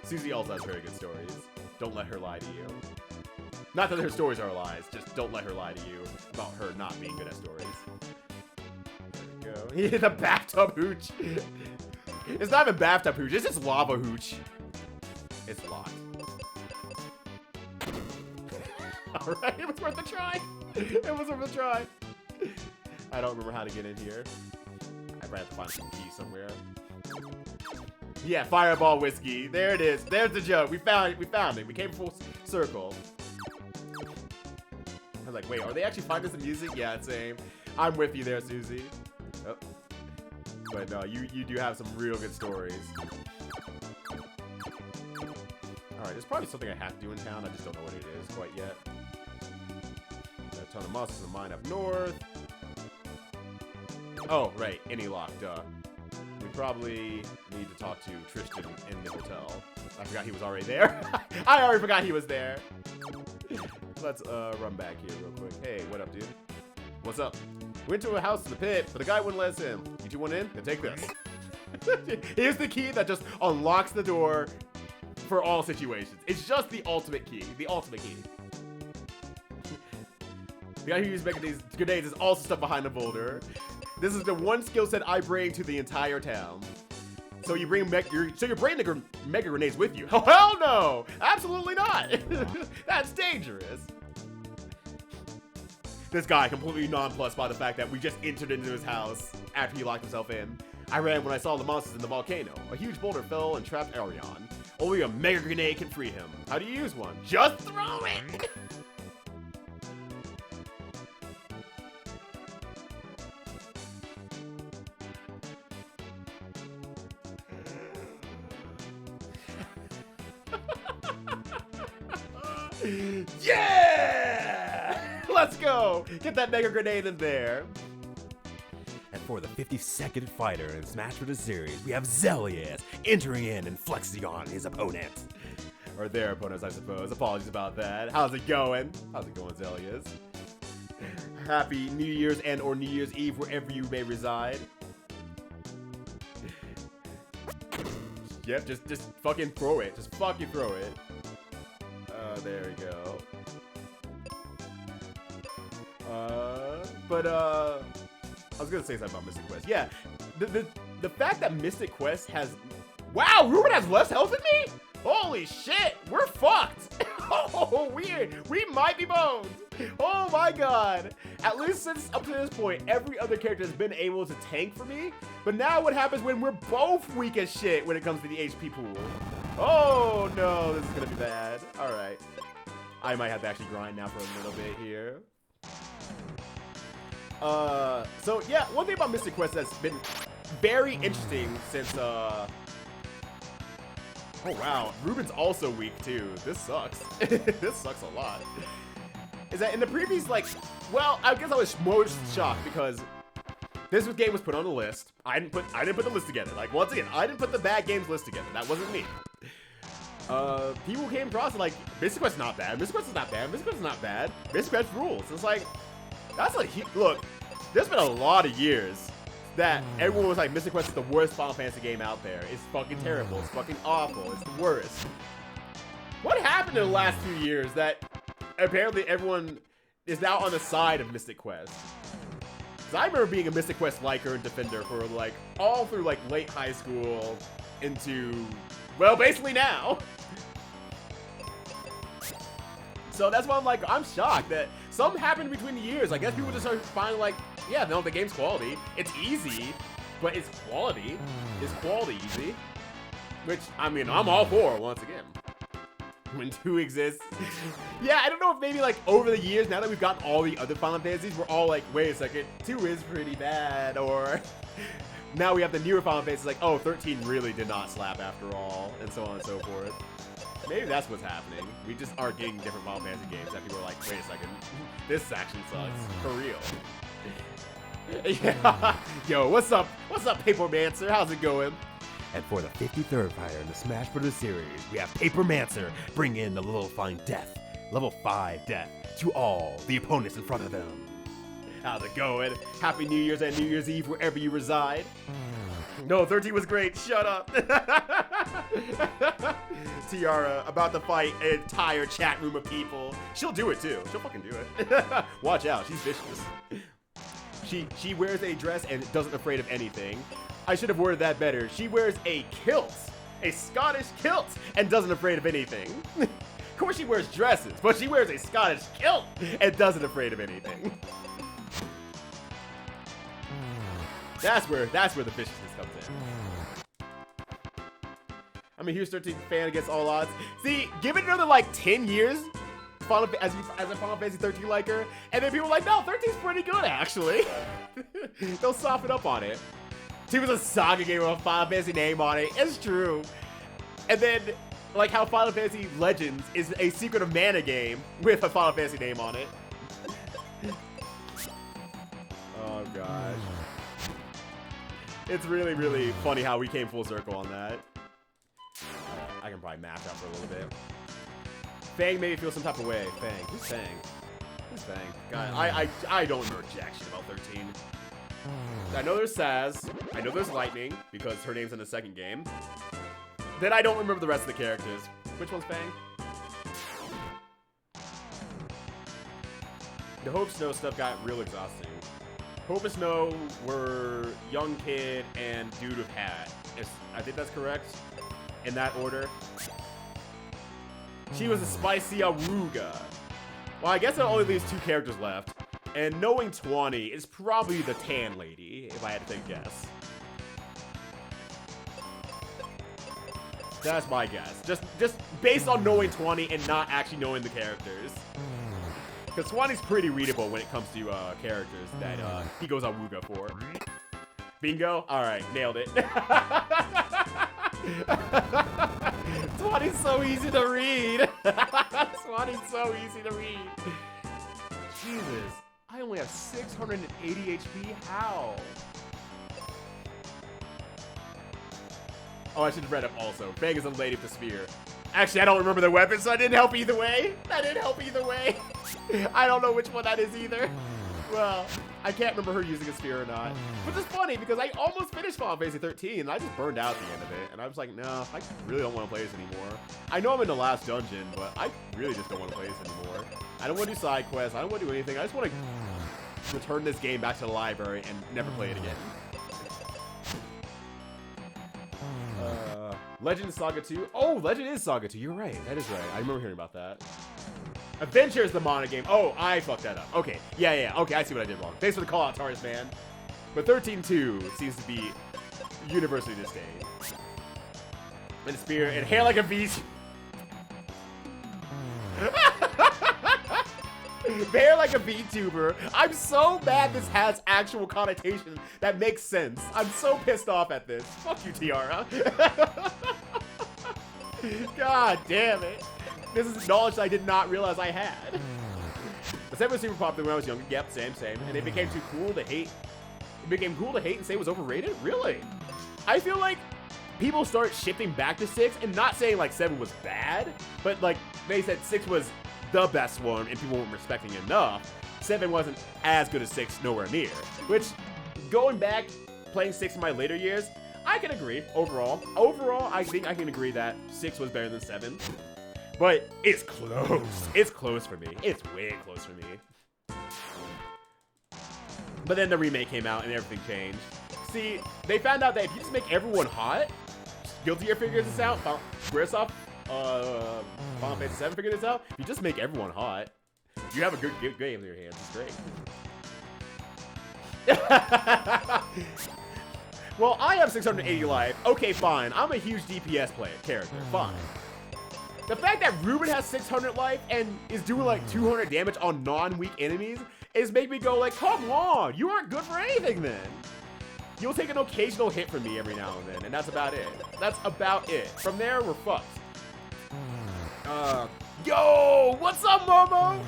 Susie also has very good stories. Don't let her lie to you. Not that her stories are lies, just don't let her lie to you about her not being good at stories. There we go. The bathtub hooch. It's not even bathtub hooch, it's just lava hooch. It's locked. Alright, it was worth a try. It was worth a try. I don't remember how to get in here. I probably have to find some keys somewhere. Yeah, Fireball whiskey. There it is. There's the joke. We found it. We came full circle. I was like, wait, are they actually finding some music? Yeah, same. I'm with you there, Susie. Oh. But no, you do have some real good stories. Alright, there's probably something I have to do in town. I just don't know what it is quite yet. Got a ton of monsters in mine up north. Oh, right. Any lock, duh. We probably need to talk to Tristan in the hotel. I forgot he was already there. I already forgot he was there. Let's run back here real quick. Hey, what up, dude? What's up? We went to a house in the pit, but the guy wouldn't let us in. You two want in? Then take this. Here's the key that just unlocks the door for all situations. It's just the ultimate key. The ultimate key. The guy who uses mega grenades is also stuck behind a boulder. This is the one skill set I bring to the entire town. So you bring you're bringing the mega grenades with you? Oh hell no! Absolutely not! That's dangerous. This guy completely nonplussed by the fact that we just entered into his house after he locked himself in. I ran when I saw the monsters in the volcano. A huge boulder fell and trapped Arion. Only a mega grenade can free him. How do you use one? Just throw it! Yeah! Let's go! Get that mega grenade in there. And for the 52nd fighter in Smash Bros. Series, we have Zelius entering in and flexing on his opponents. Or their opponents, I suppose. Apologies about that. How's it going? How's it going, Zelius? Happy New Year's and or New Year's Eve wherever you may reside. Yep, just fucking throw it. Just fucking throw it. There we go. I was gonna say something about Mystic Quest. Yeah, the fact that Mystic Quest has, wow, Ruben has less health than me. Holy shit, we're fucked. Oh, we might be boned. Oh my god. At least since up to this point, every other character has been able to tank for me. But now what happens when we're both weak as shit when it comes to the HP pool? Oh no, this is gonna be bad. All right, I might have to actually grind now for a little bit here. So yeah, one thing about Mystic Quest that's been very interesting since, oh wow, Ruben's also weak too. This sucks. This sucks a lot. Is that in the previous, like, well, I guess I was most shocked because this game was put on the list. I didn't put the list together. Like, once again, I didn't put the bad games list together. That wasn't me. People came across and like, Mystic Quest is not bad. Mystic Quest is not bad. Mystic Quest is not bad. Mystic Quest rules. It's like, that's like, look, there's been a lot of years that everyone was like, Mystic Quest is the worst Final Fantasy game out there. It's fucking terrible. It's fucking awful. It's the worst. What happened in the last few years that apparently everyone is now on the side of Mystic Quest? Because I remember being a Mystic Quest liker and defender for like all through like late high school into, well, basically now. So that's why I'm like, I'm shocked that something happened between the years. I guess people just started finding like, yeah, no, the game's quality. It's easy, but it's quality. Is quality easy? Which, I mean, I'm all for once again. When 2 exists. Yeah, I don't know if maybe like over the years, now that we've gotten all the other Final Fantasies, we're all like, wait a second, 2 is pretty bad. Or now we have the newer Final Fantasies like, oh, 13 really did not slap after all, and so on and so forth. Maybe that's what's happening. We just are getting different Final Fantasy games that people are like, wait a second, this actually sucks, for real. Yeah. Yo, what's up? What's up, Papermancer? How's it going? And for the 53rd fighter in the Smash Bros. Series, we have Papermancer bring in the level 5 death, level 5 death to all the opponents in front of them. How's it going? Happy New Year's and New Year's Eve wherever you reside. No, 13 was great. Shut up. Tiara about to fight an entire chat room of people. She'll do it too. She'll fucking do it. Watch out. She's vicious. She wears a dress and doesn't afraid of anything. I should have worded that better. She wears a kilt, a Scottish kilt, and doesn't afraid of anything. Of course she wears dresses, but she wears a Scottish kilt and doesn't afraid of anything. That's where the viciousness comes in. I'm a huge 13 fan against all odds. See, give it another like 10 years as a Final Fantasy 13 liker, and then people are like, no, 13's pretty good actually. They'll soften up on it. 2 was a Saga game with a Final Fantasy name on it. It's true. And then, like how Final Fantasy Legends is a Secret of Mana game with a Final Fantasy name on it. Oh gosh. It's really, really funny how we came full circle on that. I can probably match up for a little bit. Fang made me feel some type of way. Fang. Who's Fang? Who's Fang? God, I don't remember jack shit about 13. I know there's Saz. I know there's Lightning, because her name's in the second game. Then I don't remember the rest of the characters. Which one's Fang? The Hope Snow stuff got real exhausting. Hope and Snow were Young Kid and Dude with Hat. I think that's correct. In that order. She was a spicy Aruga. Well, I guess there only leaves 2 characters left. And knowing 20 is probably the tan lady, if I had to take a guess. That's my guess. Just based on knowing 20 and not actually knowing the characters. Because 20's pretty readable when it comes to characters that he goes on Wooga for. Bingo? Alright, nailed it. 20's so easy to read. 20's so easy to read. Jesus. I only have 680 HP. How? Oh, I should have read up also. Bang is a lady with the spear. Actually, I don't remember the weapon, so I didn't help either way. That didn't help either way. I don't know which one that is either. Well, I can't remember her using a spear or not. Which is funny because I almost finished Final Fantasy 13 and I just burned out at the end of it. And I was like, no, I really don't want to play this anymore. I know I'm in the last dungeon, but I really just don't want to play this anymore. I don't want to do side quests. I don't want to do anything. I just want to return this game back to the library and never play it again. Legend is Saga 2. Oh, Legend is Saga 2. You're right. That is right. I remember hearing about that. Adventure is the mono game. Oh, I fucked that up. Okay. Yeah. Okay, I see what I did wrong. Thanks for the call out, Taurus, man. But 13-2 seems to be universally disdained. And spear and hair like a beast. Hair like a VTuber. I'm so mad this has actual connotation that makes sense. I'm so pissed off at this. Fuck you, Tiara. God damn it. This is knowledge I did not realize I had. The 7 was super popular when I was younger. Yep, same. And it became too cool to hate. It became cool to hate and say it was overrated? Really? I feel like people start shifting back to 6 and not saying like 7 was bad, but like they said 6 was the best one and people weren't respecting it enough. 7 wasn't as good as 6, nowhere near. Which, going back, playing 6 in my later years, I can agree, overall. Overall, I think I can agree that 6 was better than 7. But it's close. It's close for me. It's way close for me. But then the remake came out and everything changed. See, they found out that if you just make everyone hot, Guilty Gear figures this out, Squaresoft, Final Fantasy 7 figured this out, if you just make everyone hot, you have a good game in your hands. It's great. Well, I have 680 life. Okay, fine. I'm a huge DPS character. Fine. The fact that Ruben has 600 life and is doing like 200 damage on non-weak enemies is making me go like, come on, you aren't good for anything then. You'll take an occasional hit from me every now and then, and that's about it. That's about it. From there, we're fucked. Yo, what's up, Momo?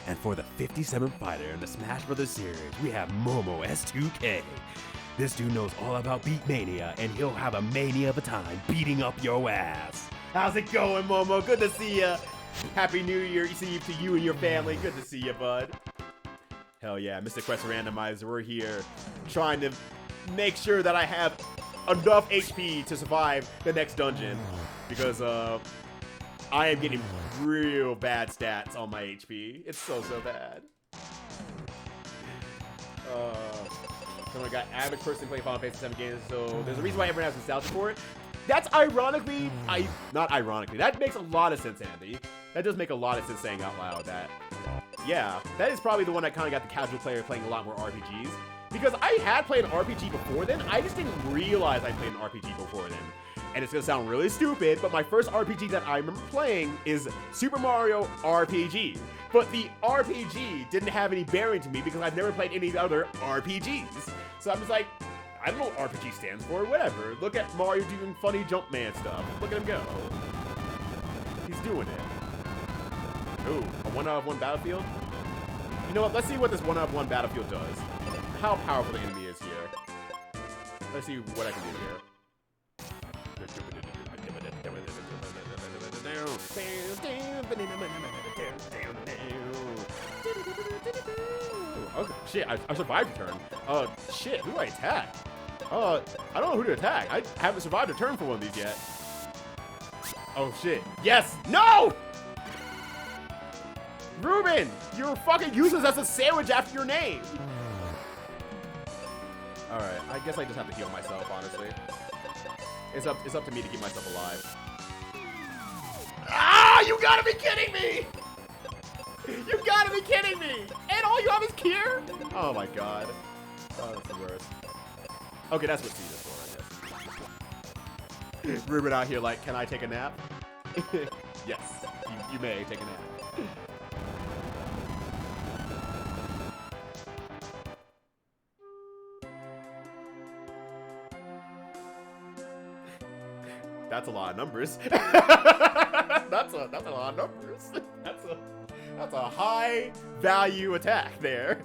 And for the 57th fighter in the Smash Brothers series, we have Momo S2K. This dude knows all about Beat Mania, and he'll have a mania of a time beating up your ass. How's it going, Momo? Good to see ya. Happy New Year Eve to you and your family. Good to see you, bud. Hell yeah, Mr. Quest Randomizer, we're here trying to make sure that I have enough HP to survive the next dungeon. Because, I am getting real bad stats on my HP. It's so bad. Someone got average person playing Final Fantasy 7 games, so there's a reason why everyone has nostalgia for it. That's ironically, not ironically, that makes a lot of sense, Andy. That does make a lot of sense saying out loud that, yeah, that is probably the one that kind of got the casual player playing a lot more RPGs. Because I had played an RPG before then, I just didn't realize I played an RPG before then. And it's gonna sound really stupid, but my first RPG that I remember playing is Super Mario RPG. But the RPG didn't have any bearing to me because I've never played any other RPGs. So I'm just like, I don't know what RPG stands for, whatever. Look at Mario doing funny Jumpman stuff. Look at him go. He's doing it. Ooh, a 1-out-of-1 battlefield? You know what, let's see what this 1-out-of-1 battlefield does. How powerful the enemy is here. Let's see what I can do here. Oh, shit, I survived a turn. Shit, who do I attack? I don't know who to attack. I haven't survived a turn for one of these yet. Oh, shit. Yes! No! Ruben, you're fucking useless as a sandwich after your name. All right, I guess I just have to heal myself, honestly. It's up to me to keep myself alive. Ah, you gotta be kidding me! You gotta be kidding me! And all you have is Kier? Oh my god. Oh, that's the worst. Okay, that's what C is for, I guess. Ruben out here like, can I take a nap? Yes, you may take a nap. That's a lot of numbers. That's a lot of numbers. That's a high value attack there.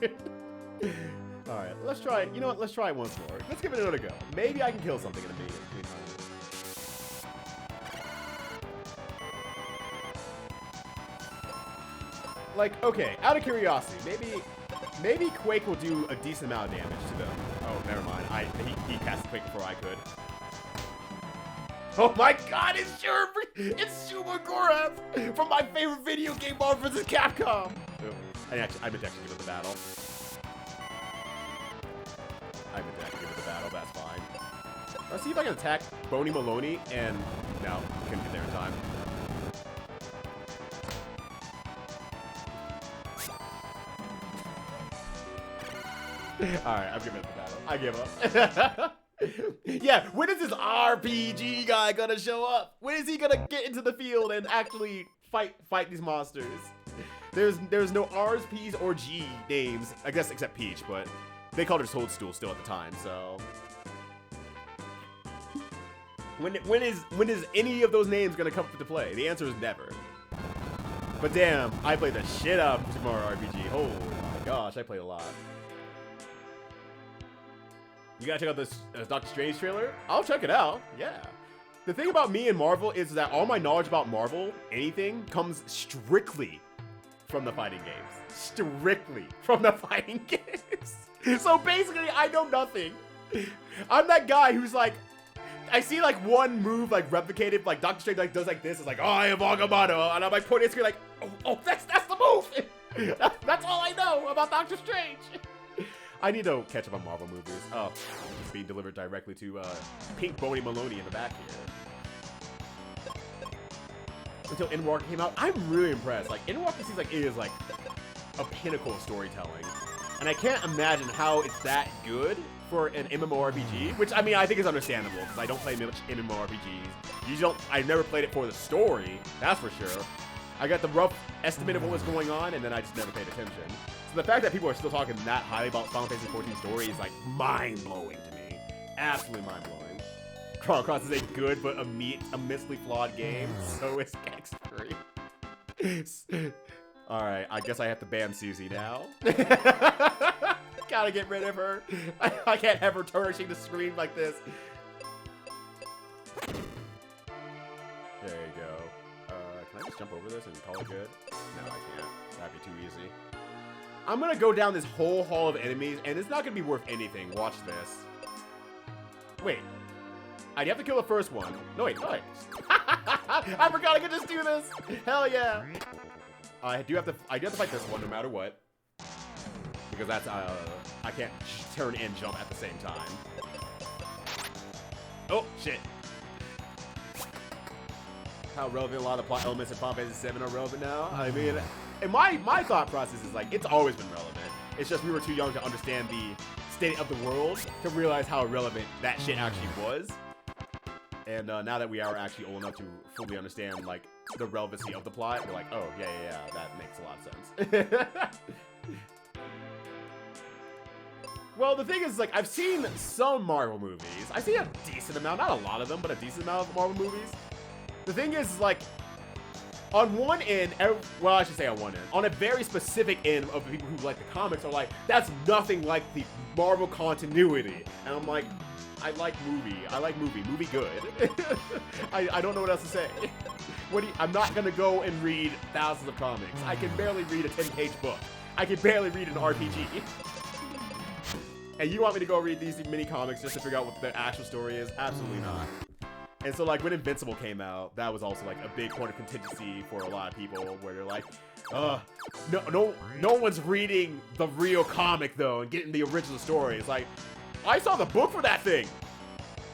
All right, let's try it. You know what? Let's try it once more. Let's give it another go. Maybe I can kill something in the meantime. Like, okay, out of curiosity, maybe Quake will do a decent amount of damage to them. Oh, never mind. He cast Quake before I could. Oh my god, it's Shuma Gorath from my favorite video game, Marvel vs. Capcom. Oh, I meant to actually give it the battle. That's fine. Let's see if I can attack Boney Maloney, and no, couldn't get there in time. Alright, I'm giving it the battle. I give up. Yeah, when is this RPG guy gonna show up? When is he gonna get into the field and actually fight these monsters? There's no R's, P's, or G names, I guess except Peach, but they called her Toadstool still at the time, so. When is any of those names gonna come into play? The answer is never. But damn, I played the shit out of Super Mario RPG. Oh my gosh, I played a lot. You gotta check out this Doctor Strange trailer? I'll check it out, yeah. The thing about me and Marvel is that all my knowledge about Marvel, anything, comes strictly from the fighting games. Strictly from the fighting games. So basically, I know nothing. I'm that guy who's like, I see like one move like replicated, like Doctor Strange like does like this, it's like, oh, I am Agamotto, and I'm like pointing at screen like, oh, that's the move. That's all I know about Doctor Strange. I need to catch up on Marvel movies. Oh, it's being delivered directly to Pink Boney Maloney in the back here. Until Endwalker came out, I'm really impressed. Like, Endwalker seems like it is like a pinnacle of storytelling. And I can't imagine how it's that good for an MMORPG, which, I mean, I think is understandable, because I don't play much MMORPGs. I've never played it for the story, that's for sure. I got the rough estimate of what was going on, and then I just never paid attention. So the fact that people are still talking that highly about Final Fantasy XIV story is like mind-blowing to me. Absolutely mind-blowing. Chrono Cross is a good but immensely flawed game. So is X3. Alright, I guess I have to ban Susie now. Gotta get rid of her. I can't have her tarnishing the screen like this. There you go. Can I just jump over this and call it good? No, I can't. That'd be too easy. I'm gonna go down this whole hall of enemies, and it's not gonna be worth anything. Watch this. Wait. I'd have to kill the first one. No, wait. I forgot I could just do this. Hell yeah. I do have to fight this one no matter what. Because that's, I can't turn and jump at the same time. Oh, shit. How relevant a lot of plot elements in Final Fantasy VII are relevant now. I mean, and my thought process is like, it's always been relevant. It's just we were too young to understand the state of the world to realize how relevant that shit actually was. And now that we are actually old enough to fully understand like the relevancy of the plot, we're like, oh yeah, that makes a lot of sense. Well, the thing is, like, I've seen some Marvel movies. I've seen a decent amount, not a lot of them, but a decent amount of Marvel movies. The thing is, like, on one end, well, I should say on one end, on a very specific end of the people who like the comics are like, that's nothing like the Marvel continuity. And I'm like, I like movie good. I don't know what else to say. I'm not gonna go and read thousands of comics. I can barely read a 10-page book. I can barely read an RPG. And you want me to go read these mini comics just to figure out what the actual story is? Absolutely not. And so, like, when Invincible came out, that was also, like, a big point of contingency for a lot of people, where they're like, no one's reading the real comic, though, and getting the original story. It's like, I saw the book for that thing.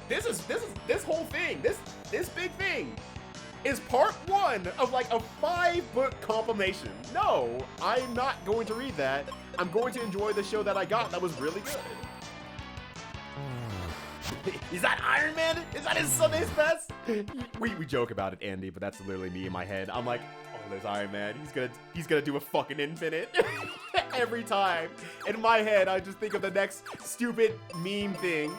This whole thing, this big thing is part 1 of, like, a 5-book compilation. No, I'm not going to read that. I'm going to enjoy the show that I got that was really good. Is that Iron Man? Is that his Sunday's best? We joke about it, Andy, but that's literally me in my head. I'm like, oh, there's Iron Man. He's gonna do a fucking infinite every time. In my head, I just think of the next stupid meme thing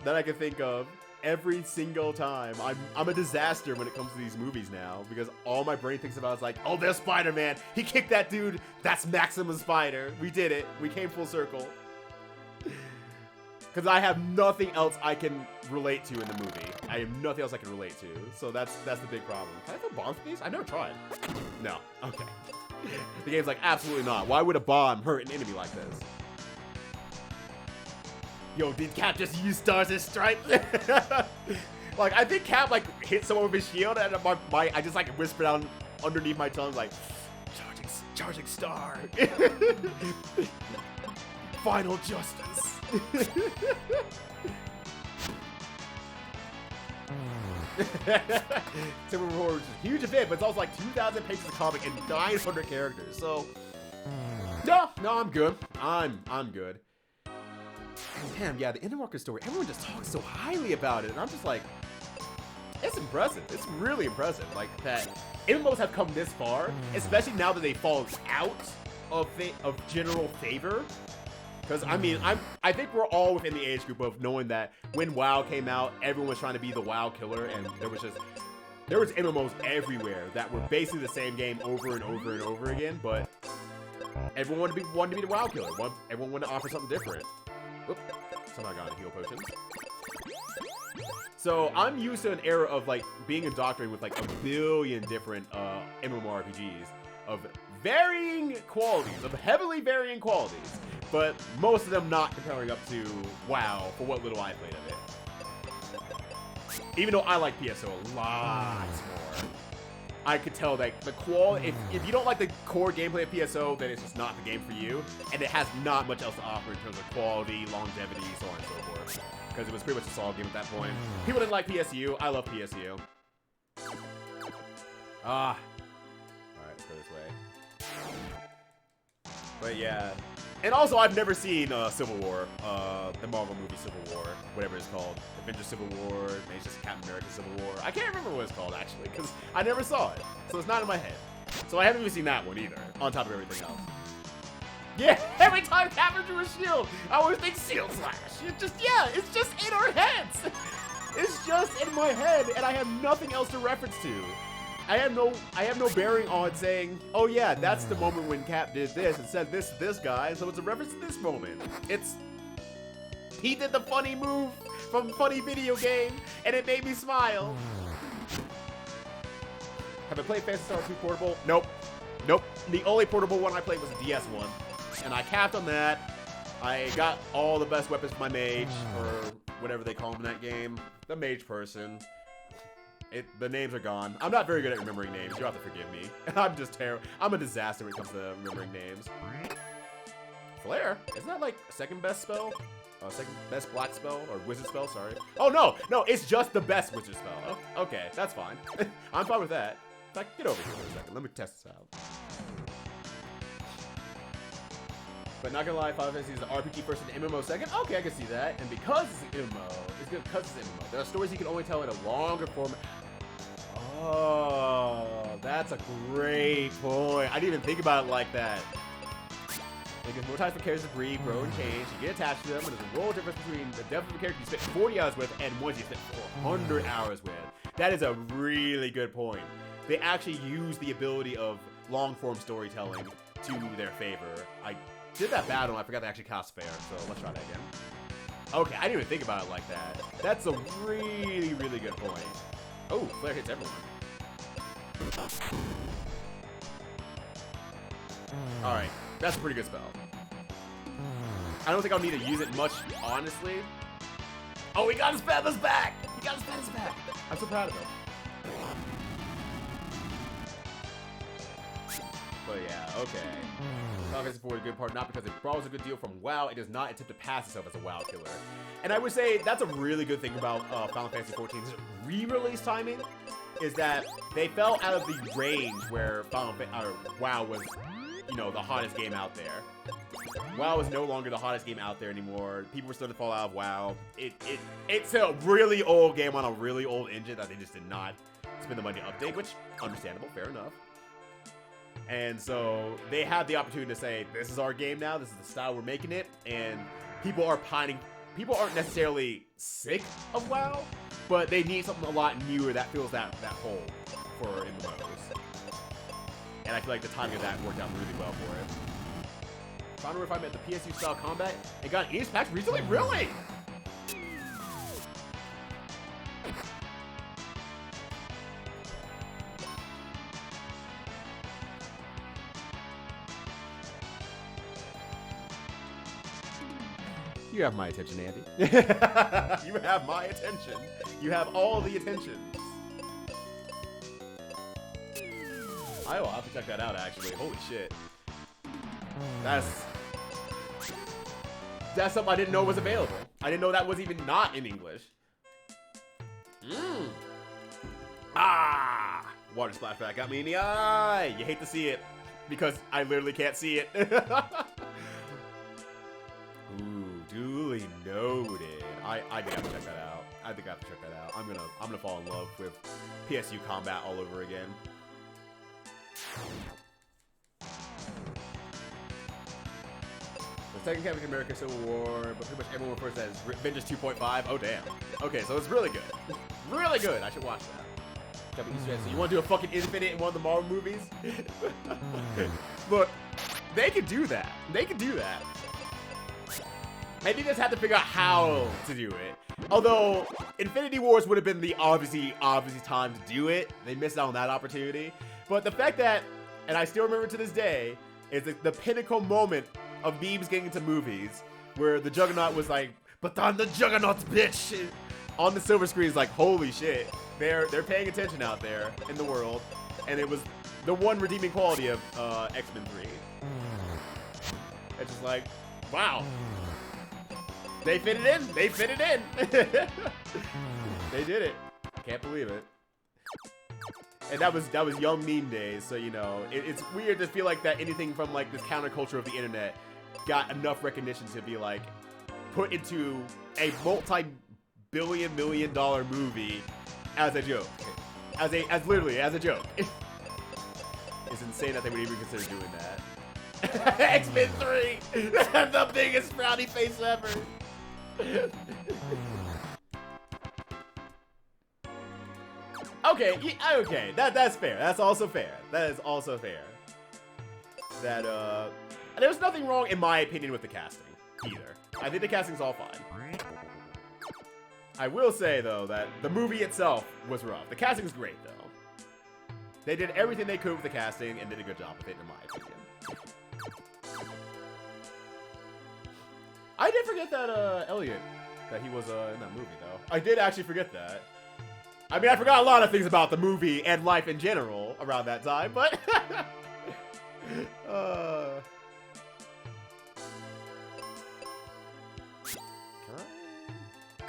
that I can think of every single time. I'm a disaster when it comes to these movies now, because all my brain thinks about is like, oh, there's Spider-Man. He kicked that dude. That's Maximum Spider. We did it. We came full circle. Because I have nothing else I can relate to in the movie. I have nothing else I can relate to. So that's the big problem. Can I throw bombs for these? I've never tried. No. Okay. The game's like, absolutely not. Why would a bomb hurt an enemy like this? Yo, did Cap just use Stars as Stripes? Like, I think Cap, like, hit someone with his shield, and I just, like, whispered down underneath my tongue, like, charging star. Final justice. Civil War was a huge event, but it's also like 2,000 pages of comic and 900 characters. So, no, I'm good. I'm good. And damn, yeah, the Endwalker story. Everyone just talks so highly about it, and I'm just like, it's impressive. It's really impressive. Like that MMOs have come this far, especially now that they fall out of general favor. Because, I mean, I think we're all within the age group of knowing that when WoW came out, everyone was trying to be the WoW killer, and there was MMOs everywhere that were basically the same game over and over and over again, but everyone wanted to be the WoW killer. Everyone wanted to offer something different. Oop, somehow I got a heal potion. So, I'm used to an era of, like, being indoctrinated with, like, a billion different MMORPGs of varying qualities, of heavily varying qualities. But most of them not comparing up to WoW for what little I played of it. Even though I like PSO a lot more. I could tell that the quality, if you don't like the core gameplay of PSO, then it's just not the game for you. And it has not much else to offer in terms of quality, longevity, so on and so forth. Because it was pretty much a solid game at that point. People didn't like PSU. I love PSU. Alright, let's go this way. But yeah. And also, I've never seen Civil War, the Marvel movie Civil War, whatever it's called. Avengers Civil War, maybe it's just Captain America Civil War. I can't remember what it's called, actually, because I never saw it. So it's not in my head. So I haven't even seen that one either, on top of everything else. Yeah, every time Captain drew a shield, I always think Shield Slash. It's just in our heads. It's just in my head, and I have nothing else to reference to. I have no bearing on saying, oh yeah, that's the moment when Cap did this and said this to this guy, so it's a reference to this moment. He did the funny move from funny video game, and it made me smile. Have I played Phantasy Star 2 Portable? Nope. The only portable one I played was the DS one, and I capped on that. I got all the best weapons for my mage, or whatever they call him in that game. The mage person. The names are gone. I'm not very good at remembering names. You'll have to forgive me. I'm just terrible. I'm a disaster when it comes to remembering names. Flare? Isn't that like second best spell? Second best black spell? Or wizard spell, sorry. Oh, no, it's just the best wizard spell. Oh, okay, that's fine. I'm fine with that. In fact, get over here for a second. Let me test this out. But not gonna lie, Final Fantasy is an RPG first and MMO second. Okay, I can see that. And because it's an MMO, it's good because it's an MMO. There are stories you can only tell in a longer format. Oh, that's a great point. I didn't even think about it like that. It gives more time for characters to breathe, grow, and change. You get attached to them, and there's a world difference between the depth of a character you spent 40 hours with and ones you spent 400 hours with. That is a really good point. They actually use the ability of long-form storytelling to their favor. I did that battle, and I forgot to actually cast Fair, so let's try that again. Okay, I didn't even think about it like that. That's a really, really good point. Oh, Flare hits everyone. Alright, that's a pretty good spell. I don't think I'll need to use it much, honestly. Oh, he got his feathers back! He got his feathers back! I'm so proud of him. But yeah, okay. Final Fantasy IV is a good part, not because it borrows a good deal from WoW, it does not attempt to pass itself as a WoW killer. And I would say that's a really good thing about Final Fantasy XIV's re-release timing, is that they fell out of the range where WoW was, you know, the hottest game out there. WoW is no longer the hottest game out there anymore. People were starting to fall out of WoW. It's a really old game on a really old engine that they just did not spend the money to update, which, understandable, fair enough. And so they had the opportunity to say, this is our game now, this is the style we're making it, and people are pining. People aren't necessarily sick of WoW, but they need something a lot newer that fills that hole for MMOs. And I feel like the timing of that worked out really well for it. Found a refinement at the PSU style combat and got an Ace patch recently? Really? You have my attention, Andy. You have my attention. You have all the attention. I will have to check that out, actually. Holy shit. That's something I didn't know was available. I didn't know that was even not in English. Ah! Water splashback got me in the eye. You hate to see it because I literally can't see it. Ooh, duly noted. I think I have to check that out. I think I have to check that out. I'm gonna fall in love with PSU combat all over again. The second Captain America Civil War, but pretty much everyone refers to that as Vengeance 2.5. Oh damn. Okay, so it's really good. Really good. I should watch that. So you want to do a fucking Infinite in one of the Marvel movies? Look, they could do that. They could do that. Maybe they just have to figure out how to do it. Although, Infinity Wars would have been the obviously time to do it. They missed out on that opportunity. But the fact that, and I still remember to this day, is the pinnacle moment of memes getting into movies, where the Juggernaut was like, "But I'm the Juggernaut, bitch!" on the silver screen is like, holy shit. They're paying attention out there in the world. And it was the one redeeming quality of X-Men 3. It's just like, wow. They fit it in. They fit it in. They did it. Can't believe it. And that was young meme days, so you know it's weird to feel like that anything from like this counterculture of the internet got enough recognition to be like put into a multi-billion million dollar movie as a joke, as literally as a joke. It's insane that they would even consider doing that. X-Men 3, the biggest frowny face ever. Okay, okay, that's fair. That's also fair. That is also fair. That there's nothing wrong in my opinion with the casting either. I think the casting's all fine. I will say though that the movie itself was rough. The casting's great though. They did everything they could with the casting and did a good job with it in my opinion. I did forget that Elliot, that he was in that movie though. I did actually forget that. I mean, I forgot a lot of things about the movie and life in general around that time, but can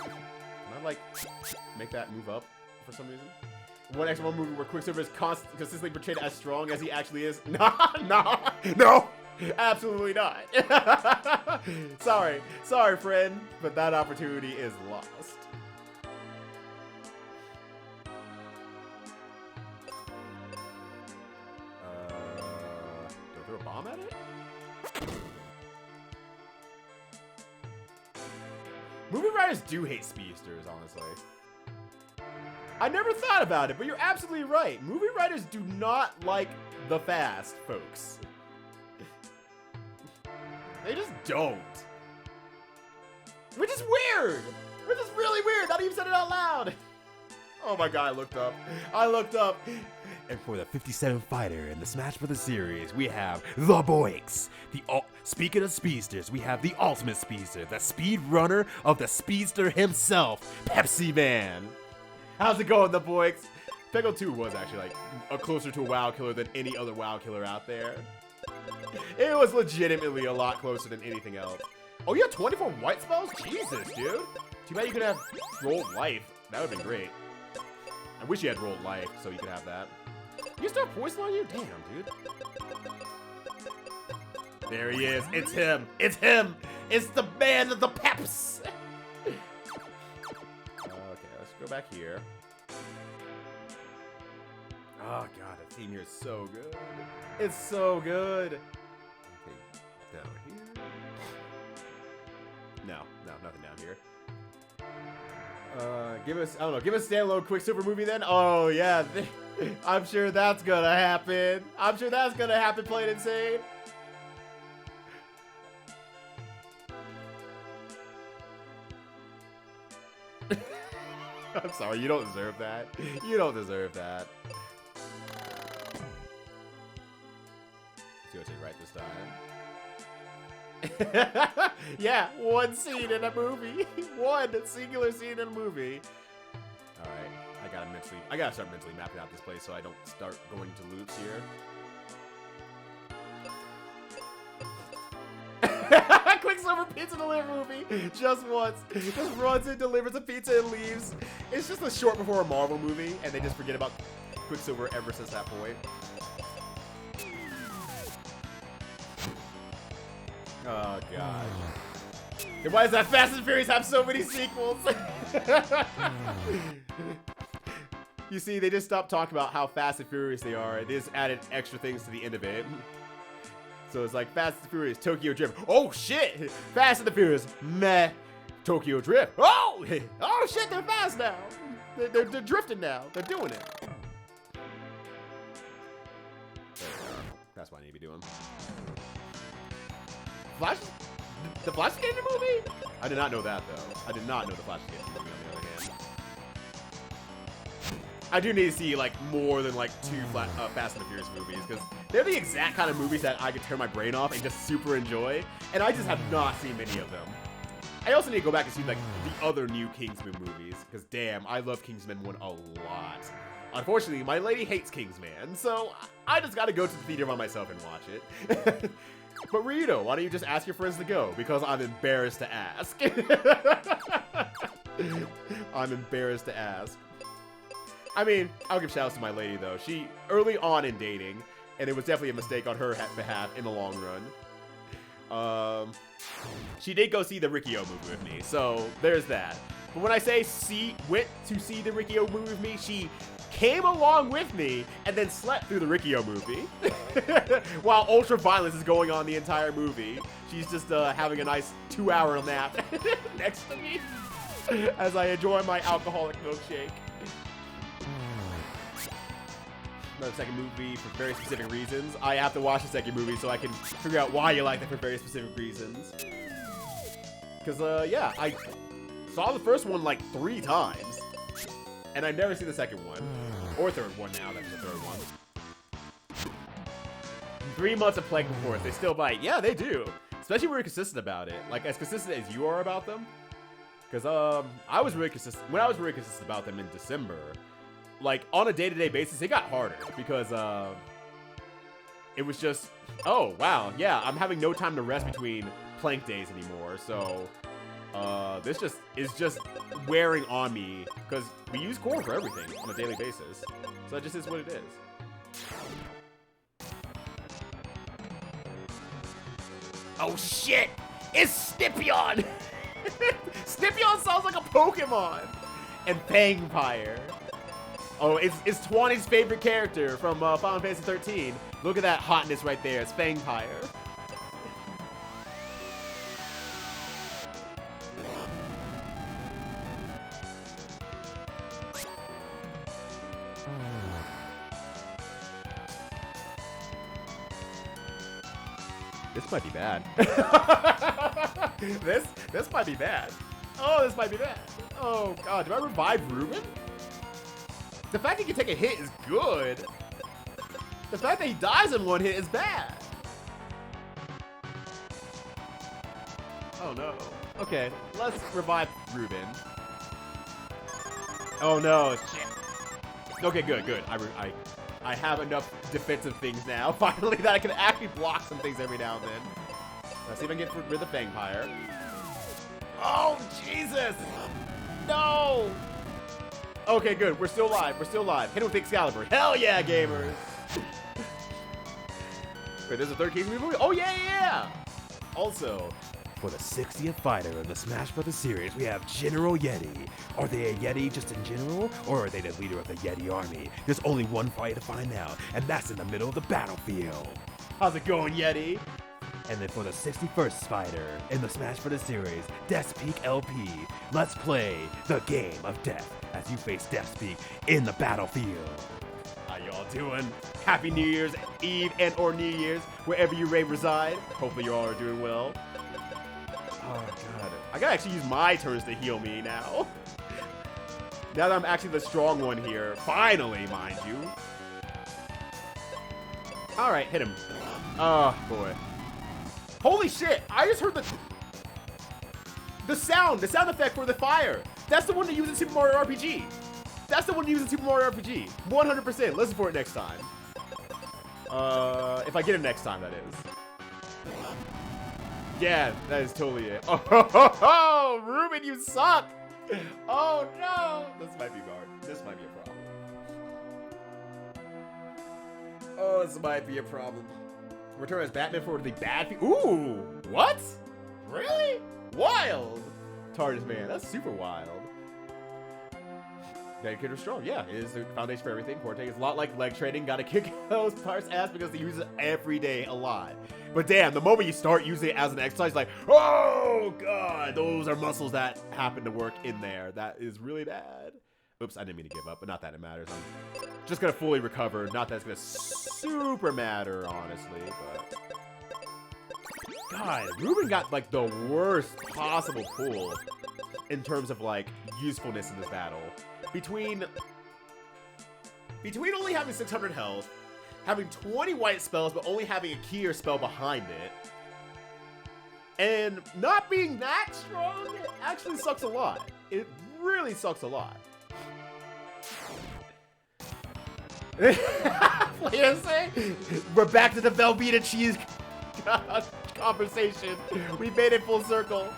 I like make that move up for some reason? One X1 movie where Quicksilver is consistently portrayed as strong as he actually is? No, absolutely not. Sorry, friend, but that opportunity is lost. Do I throw a bomb at it? Movie writers do hate speedsters, honestly. I never thought about it, but you're absolutely right. Movie writers do not like the fast, folks. They just don't. Which is weird. Which is really weird. Not even said it out loud. Oh my god, I looked up. And for the 57th fighter in the Smash Brothers series, we have the Boix. Speaking of speedsters, we have the ultimate speedster, the speed runner of the speedster himself, Pepsi Man. How's it going, the boys? Peggle 2 was actually like closer to a WoW killer than any other WoW killer out there. It was legitimately a lot closer than anything else. Oh, you have 24 white spells? Jesus, dude. Too bad you could have rolled life. That would have been great. I wish you had rolled life so you could have that. You still have poison on you? Damn, dude. There he is. It's him. It's him. It's the man of the peps. Okay, let's go back here. Oh, God, the theme here is so good. It's so good. Okay, down here. No, nothing down here. Give us, I don't know, give us a standalone Quicksilver movie then? Oh, yeah. I'm sure that's gonna happen. I'm sure that's gonna happen, Plain Insane. I'm sorry, you don't deserve that. You don't deserve that. Let's go to the right this time. Yeah, one scene in a movie. One singular scene in a movie. Alright, I gotta start mentally mapping out this place so I don't start going to loops here. Quicksilver Pizza Delivery movie just once. Just runs in, delivers a pizza, and leaves. It's just a short before a Marvel movie, and they just forget about Quicksilver ever since that point. Oh, God. And why does that Fast and Furious have so many sequels? You see, they just stopped talking about how fast and furious they are. They just added extra things to the end of it. So it's like Fast and Furious, Tokyo Drift. Oh, shit! Fast and the Furious, meh. Tokyo Drift. Oh! Oh, shit, they're fast now. They're drifting now. They're doing it. That's what I need to be doing. Flash? The Flash is getting a movie? I did not know that, though. I did not know the Flash is getting a movie, on the other hand. I do need to see, like, more than, like, 2 Fast and the Furious movies, because they're the exact kind of movies that I could turn my brain off and just super enjoy, and I just have not seen many of them. I also need to go back and see, like, the other new Kingsman movies, because, damn, I love Kingsman 1 a lot. Unfortunately, my lady hates Kingsman, so I just gotta go to the theater by myself and watch it. But Rito, why don't you just ask your friends to go? Because I'm embarrassed to ask. I'm embarrassed to ask. I mean, I'll give shout outs to my lady, though. She, early on in dating, and it was definitely a mistake on her behalf in the long run. She did go see the Riki-Oh movie with me, so there's that. But when I say went to see the Riki-Oh movie with me, she came along with me and then slept through the Riki-Oh movie. While ultra violence is going on the entire movie. She's just having a nice 2-hour nap next to me as I enjoy my alcoholic milkshake. Another second movie for very specific reasons. I have to watch the second movie so I can figure out why you like it for very specific reasons. Because, yeah, I saw the first one like 3 times. And I've never seen the second one. Or third one now, that's the third one. 3 months of playing before, they still bite. Yeah, they do. Especially when you're consistent about it. Like, as consistent as you are about them. Because, I was really consistent. When I was really consistent about them in December, like, on a day-to-day basis, it got harder. Because, it was just, oh, wow, yeah, I'm having no time to rest between plank days anymore. So, this just is just wearing on me. Because we use core for everything on a daily basis. So that just is what it is. Oh shit! It's Snipion! Snipion sounds like a Pokemon! And Fangpire. Oh, it's Twani's favorite character from Final Fantasy 13. Look at that hotness right there. It's Fangpire. This might be bad. This might be bad. Oh, this might be bad. Oh god, do I revive Ruben? The fact that he can take a hit is good. The fact that he dies in 1 hit is bad. Oh no. Okay, let's revive Ruben. Oh no, shit. Okay, good. I have enough defensive things now, finally, that I can actually block some things every now and then. Let's see if I can get rid of the Fangpire. Oh, Jesus! No! Okay, good. We're still alive. We're still alive. Hit him with Excalibur. Hell yeah, gamers! Wait, there's a third case movie? Oh, yeah! Also, for the 60th fighter of the Smash Bros. Series, we have General Yeti. Are they a Yeti just in general, or are they the leader of the Yeti army? There's only one fight to find out, and that's in the middle of the battlefield. How's it going, Yeti? And then for the 61st fighter in the Smash Bros. Series, Death's Peak LP, let's play the game of death as you face Death's Peak in the battlefield. How y'all doing? Happy New Year's Eve and or New Year's, wherever you may reside. Hopefully you all are doing well. Oh god, I gotta actually use my turns to heal me now. Now that I'm actually the strong one here, finally, mind you. All right, hit him. Oh boy. Holy shit! I just heard the sound effect for the fire. That's the one to use in Super Mario RPG. That's the one to use in Super Mario RPG. 100%. Listen for it next time. If I get it next time, that is. Yeah, that is totally it. Oh, Ruben, you suck! Oh no! This might be hard. This might be a problem. Oh, this might be a problem. Return as Batman for the bad people. Ooh, what? Really? Wild. TARDIS man, that's super wild. Dedicated or strong, yeah, it is the foundation for everything. Corte is a lot like leg training. Gotta kick those parts ass because they use it every day a lot. But damn, the moment you start using it as an exercise, like, oh god, those are muscles that happen to work in there. That is really bad. Oops, I didn't mean to give up, but not that it matters. I'm just gonna fully recover. Not that it's gonna super matter, honestly, but god, Ruben got like the worst possible pull in terms of like usefulness in this battle. Between only having 600 health, having 20 white spells, but only having a key or spell behind it, and not being that strong, it actually sucks a lot. It really sucks a lot. What do you say? We're back to the Velveeta cheese conversation. We made it full circle.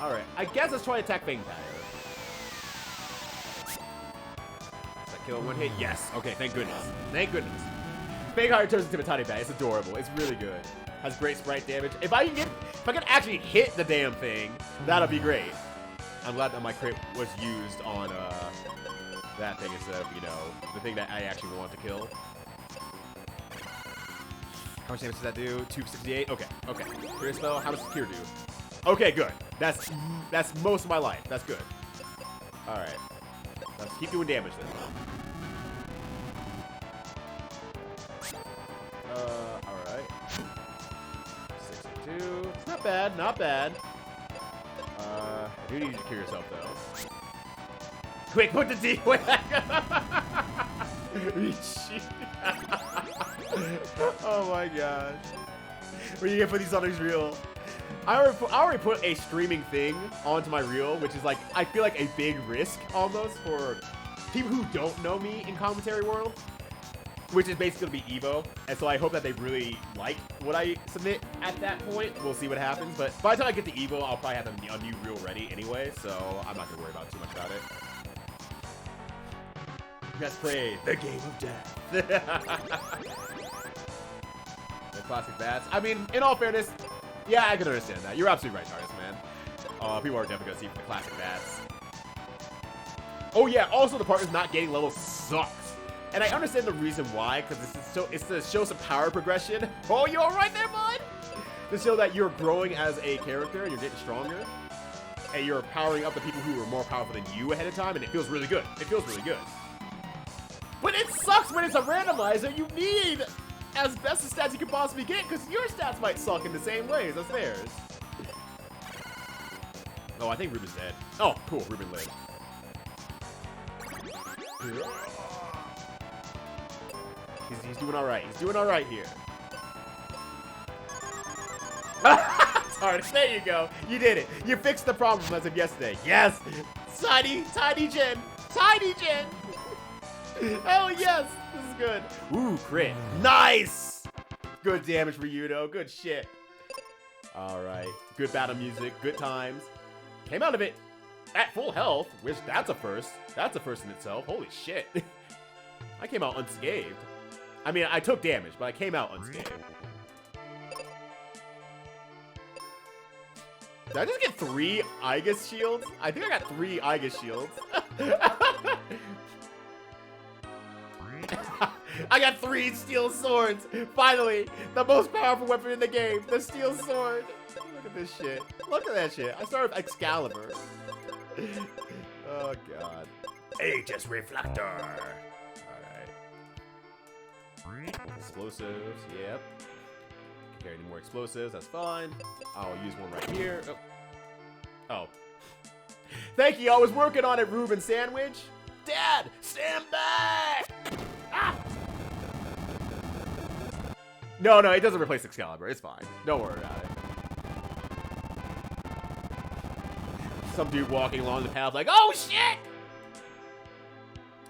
Alright, I guess let's try to attack Fangpire. Does that kill in one hit? Yes. Okay, thank goodness. Thank goodness. Fangpire turns into a tiny bat. It's adorable. It's really good. Has great sprite damage. If I can actually hit the damn thing, that'll be great. I'm glad that my crit was used on that thing instead of, you know, the thing that I actually want to kill. How much damage does that do? 268? Okay, okay. Crit spell, how does Secure do? Okay, good. That's most of my life. That's good. Alright. Let's keep doing damage then. Alright. 62. It's not bad, not bad. I do need you to cure yourself though. Quick, put the D away. Oh my gosh. When you gonna put these on his reel? I already put a streaming thing onto my reel, which is like, I feel like a big risk almost for people who don't know me in commentary world, which is basically going to be Evo. And so I hope that they really like what I submit at that point. We'll see what happens. But by the time I get to Evo, I'll probably have a new reel ready anyway, so I'm not going to worry about too much about it. Let's play the game of death. The classic bats. I mean, in all fairness, yeah, I can understand that. You're absolutely right, TARDIS, man. People are definitely going to see the classic bats. Oh yeah, also the part is not getting levels sucks. And I understand the reason why, because it's to show some power progression. Oh, you alright there, bud? To show that you're growing as a character, you're getting stronger. And you're powering up the people who are more powerful than you ahead of time, and it feels really good. It feels really good. But it sucks when it's a randomizer. You need as best the stats you can possibly get, because your stats might suck in the same ways as theirs. Oh, I think Ruben's dead. Oh, cool, Ruben lived. He's doing all right. He's doing all right here. retarded. There you go. You did it. You fixed the problem as of yesterday. Yes. Tiny Jen. Tiny Jen. Oh, yes. This is good. Ooh, crit. Nice. Good damage for Yudo. Good shit. All right. Good battle music. Good times. Came out of it at full health, which that's a first. That's a first in itself. Holy shit. I came out unscathed. I mean, I took damage, but I came out unscathed. Did I just get 3 Aegis shields? I think I got 3 Aegis shields. I got 3 steel swords. Finally, the most powerful weapon in the game, the steel sword. Look at this shit. Look at that shit. I started with Excalibur. Oh, God. Aegis Reflector. Alright. Explosives, yep. Carry any more explosives, that's fine. I'll use one right here. Oh. Thank you, I was working on it, Reuben Sandwich. Dad, stand back! Ah! No, it doesn't replace Excalibur. It's fine. Don't worry about it. Some dude walking along the path like, oh shit!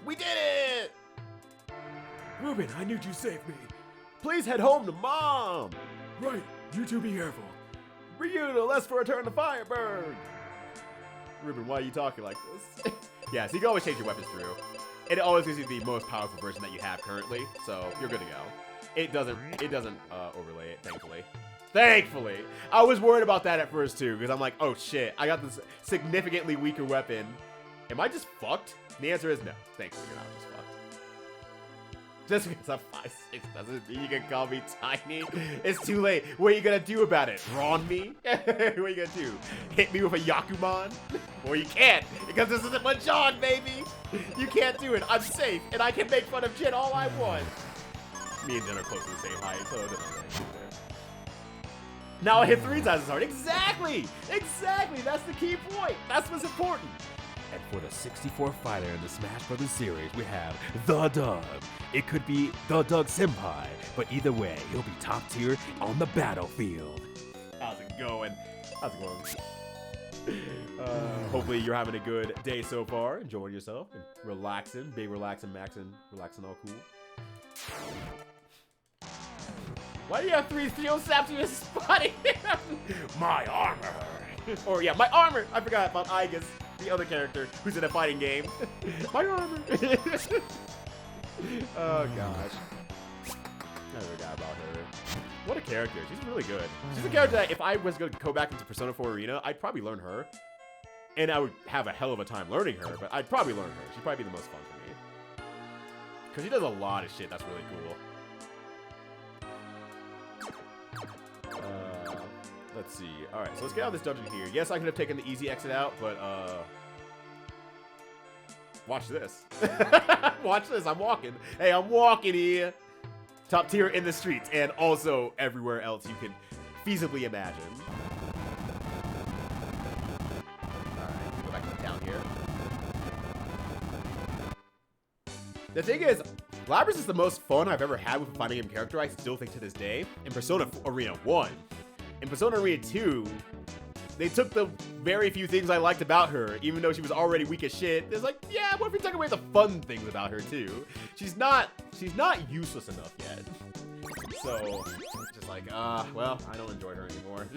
We did it! Reuben, I need you to save me. Please head home to Mom. Right, you two be careful. Ryuta, let's for a turn to Fireburg. Reuben, why are you talking like this? Yeah, so you can always change your weapons through. It always gives you the most powerful version that you have currently, so you're good to go. It doesn't overlay it, thankfully. Thankfully! I was worried about that at first too, because I'm like, oh shit, I got this significantly weaker weapon. Am I just fucked? The answer is no. Thankfully, you're not just fucked. Just because I'm 5'6" doesn't mean you can call me tiny. It's too late. What are you gonna do about it? Drawn me? What are you gonna do? Hit me with a Yakuman? Well, you can't, because this isn't Mahjong, baby! You can't do it. I'm safe, and I can make fun of Jin all I want. Me and Jin are close to the same height, so it doesn't really matter. Now I hit 3 times as hard. Exactly! Exactly! That's the key point. That's what's important. And for the 64th fighter in the Smash Brothers series, we have The Doug. It could be The Doug Senpai, but either way, he'll be top tier on the battlefield. How's it going? How's it going? Hopefully you're having a good day so far, enjoying yourself, and relaxing, being relaxing, relaxing all cool. Why do you have 3 steel saps in your spotting? My armor! Or yeah, my armor! I forgot about Aegis, the other character who's in a fighting game. My armor! Oh gosh. I forgot about her. What a character. She's really good. She's a character that if I was going to go back into Persona 4 Arena, I'd probably learn her. And I would have a hell of a time learning her, but I'd probably learn her. She'd probably be the most fun for me. Because she does a lot of shit that's really cool. Let's see. Alright, so let's get out of this dungeon here. Yes, I could have taken the easy exit out, but, watch this. Watch this, I'm walking. Hey, I'm walking here. Top tier in the streets, and also everywhere else you can feasibly imagine. Alright, go back down here. The thing is, Labrys is the most fun I've ever had with a fighting game character, I still think to this day, in Persona Arena 1. In Persona Arena 2, they took the very few things I liked about her, even though she was already weak as shit. It's like, yeah, what if we took away the fun things about her too? She's not useless enough yet. So, just like, well, I don't enjoy her anymore.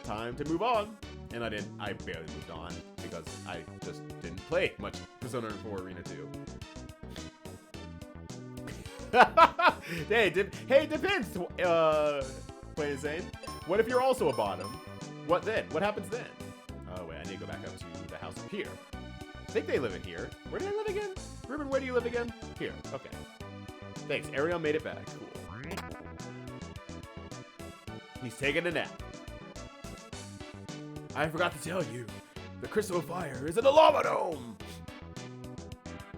Time to move on. And I barely moved on because I just didn't play much Persona 4 Arena 2. Hey, depends. Play insane. What if you're also a bottom? What then? What happens then? Oh wait, I need to go back up to the house up here. I think they live in here. Where do they live again? Ruben, where do you live again? Here. Okay. Thanks. Ariel made it back. Cool. He's taking a nap. I forgot to tell you, the Crystal of Fire is an lava dome.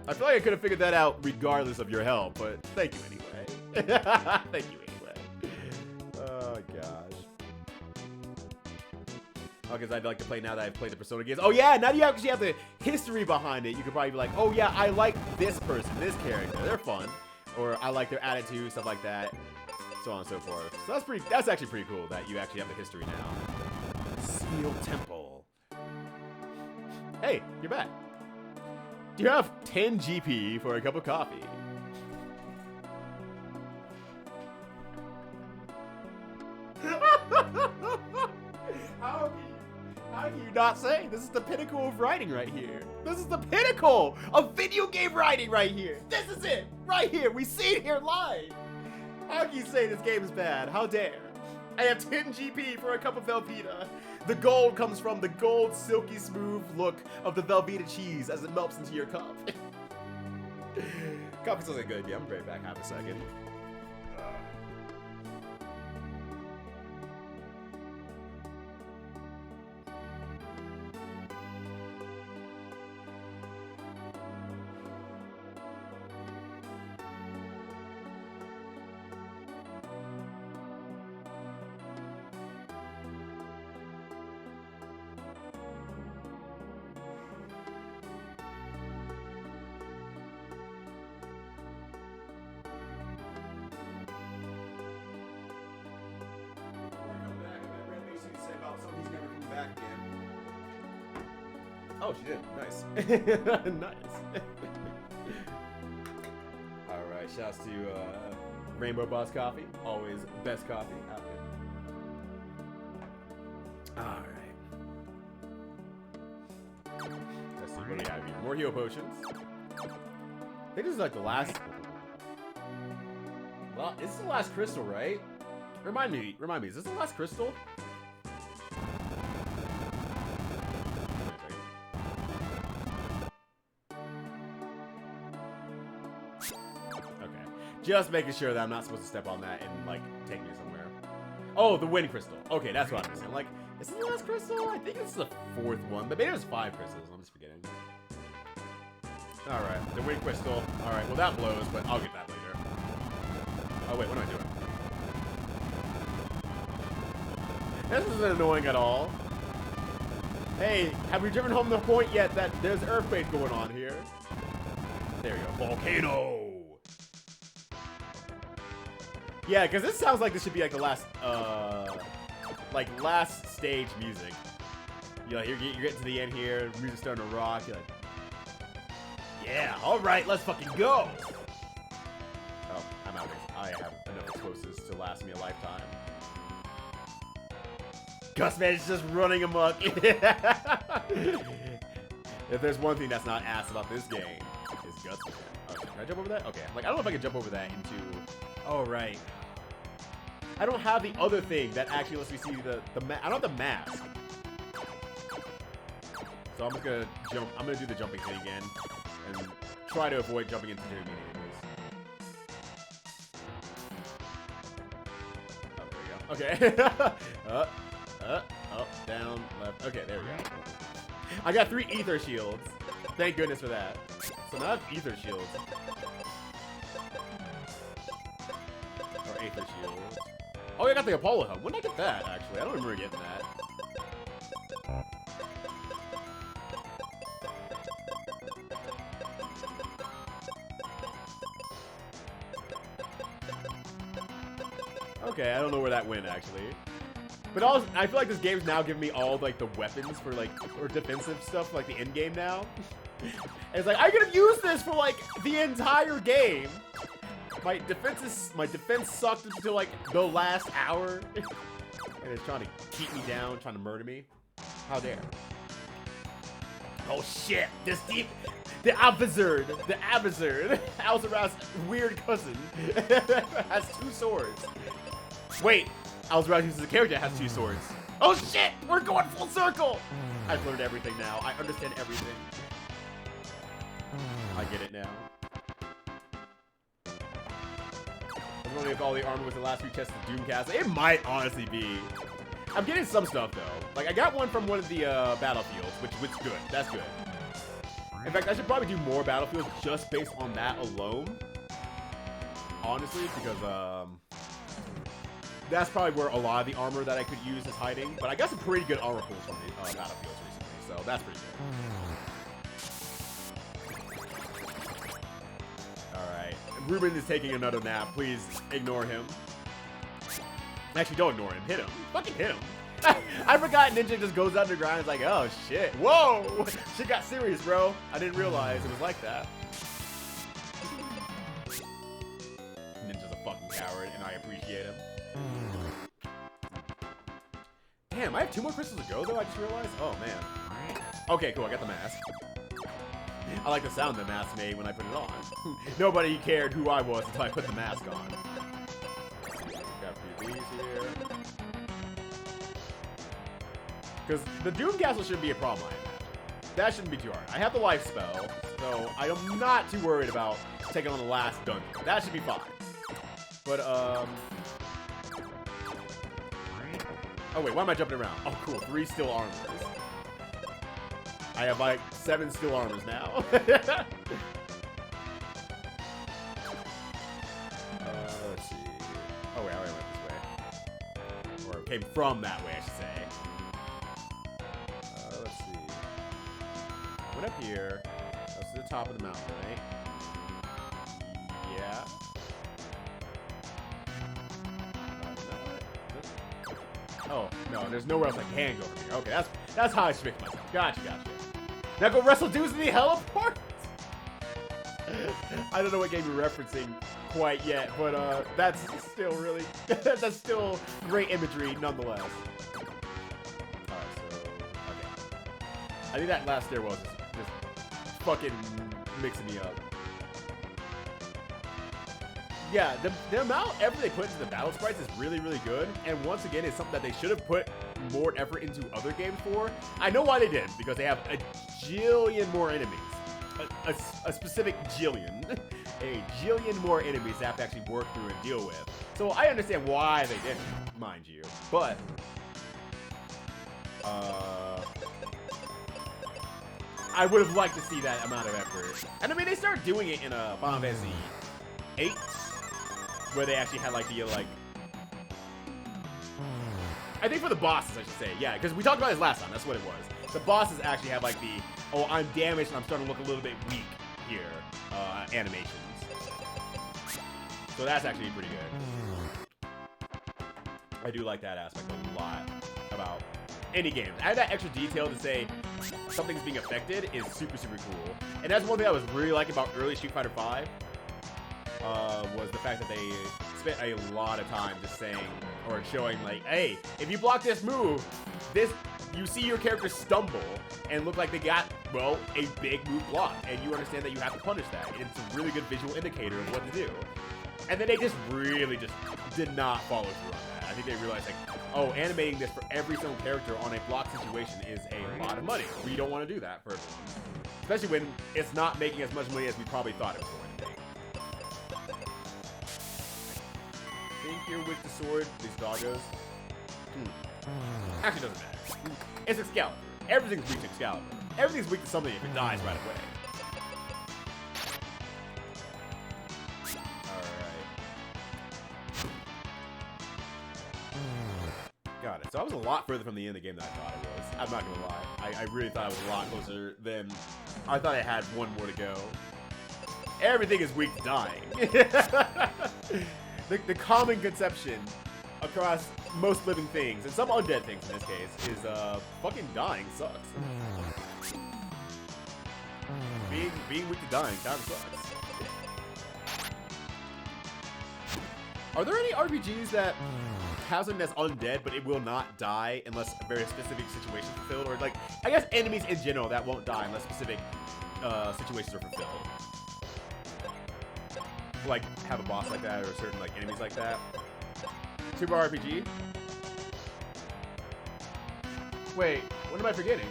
I feel like I could have figured that out regardless of your help, but thank you anyway. Thank you anyway. Oh, gosh. Oh, because I'd like to play now that I've played the Persona games. Oh, yeah, now you actually have the history behind it. You could probably be like, oh, yeah, I like this person, this character. They're fun. Or I like their attitude, stuff like that. so on and so forth. So that's actually pretty cool that you actually have the history now. Steel Temple. Hey, you're back. Do you have 10 GP for a cup of coffee? How can you not say? This is the pinnacle of writing right here. This is the pinnacle of video game writing right here. This is it, right here. We see it here live. How can you say this game is bad? How dare? I have 10 GP for a cup of Velveeta. The gold comes from the gold, silky smooth look of the Velveeta cheese as it melts into your cup. Coffee's looking good. Yeah, I'm right back. Half a second. Oh, she did. Nice. Nice. Alright, shouts to Rainbow Boss Coffee. Always best coffee out there. Alright. Let's see, what do we have here? More heal potions. I think this is like the last... Well, this is the last crystal, right? Remind me, is this the last crystal? Just making sure that I'm not supposed to step on that and, like, take me somewhere. Oh, the wind crystal. Okay, that's what I'm missing. Like, is this the last crystal? I think it's the 4th one, but maybe there's 5 crystals. I'm just forgetting. Alright, the wind crystal. Alright, well, that blows, but I'll get that later. Oh, wait, what am I doing? This isn't annoying at all. Hey, have we driven home the point yet that there's earthquake going on here? There you go. Volcano! Yeah, because this sounds like this should be like the last, last stage music. You're getting to the end here, the music's starting to rock. You're like, yeah, all right, let's fucking go. Oh, I'm out. I have enough explosives to last me a lifetime. Gus man is just running amok. If there's one thing that's not ass about this game, it's Gus man. Oh, can I jump over that? Okay, like I don't know if I can jump over that into. Oh, right. I don't have the other thing that actually lets me see the I don't have the mask. So I'm just gonna jump. I'm gonna do the jumping thing again and try to avoid jumping into enemy enemies. Oh, there we go. Okay. Up, down, left. Okay, there we go. I got 3 ether shields. Thank goodness for that. So now I have ether shields. Or ether shields. Oh, I got the Apollo helm. When did I get that, actually? I don't remember getting that. Okay, I don't know where that went, actually. But also, I feel like this game's now giving me all, like, the weapons for, like, or defensive stuff, like, the end game now. And it's like, I could have used this for, like, the entire game. My defense sucked until, like, the last hour. And it's trying to keep me down, trying to murder me. How dare. Oh, shit. The Abazard. Alzaraz's weird cousin. Has 2 swords. Wait. Alzaraz uses a character that has 2 swords. Oh, shit. We're going full circle. I've learned everything now. I understand everything. I get it now. I'm wondering if all the armor was the last few chests of Doomcast. It might honestly be. I'm getting some stuff though. Like I got one from one of the battlefields, which good. That's good. In fact, I should probably do more battlefields just based on that alone. Honestly, because that's probably where a lot of the armor that I could use is hiding. But I got some pretty good armor pulls from the battlefields recently, so that's pretty good. All right. Ruben is taking another nap. Please ignore him. Actually, don't ignore him. Hit him. Fucking hit him. I forgot Ninja just goes underground and is like, oh shit. Whoa! Shit got serious, bro. I didn't realize it was like that. Ninja's a fucking coward, and I appreciate him. Damn, I have 2 more crystals to go, though, I just realized? Oh, man. Okay, cool, I got the mask. I like the sound the mask made when I put it on. Nobody cared who I was until I put the mask on. Got a few of these here. Because the Doom Castle shouldn't be a problem, I imagine. That shouldn't be too hard. I have the life spell, so I'm not too worried about taking on the last dungeon. That should be fine. But, oh wait, why am I jumping around? Oh cool, 3 steel armors. I have like 7 steel armors now. Let's see. Oh wait, I already went this way. Or came from that way, I should say. Let's see. Went up here. That's to the top of the mountain, right? Yeah. Oh, no, there's nowhere else I can go from here. Okay, that's how I fix myself. Gotcha. Now go wrestle dudes in the heliport? I don't know what game you're referencing quite yet, but that's still really, that's still great imagery nonetheless. Alright, so, okay. I think that last stairwell is just fucking mixing me up. Yeah, the amount of effort they put into the battle sprites is really, really good. And once again, it's something that they should have put more effort into other games for. I know why they didn't, because they have a jillion more enemies. A specific jillion. A jillion more enemies they have to actually work through and deal with. So I understand why they didn't, mind you. But, I would have liked to see that amount of effort. And I mean, they started doing it in Final Fantasy VIII. Where they actually had like the I think for the bosses I should say, yeah, because we talked about this last time. That's what it was. The bosses actually have like the I'm damaged and I'm starting to look a little bit weak here animations. So that's actually pretty good. I do like that aspect a lot about any game. Add that extra detail to say something's being affected is super, super cool. And that's one thing I was really liking about early Street Fighter V. Was the fact that they spent a lot of time just saying or showing like, hey, if you block this move, you see your character stumble and look like they got, well, a big move blocked, and you understand that you have to punish that. It's a really good visual indicator of what to do. And then they just really just did not follow through on that. I think they realized like, oh, animating this for every single character on a block situation is a lot of money. We don't want to do that for everyone. Especially when it's not making as much money as we probably thought it was going to make. Think you're weak to sword, these doggos? Actually doesn't matter. It's Excalibur. Everything's weak to Excalibur. Everything's weak to something if it dies right away. Alright. Got it. So I was a lot further from the end of the game than I thought it was. I'm not gonna lie. I really thought it was a lot closer than I thought I had one more to go. Everything is weak to dying. The common conception across most living things, and some undead things in this case, is fucking dying sucks. Being weak to dying kind of sucks. Are there any RPGs that have something that's undead, but it will not die unless a very specific situation is fulfilled? Or like, I guess enemies in general that won't die unless specific situations are fulfilled. Like, have a boss like that, or certain, like, enemies like that. Super RPG? Wait, what am I forgetting?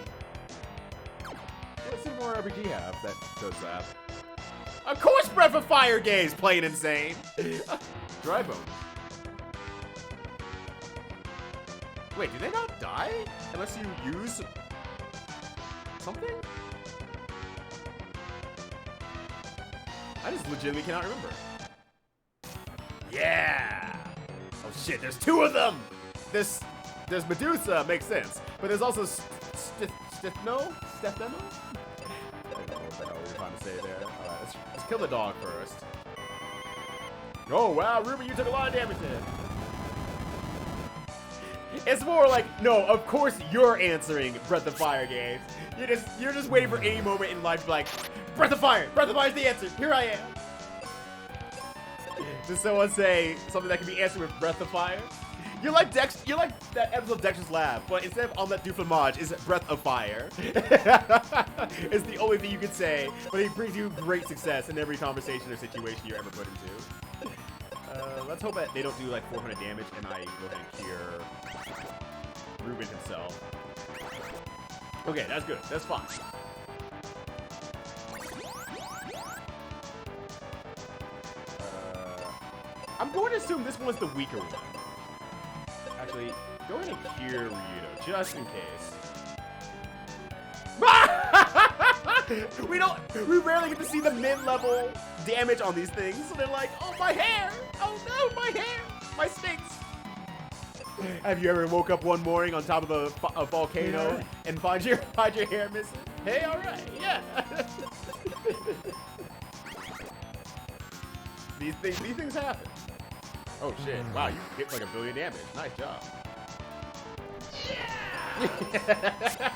What does Super Mario RPG have that does that? Of course Breath of Fire games, plain insane! Dry bones. Wait, do they not die? Unless you use something? I just legitimately cannot remember. Yeah! Oh shit, there's 2 of them! There's Medusa, makes sense. But there's also Stefano? I don't know what the hell we were trying to say there. Alright, let's kill the dog first. Oh wow, Ruby, you took a lot of damage there. It's more like, no, of course you're answering Breath of Fire games. You're just waiting for any moment in life to be like, Breath of Fire! Breath of Fire's the answer! Here I am! Does someone say something that can be answered with Breath of Fire? You're like that episode of Dexter's Lab, but instead of Omelette du Fromage, it's Breath of Fire. It's the only thing you can say, but it brings you great success in every conversation or situation you're ever put into. Let's hope that they don't do like 400 damage and I go ahead and cure Ruben himself. Okay, that's good. That's fine. I'm going to assume this one's the weaker one. Actually, go ahead and cure Ryudo, just in case. We rarely get to see the mid-level damage on these things. So they're like, oh, my hair. Oh, no, my hair. My stinks. Have you ever woke up one morning on top of a volcano and find your hair missing? Hey, all right, yeah. These things happen. Oh shit! Wow, you hit like 1 billion damage. Nice job. Yeah.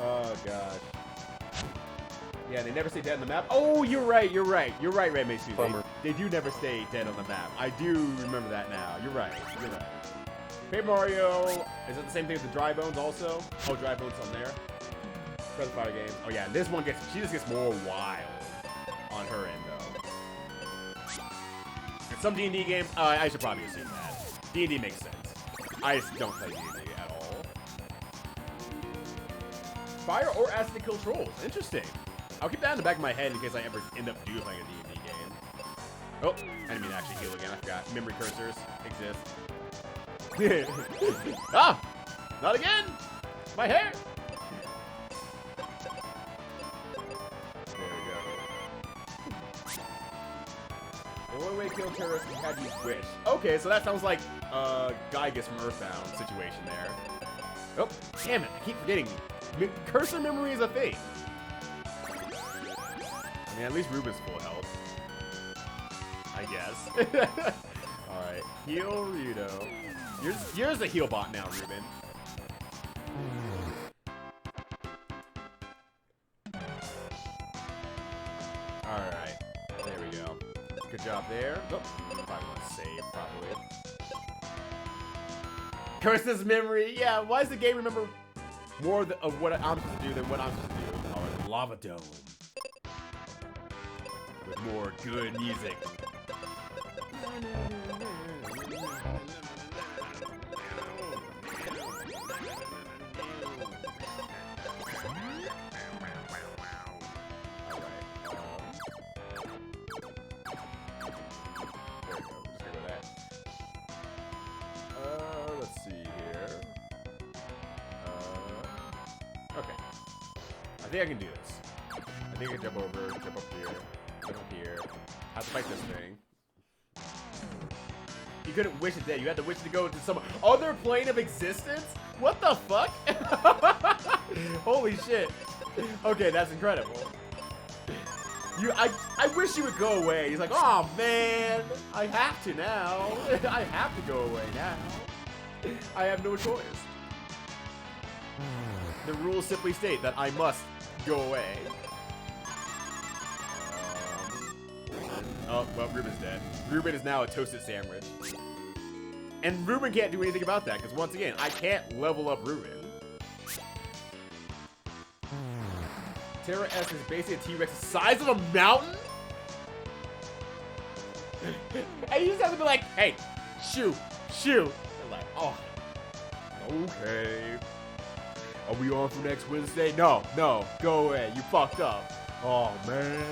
Oh gosh. Yeah, they never stay dead on the map. Oh, you're right. Red Mason. They do never stay dead on the map. I do remember that now. You're right. Paper Mario. Is it the same thing with the Dry Bones also? Oh, Dry Bones on there. Breath of Fire games. Oh yeah, this one she just gets more wild on her end though. In some D&D games, I should probably assume that. D&D makes sense. I just don't play D&D at all. Fire or acid to kill trolls. Interesting. I'll keep that in the back of my head in case I ever end up doing playing a D&D game. Oh, I didn't mean to actually heal again. I forgot. Memory cursors exist. Ah! Not again! My hair! There we go. The only way to kill terrorists is have you wish. Okay, so that sounds like Gygas from Earthbound situation there. Oh, damn it, I keep forgetting. Cursor memory is a thing. I mean, at least Ruben's full health. I guess. Alright, heal Ryudo. You're the heal bot now, Ruben. Alright, there we go. Good job there. Oh, probably want to save properly. Curse's memory. Yeah, why does the game remember more of what I'm supposed to do than what I'm supposed to do? Alright, Lava Dome. With more good music. Let's see here. Okay. I think I can do this. I think I can jump over, jump up here, jump up here. Have to fight this thing. You couldn't wish it dead. You had to wish it to go into some other plane of existence? What the fuck? Holy shit. Okay, that's incredible. I wish you would go away. He's like, oh man, I have to now. I have to go away now. I have no choice. The rules simply state that I must go away. Oh, well, Ruben's dead. Ruben is now a toasted sandwich. And Ruben can't do anything about that, because once again, I can't level up Ruben. Terra S is basically a T-Rex the size of a mountain? And you just have to be like, hey, shoo. They're like, oh, okay. Are we on for next Wednesday? No, go away. You fucked up. Oh, man.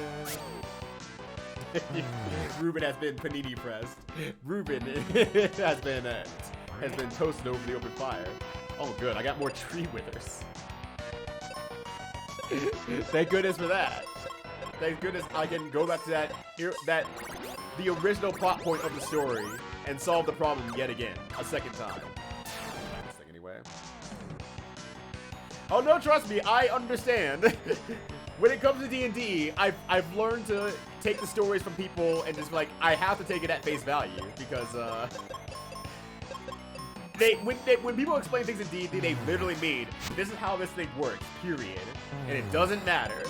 Ruben has been panini pressed. Ruben has been toasted over the open fire. Oh, good. I got more tree withers. Thank goodness for that. Thank goodness I can go back to the original plot point of the story and solve the problem yet again, a second time. This thing anyway. Oh no, trust me, I understand. When it comes to D&D, I've learned to take the stories from people and just be like, I have to take it at face value because when people explain things in D&D, they literally mean this is how this thing works, period, and it doesn't matter.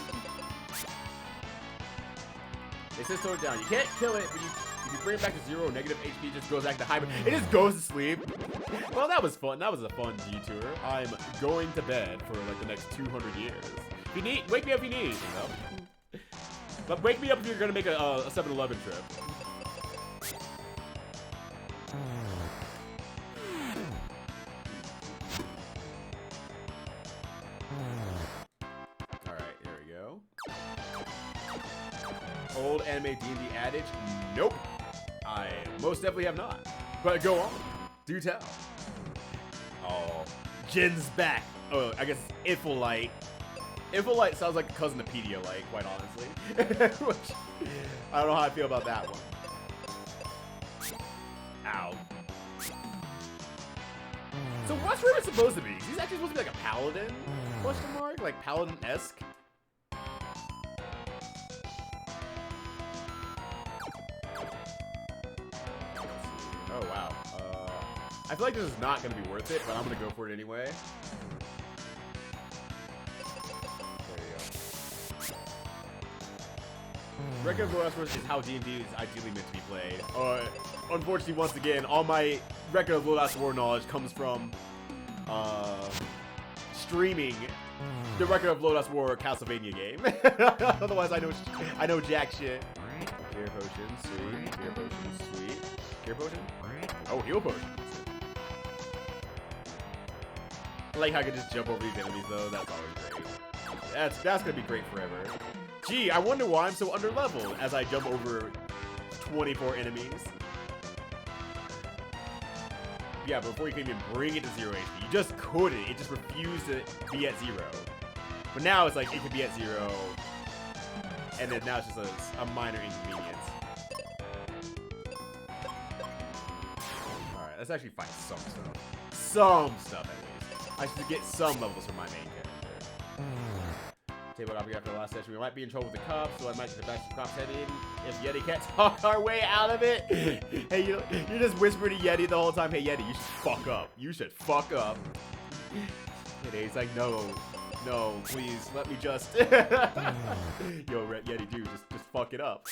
It says tone it down. You can't kill it, but if you bring it back to 0, negative HP just goes back to hibernate. It just goes to sleep. Well, that was fun. That was a fun detour. I'm going to bed for like the next 200 years. If you need, wake me up if you need anything, though. But wake me up if you're gonna make a 7-Eleven trip. Old anime D&D adage? Nope. I most definitely have not. But go on. Do tell. Oh, Jin's back. Oh, I guess Iffolite. Iffolite sounds like a cousin to Pedialyte, quite honestly. Which, I don't know how I feel about that one. Ow. So what's River supposed to be? He's actually supposed to be like a paladin? Question mark? Like paladin-esque? Oh, wow. I feel like this is not going to be worth it, but I'm going to go for it anyway. There you go. Record of Low is how D&D is ideally meant to be played. Unfortunately, once again, all my Record of Low War knowledge comes from streaming the Record of Low War Castlevania game. Otherwise, I know jack shit. Gear potion, sweet. Gear potion, sweet. Gear potion? Oh, heal potion. I like how I can just jump over these enemies, though. That's always great. That's gonna be great forever. Gee, I wonder why I'm so underleveled as I jump over 24 enemies. Yeah, but before you can even bring it to 0 HP, you just couldn't. It just refused to be at 0. But now it's like it could be at 0, and then now it's just a minor inconvenience. Let's actually find some stuff. Some stuff, at least. I should get some levels for my main character. Table topic after the last session. We might be in trouble with the cops, so I might get the back to cops head in if Yeti can't talk our way out of it. Hey, you just whisper to Yeti the whole time, hey, Yeti, you should fuck up. You should fuck up. And he's like, no, please, let me just. Yo, Yeti, dude, just fuck it up.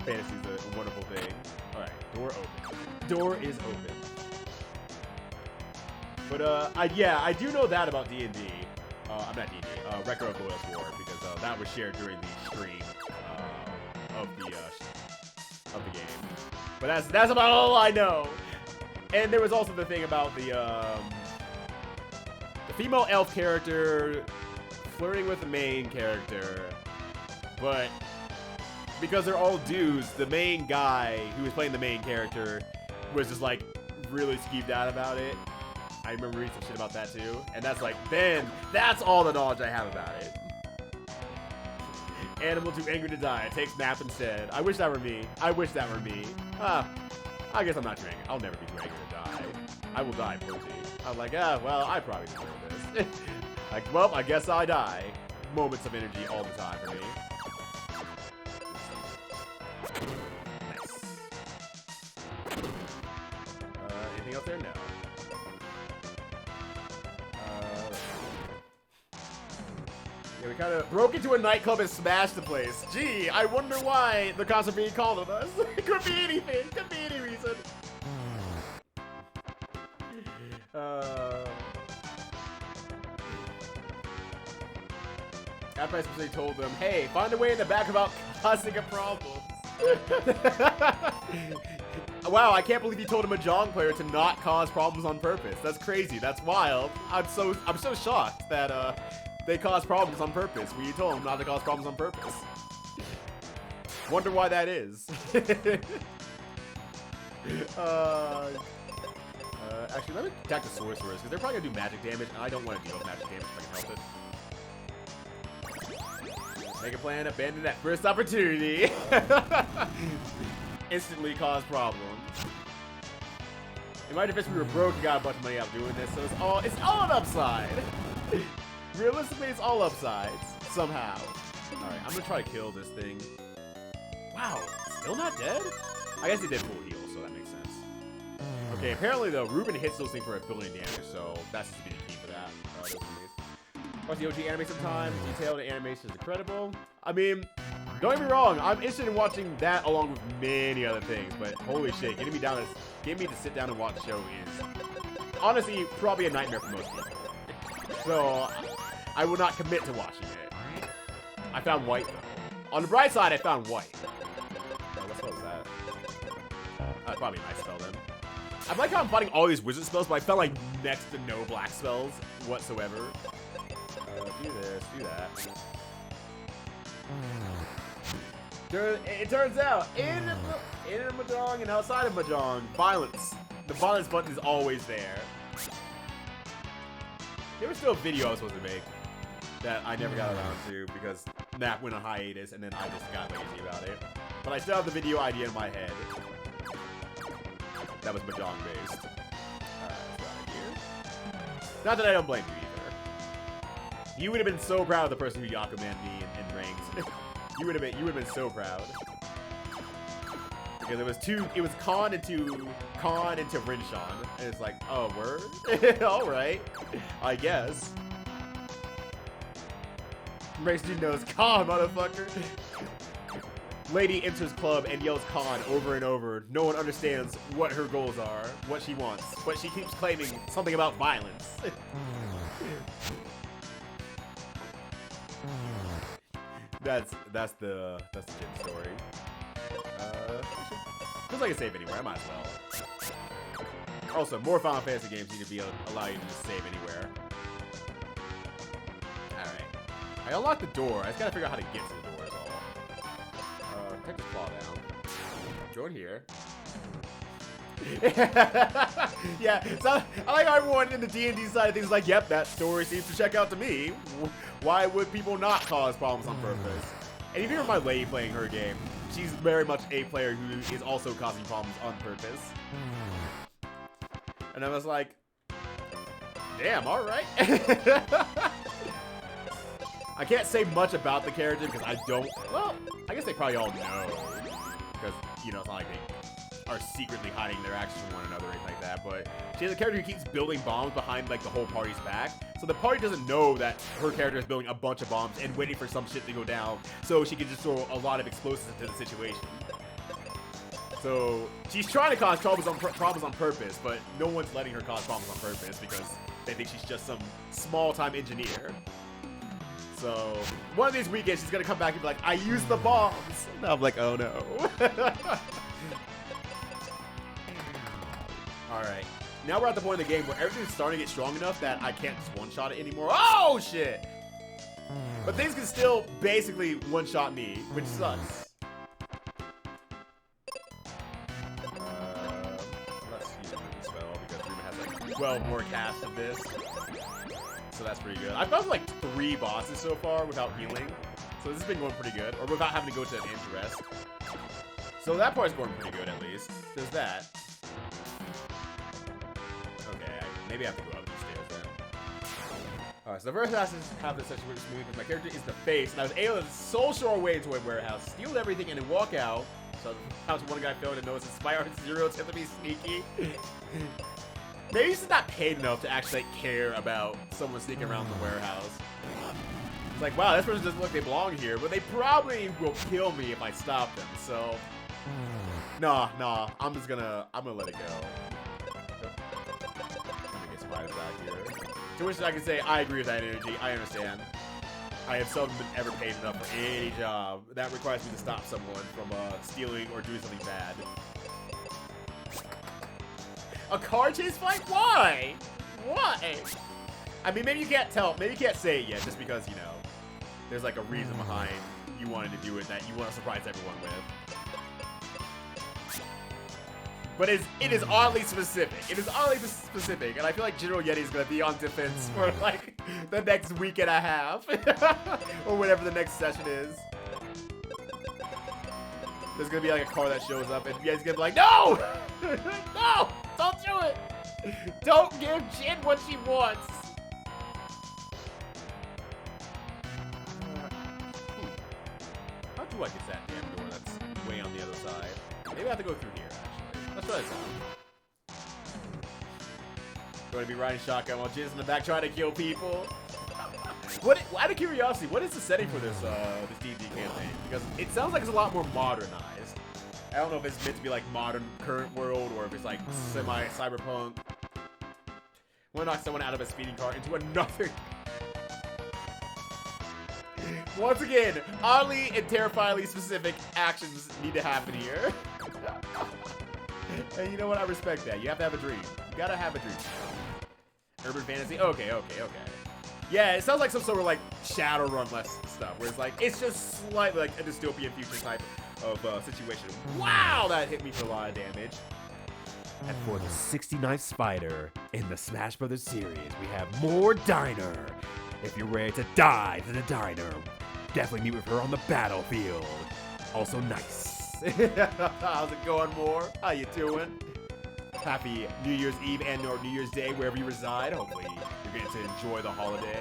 Fantasy's a wonderful thing. Alright, door open. Door is open. But, I do know that about D&D. I'm not D&D, Record of Loyal War, because that was shared during the stream of the game. But that's about all I know. And there was also the thing about the female elf character flirting with the main character, but because they're all dudes, the main guy who was playing the main character was just like really skeeved out about it. I remember reading some shit about that too. And that's like, then that's all the knowledge I have about it. Animal too angry to die. Takes nap instead. I wish that were me. I guess I'm not too angry. I'll never be too angry to die. I will die plenty. I'm like, well, I probably deserve this. Like, well, I guess I die. Moments of energy all the time for me. Anything else there? No. Yeah, we kind of broke into a nightclub and smashed the place. Gee, I wonder why the cops are being called on us. It could be anything. Could be any reason. After I specifically told them, hey, find a way in the back about causing a problem. Wow, I can't believe you told a Mahjong player to not cause problems on purpose. That's crazy. That's wild. I'm so shocked that they cause problems on purpose when you told them not to cause problems on purpose. Wonder why that is. Actually, let me attack the sorcerers because they're probably gonna do magic damage, and I don't want to deal with magic damage if I can help it. Make a plan, abandon that first opportunity. Instantly cause problems. In my defense, we were broke and got a bunch of money out doing this, so it's all an upside. Realistically, it's all upsides somehow. All right, I'm gonna try to kill this thing. Wow, still not dead? I guess he did full heal, so that makes sense. Okay, apparently though, Ruben hits those things for 1 billion damage, so that's just be the key for that. Watch the OG anime sometime. Detailed animation is incredible. I mean, don't get me wrong, I'm interested in watching that along with many other things, but holy shit, getting me to sit down and watch the show is honestly probably a nightmare for most people. So I will not commit to watching it. I found white though. On the bright side, I found white. What spell is that? That's probably a nice spell then. I like how I'm fighting all these wizard spells, but I felt like next to no black spells whatsoever. Do this, do that. It turns out, in Mahjong and outside of Mahjong, violence. The violence button is always there. There was still a video I was supposed to make that I never got around to because Matt went on hiatus and then I just got lazy about it. But I still have the video idea in my head. That was Mahjong based. Alright, here. Not that I don't blame you either. You would have been so proud of the person who Yakuman me in ranks. you would have been so proud. Because it was Khan into Rinshan. And it's like, oh, word? Alright. I guess. Makes dude knows Khan, motherfucker. Lady enters club and yells Khan over and over. No one understands what her goals are, what she wants, but she keeps claiming something about violence. That's the kid story. Feels like a save anywhere. I might as well. Also, more Final Fantasy games need to allow you to just save anywhere. All right. I unlocked the door. I just gotta figure out how to get to the door. Is all. Take this claw down. Join here. Yeah, so I like how everyone in the D&D side of things is like, yep, that story seems to check out to me. Why would people not cause problems on purpose? And if you hear my lady playing her game, she's very much a player who is also causing problems on purpose. And I was like, damn, alright. I can't say much about the character because I don't, well, I guess they probably all know. Because, you know, it's not like they are secretly hiding their actions from one another or anything like that, but she has a character who keeps building bombs behind, like, the whole party's back. So the party doesn't know that her character is building a bunch of bombs and waiting for some shit to go down so she can just throw a lot of explosives into the situation. So she's trying to cause problems on purpose, but no one's letting her cause problems on purpose because they think she's just some small-time engineer. So one of these weekends, she's gonna come back and be like, I used the bombs. And I'm like, oh no. Alright. Now we're at the point in the game where everything's starting to get strong enough that I can't just one-shot it anymore. Oh, shit! But things can still basically one-shot me, which sucks. Let's use a moving spell because Ruben has like 12 more casts of this. So that's pretty good. I've gotten like 3 bosses so far without healing. So this has been going pretty good. Or without having to go to an inn to rest. So that part's going pretty good at least. There's that. Okay, maybe I have to go up these stairs then. Alright, so the first has to have this session with smooth because my character is the face. And I was able to soldier our way into a warehouse, steal everything, and then walk out. So how one guy failed to notice Spy Art Zero attempt to be sneaky. Maybe he's just not paid enough to actually like, care about someone sneaking around the warehouse. It's like, wow, this person doesn't look like they belong here, but they probably will kill me if I stop them, so... Nah, I'm gonna let it go. Let me get spiders out here. To which I can say, I agree with that energy, I understand. I have seldom been ever paid enough for any job that requires me to stop someone from stealing or doing something bad. A car chase fight? Why? Why? I mean, maybe you can't tell. Maybe you can't say it yet, just because, you know, there's like a reason behind you wanting to do it that you want to surprise everyone with. But it is oddly specific. It is oddly specific, and I feel like General Yeti is gonna be on defense for like the next week and a half, or whatever the next session is. There's gonna be like a car that shows up, and Yeti's gonna be like, no, no. Don't do it! Don't give Jin what she wants! How do I get that damn door that's way on the other side? Maybe I have to go through here, actually. Let's try this out. Going to be riding shotgun while Jin's in the back trying to kill people. What? Out of curiosity, what is the setting for this this D&D campaign? Because it sounds like it's a lot more modernized. I don't know if it's meant to be like modern current world or if it's like semi-cyberpunk. Want to knock someone out of a speeding car into another. Once again, oddly and terrifyingly specific actions need to happen here. And you know what? I respect that. You have to have a dream. You gotta have a dream. Urban fantasy? Okay. Yeah, it sounds like some sort of like Shadowrun-less stuff, where it's like, it's just slightly like a dystopian future type of situation. Wow, that hit me for a lot of damage. And for the 69th Spider in the Smash Brothers series, we have more Diner. If you're ready to dive to the Diner, definitely meet with her on the battlefield. Also nice. How's it going, Moore? How you doing? Happy New Year's Eve and or New Year's Day wherever you reside. Hopefully you're getting to enjoy the holiday.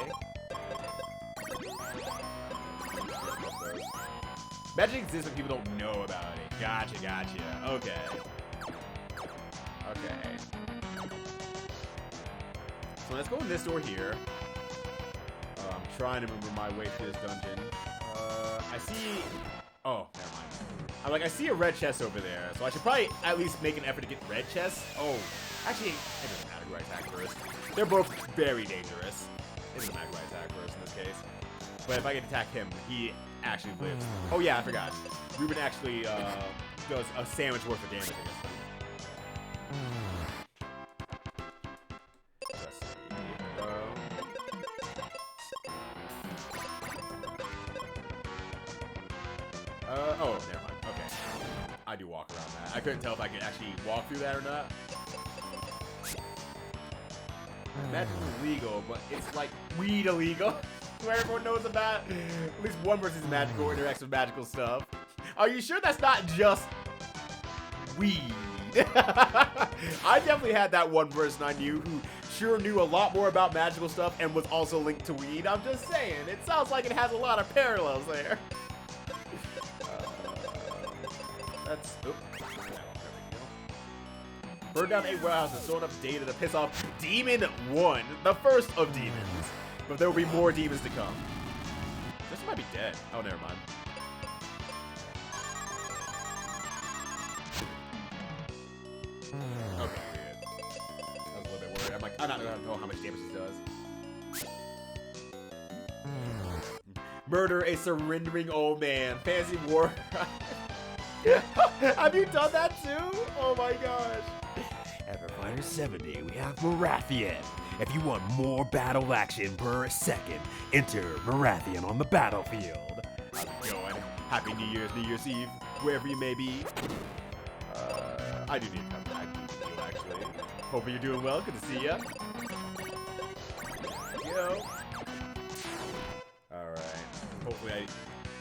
Magic exists when people don't know about it. Gotcha. Okay. So let's go in this door here. I'm trying to remember my way through this dungeon. I see... Oh, never mind. I'm like, I see a red chest over there, so I should probably at least make an effort to get red chests. Oh, actually, it doesn't matter who I attack first. They're both very dangerous. It doesn't matter who I attack first in this case. But if I can attack him, he actually lives. Oh yeah, I forgot. Ruben actually does a sandwich worth of damage against him. Let's see. Oh, never mind. Okay. I do walk around that. I couldn't tell if I could actually walk through that or not. Magic's illegal, but it's like weed illegal. Where everyone knows about. At least one person's magical interacts with magical stuff. Are you sure that's not just weed? I definitely had that one person I knew who sure knew a lot more about magical stuff and was also linked to weed. I'm just saying. It sounds like it has a lot of parallels there. That's... Oops. Burn down a warehouse and store enough data to piss off Demon 1, the first of demons. But there will be more demons to come. This might be dead. Oh, never mind. Okay, good. I was a little bit worried. I'm like, I'm not gonna know how much damage this does. Murder a surrendering old man. Fantasy war. Have you done that too? Oh my gosh. At Fighter 70, we have Marathian. If you want more battle action per second, enter Marathian on the battlefield. How's it going? Happy New Year's Eve, wherever you may be. I do need to come back to you, actually. Hope you're doing well. Good to see ya. Yo. Alright. Hopefully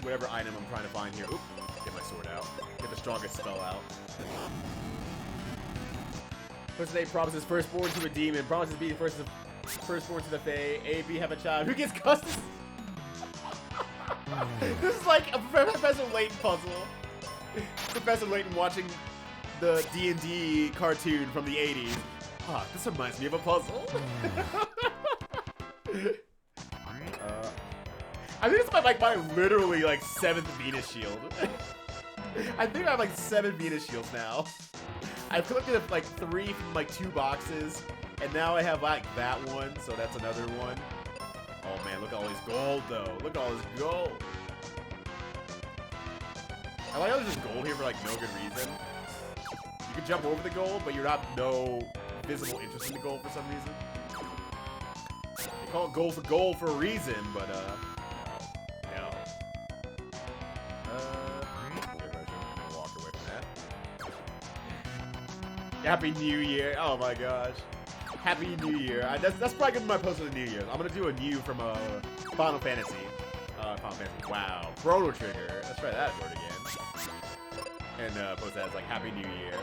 whatever item I'm trying to find here. Oop. Get my sword out. Get the strongest spell out. Person A promises firstborn to a demon. Promises being firstborn to the Fae. A, B have a child. Who gets custody? This is like a Professor Layton puzzle. Professor Layton watching the D&D cartoon from the 80s. Ah, this reminds me of a puzzle. I think it's my literally like 7th Venus shield. I think I have like 7 Venus shields now. I've collected like 3 from like 2 boxes, and now I have like that one, so that's another one. Oh man, look at all this gold though. Look at all this gold. I like how there's just gold here for like no good reason. You can jump over the gold, but you're not no visible interest in the gold for some reason. They call it gold for a reason, but no. Happy New Year. Oh my gosh. Happy New Year. That's probably gonna be my post for the New Year. I'm gonna do a new from Final Fantasy. Wow. Chrono Trigger. Let's try that word again. And post that as like Happy New Year.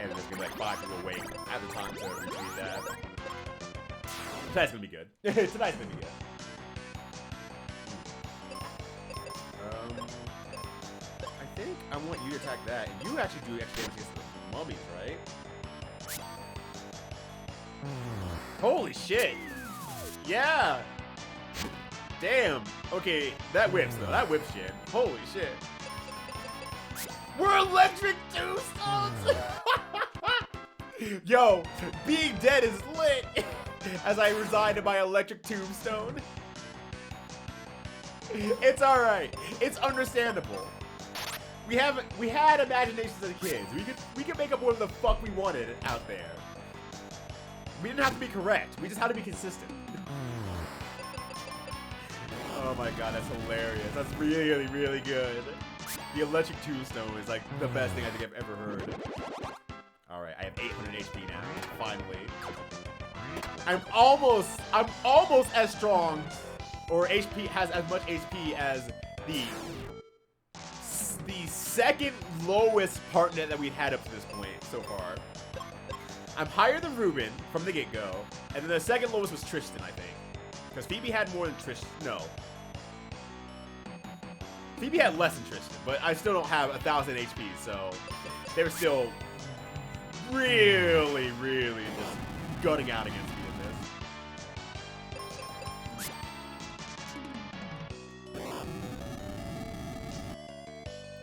And there's gonna be like 5 people wait at the time to retweet that. Tonight's gonna be good. Tonight's gonna be good. I think I want you to attack that. And you actually do extra damage against the mummies, right? Holy shit. Yeah. Damn. Okay, that whips though. That whips shit. Holy shit. We're electric tombstones. Yo, being dead is lit. As I reside in my electric tombstone. It's alright. It's understandable. We had imaginations as kids. We could make up whatever the fuck we wanted out there. We didn't have to be correct. We just had to be consistent. Oh my god, that's hilarious. That's really, really good. The electric tombstone is like the best thing I think I've ever heard. Alright, I have 800 HP now. Finally. I'm almost as strong, or HP has as much HP as the second lowest partner that we've had up to this point so far. I'm higher than Ruben from the get-go, and then the second lowest was Tristan, I think. Because Phoebe had more than Tristan. No. Phoebe had less than Tristan, but I still don't have 1,000 HP, so they were still really, really just gunning out against me in this.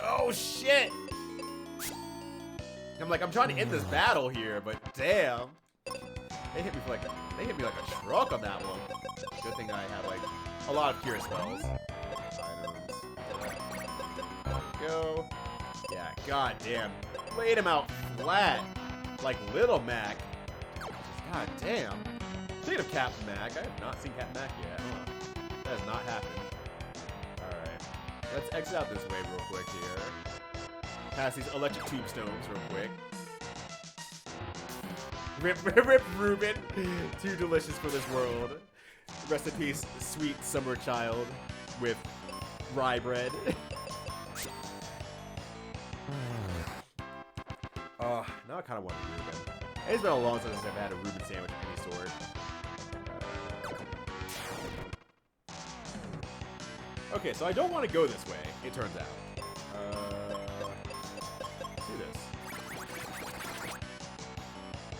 Oh shit! I'm trying to end this battle here, but damn. They hit me like a truck on that one. Good thing I have like a lot of cure spells. Items. There we go. Yeah, god damn. Laid him out flat. Like Little Mac. God damn. Speaking of Captain Mac, I have not seen Captain Mac yet. That has not happened. Alright. Let's exit out this way real quick here. Pass these electric tombstones real quick. Rip Ruben. Too delicious for this world. Rest in peace, sweet summer child with rye bread. Oh, now I kind of want a Reuben. It's been a long time since I've had a Reuben sandwich of any sort. Okay, so I don't want to go this way, it turns out. Let's do this.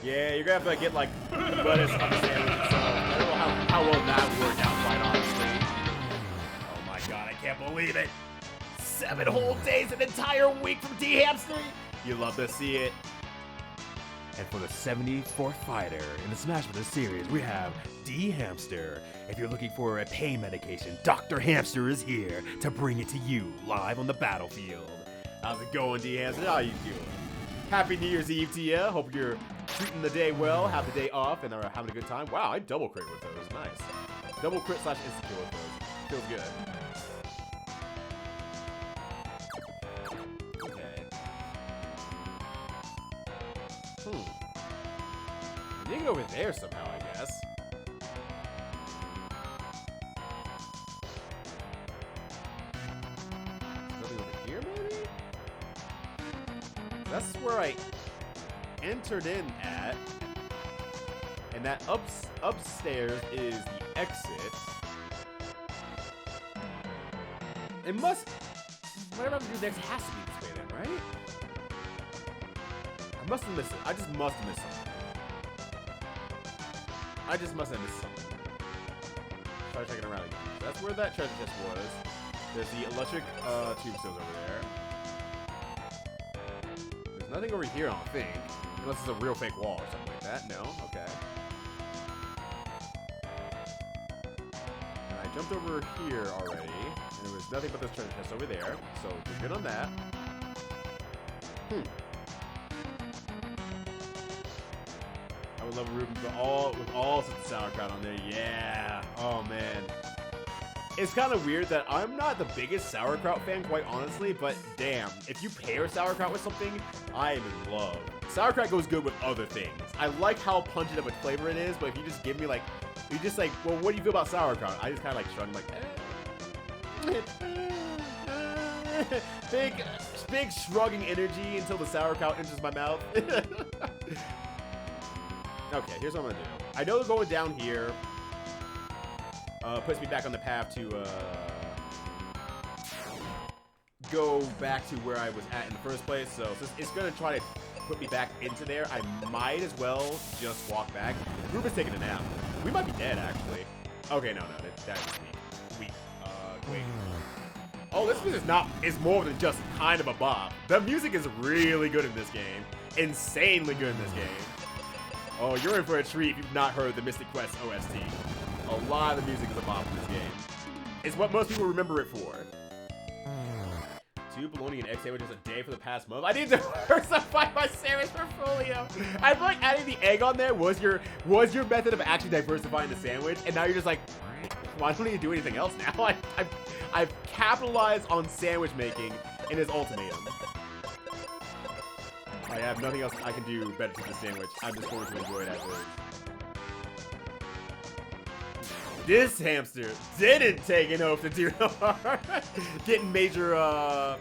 Yeah, you're gonna have to get like lettuce on the sandwich itself. I don't know how well that worked out, quite honestly. Oh my god, I can't believe it! 7 whole days, an entire week from D-Hamster! You love to see it. And for the 74th fighter in the Smash Bros. Series, we have D-Hamster. If you're looking for a pain medication, Dr. Hamster is here to bring it to you live on the battlefield. How's it going, D-Hamster? How you doing? Happy New Year's Eve to you. Hope you're treating the day well, have the day off, and are having a good time. Wow, I double crit with those. Nice. Double crit / insta-kill with those. Feels good. I need to get over there somehow, I guess. Nothing over here, maybe? That's where I entered in at. And that upstairs is the exit. It must... Whatever I'm gonna do next has to be this way then, right? I must have missed it. I just must have missed something. I just must have missed something. Try checking around again. So that's where that treasure chest was. There's the electric tombstones over there. There's nothing over here, I don't think. Unless it's a real fake wall or something like that. No? Okay. And I jumped over here already. And there was nothing but this treasure chest over there. So we're good on that. I would love a Reuben with all sorts of sauerkraut on there. Yeah. Oh man. It's kind of weird that I'm not the biggest sauerkraut fan, quite honestly, but damn, if you pair sauerkraut with something, I am in love. Sauerkraut goes good with other things. I like how pungent of a flavor it is, but if you just give me like, you just like, well, what do you feel about sauerkraut? I just kind of like shrug, like, big shrugging energy until the sauerkraut enters my mouth. Okay, here's what I'm gonna do. I know going down here puts me back on the path to go back to where I was at in the first place. So since it's gonna try to put me back into there, I might as well just walk back. Group is taking a nap. We might be dead, actually. Okay, no, that is weak. Weak. Wait. Oh, this music is more than just kind of a bop. The music is really good in this game. Insanely good in this game. Oh, you're in for a treat if you've not heard the Mystic Quest OST. A lot of the music is a bop in this game. It's what most people remember it for. 2 bologna and egg sandwiches a day for the past month. I need to diversify my sandwich portfolio. I feel like adding the egg on there was your method of actually diversifying the sandwich, and now you're just like, why don't you do anything else now? I've capitalized on sandwich making in his ultimatum. I have nothing else I can do better to the sandwich. I'm just going to enjoy it as it is. This hamster didn't take an oath to do no harm. Getting major, oh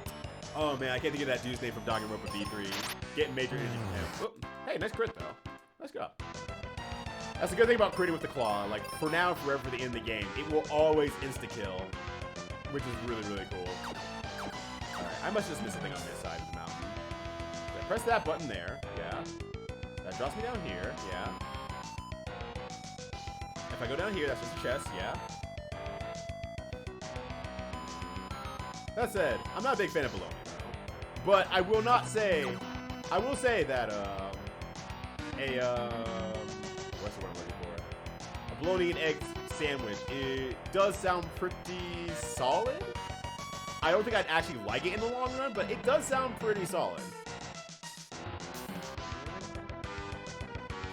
man, I can't think of that dude's name from Danganronpa V3. Getting major energy from him. Whoop. Hey, nice crit though. Nice job. That's the good thing about critting with the claw. Like, for now and forever for the end of the game, it will always insta-kill. Which is really, really cool. Alright, I must just miss something on this side of the mountain. Okay, press that button there. Yeah. That drops me down here. Yeah. If I go down here, that's just a chest, yeah. That said, I'm not a big fan of bologna, though. But I will say that, what's the word I'm looking for? A bologna and egg sandwich, it does sound pretty solid. I don't think I'd actually like it in the long run, but it does sound pretty solid.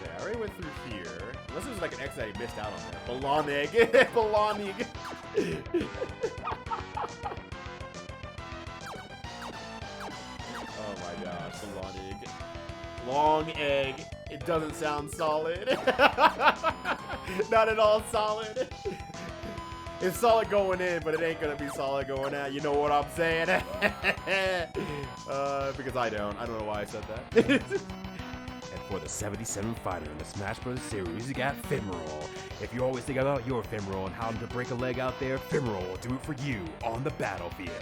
Okay, I already went through here. Unless there's like an X that I missed out on there. Bologna. Bologna. Oh my gosh, bologna. Long egg. It doesn't sound solid. Not at all solid. It's solid going in, but it ain't gonna be solid going out. You know what I'm saying? Because I don't know why I said that. And for the 77 fighter in the Smash Bros. Series, you got Femoral. If you always think about your Femoral and how to break a leg out there, Femoral will do it for you on the battlefield.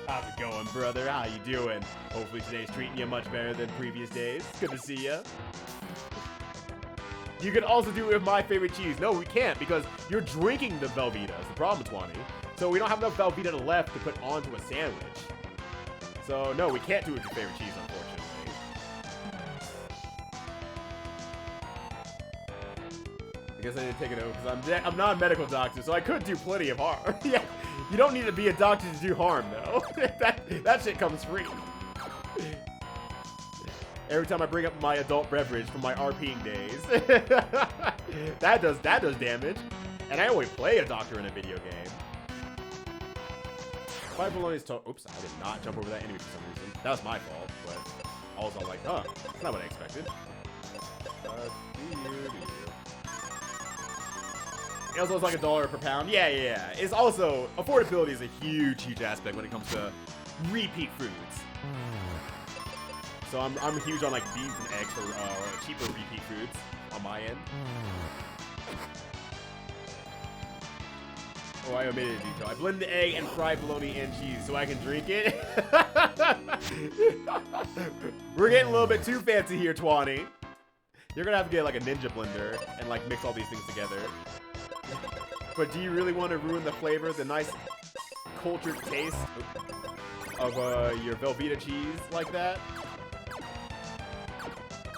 How's it going, brother? How you doing? Hopefully today's treating you much better than previous days. Good to see ya. You can also do it with my favorite cheese. No, we can't because you're drinking the Velveeta. It's the problem, Twani. So we don't have enough Velveeta left to put onto a sandwich. So no, we can't do it with your favorite cheese, unfortunately. I guess I didn't take it over because I'm not a medical doctor, so I could do plenty of harm. Yeah, you don't need to be a doctor to do harm, though. that shit comes free. Every time I bring up my adult beverage from my RPing days, that does damage. And I only play a doctor in a video game. 5 bologna's total. Oops, I did not jump over that enemy for some reason. That was my fault, but also I'm like, huh, that's not what I expected. It also was like $1 per pound. Yeah. It's also, affordability is a huge aspect when it comes to repeat foods. So I'm huge on like beans and eggs for cheaper repeat foods on my end. Oh, I omitted a detail. I blend the egg and fry bologna and cheese so I can drink it. We're getting a little bit too fancy here, Twani. You're gonna have to get like a ninja blender and like mix all these things together. But do you really want to ruin the flavor, the nice cultured taste of your Velveeta cheese like that?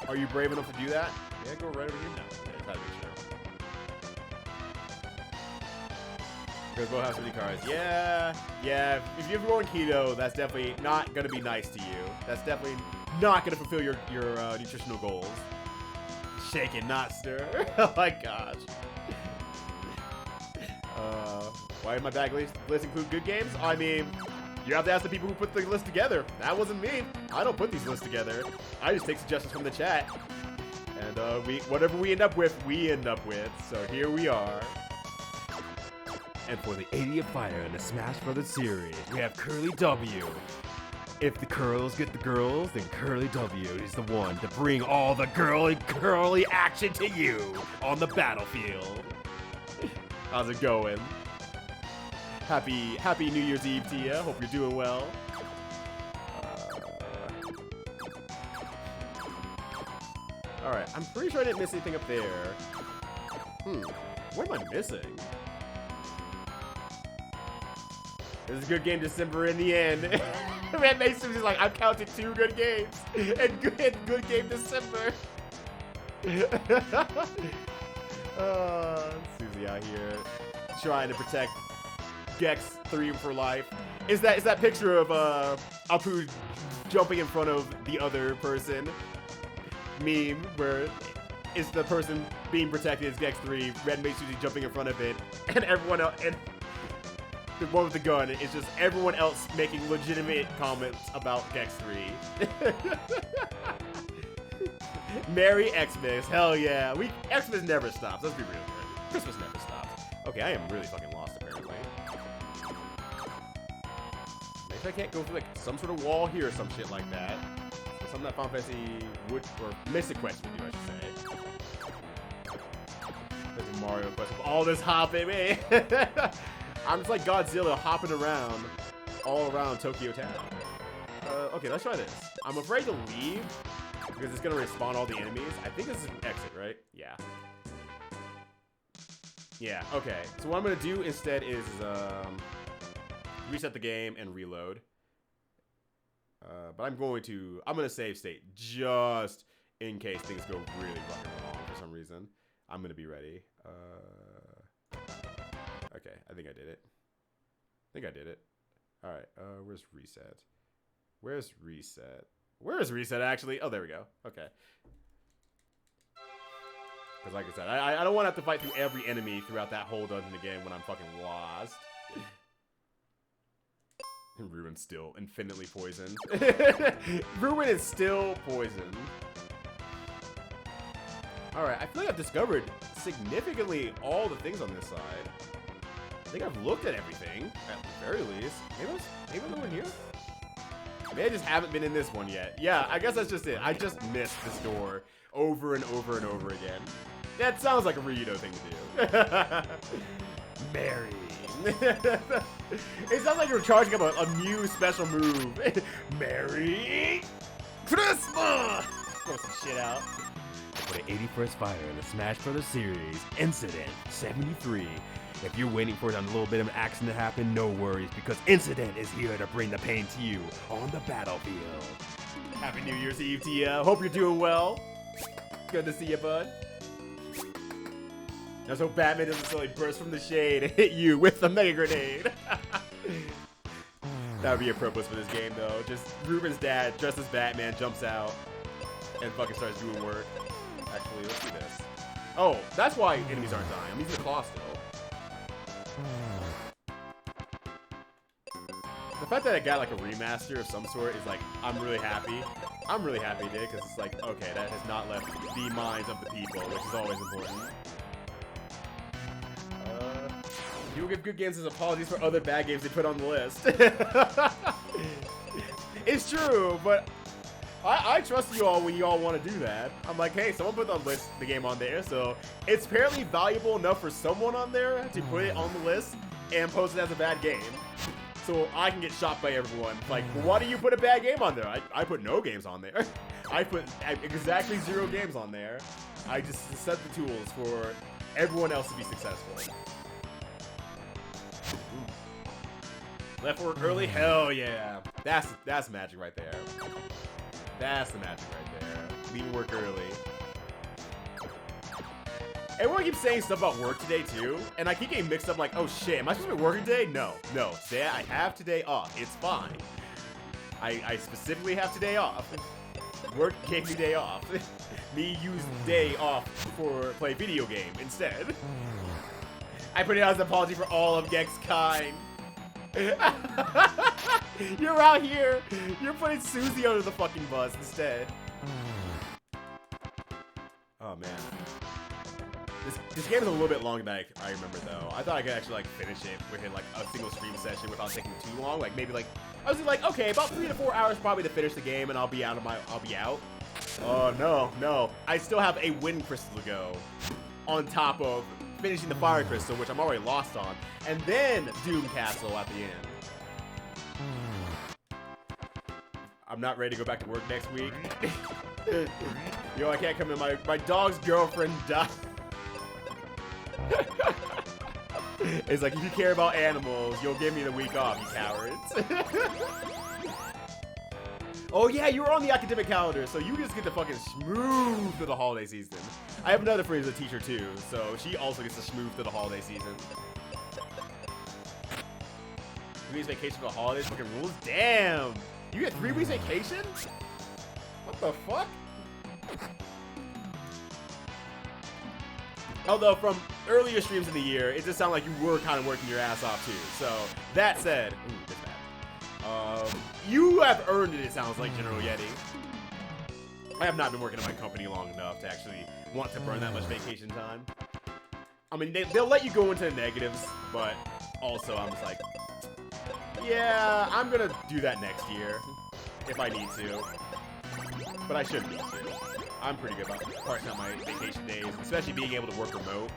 Are you brave enough to do that? Yeah, go right over here now. Yeah, just gotta make sure. Because we'll have so many cars. Yeah. If you're going keto, that's definitely not gonna be nice to you. That's definitely not gonna fulfill your nutritional goals. Shake it, not stir. Oh my gosh. Why did my bag list include good games? I mean, you have to ask the people who put the list together. That wasn't me. I don't put these lists together. I just take suggestions from the chat. And whatever we end up with, we end up with. So here we are. And for the 80th fighter in the Smash Bros. Series, we have Curly W. If the curls get the girls, then Curly W is the one to bring all the curly action to you on the battlefield. How's it going? Happy New Year's Eve to you. Hope you're doing well. Alright, I'm pretty sure I didn't miss anything up there. What am I missing? It was a good game December in the end. Man, Mason's like, I've counted 2 good games. And good game December. Susie out here trying to protect Gex 3 for life. Is that picture of Apu jumping in front of the other person meme where is the person being protected is Gex 3, Red Mage Susie jumping in front of it, and everyone else, and the one with the gun is just everyone else making legitimate comments about Gex 3. Merry Xmas, hell yeah. Xmas never stops, let's be real here. Christmas never stops. Okay, I am really fucking lost apparently. Maybe I can't go through like some sort of wall here or some shit like that. Something that Final Fantasy would, or Mystic Quest would do, I should say. There's a Mario Quest with all this hopping, man. I'm just like Godzilla hopping around all around Tokyo Town. Okay, let's try this. I'm afraid to leave because it's gonna respawn all the enemies. I think this is an exit, right? Yeah. Yeah, okay. So what I'm gonna do instead is reset the game and reload. But I'm gonna save state just in case things go really fucking wrong for some reason. I'm gonna be ready. Okay, I think I did it. Alright, where's reset? Where's reset? Where is reset actually? Oh, there we go. Okay. Because like I said, I don't want to have to fight through every enemy throughout that whole dungeon again when I'm fucking lost. And Ruin's still infinitely poisoned. Ruin is still poisoned. Alright, I feel like I've discovered significantly all the things on this side. I think I've looked at everything, at the very least. Maybe there's no one here? Maybe I just haven't been in this one yet. Yeah, I guess that's just it. I just missed this door over and over and over again. That sounds like a Ryudo thing to do. Mary. It sounds like you're charging up a new special move. Merry Christmas! Throw some shit out. For the 81st fighter in the Smash Bros. Series, Incident 73. If you're waiting for a little bit of an accident to happen, no worries, because Incident is here to bring the pain to you on the battlefield. Happy New Year's Eve to you. Hope you're doing well. Good to see you, bud. Now, so Batman doesn't suddenly burst from the shade and hit you with the Mega Grenade. That would be appropriate for this game, though. Just Ruben's dad, dressed as Batman, jumps out and fucking starts doing work. Actually, let's do this. Oh, that's why enemies aren't dying. I'm using the claw still. The fact that I got like a remaster of some sort is like, I'm really happy. I'm really happy, dude, because it's like, okay, that has not left the minds of the people, which is always important. People give good games as apologies for other bad games they put on the list. It's true, but I trust you all when you all want to do that. I'm like, hey, someone put the game on there, so it's apparently valuable enough for someone on there to put it on the list and post it as a bad game. So I can get shot by everyone. Like, why do you put a bad game on there? I put no games on there. I put exactly 0 games on there. I just set the tools for everyone else to be successful. Left work early? Hell yeah. That's magic right there. That's the magic right there. Leaving work early. Everyone keeps saying stuff about work today too, and I keep getting mixed up like, oh shit, am I supposed to be working today? No. Today I have today off. It's fine. I specifically have today off. Work gave me day off. Me use day off for play video game instead. I put it out as an apology for all of Gex kind. You're out here. You're putting Susie under the fucking bus instead. Oh man. This game is a little bit longer than I remember though. I thought I could actually like finish it within like a single stream session without taking too long. Like maybe like I was like, okay, about 3 to 4 hours probably to finish the game and I'll be out. Oh no. I still have a wind crystal to go on top of finishing the fire crystal, which I'm already lost on, and then Doom Castle at the end. I'm not ready to go back to work next week. Yo, I can't come in. My dog's girlfriend died. It's like, if you care about animals, you'll give me the week off, you cowards. Oh yeah, you were on the academic calendar, so you just get to fucking smooth through the holiday season. I have another friend who's a teacher too, so she also gets to smooth through the holiday season. 3 weeks vacation for the holidays, fucking rules? Damn! You get 3 weeks vacation? What the fuck? Although from earlier streams in the year, it just sounded like you were kind of working your ass off too. So that said, ooh, this bad. You have earned it sounds like, General Yeti. I have not been working at my company long enough to actually want to burn that much vacation time. I mean, they'll let you go into the negatives, but also I'm just like, yeah, I'm gonna do that next year if I need to. But I shouldn't need to. I'm pretty good about parsing out my vacation days, especially being able to work remote.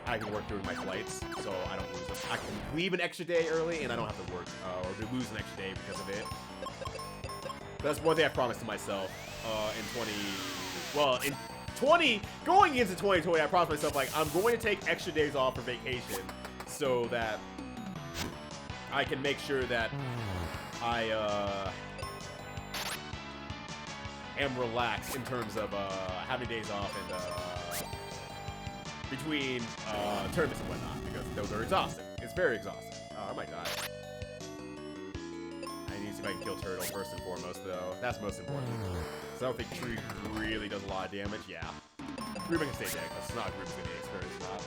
I can work through my flights, so I don't lose them. I can leave an extra day early, and I don't have to work or to lose an extra day because of it. That's one thing I promised to myself going into 2020, I promised myself, like, I'm going to take extra days off for vacation so that I can make sure that I am relaxed in terms of having days off and between tournaments and whatnot, because those are exhausting. It's very exhausting. I might die. I need to see if I can kill Turtle first and foremost, though. That's most important. So I don't think Tree really does a lot of damage. Yeah. Ruben can stay dead, because it's not Ruben's gonna be experienced not.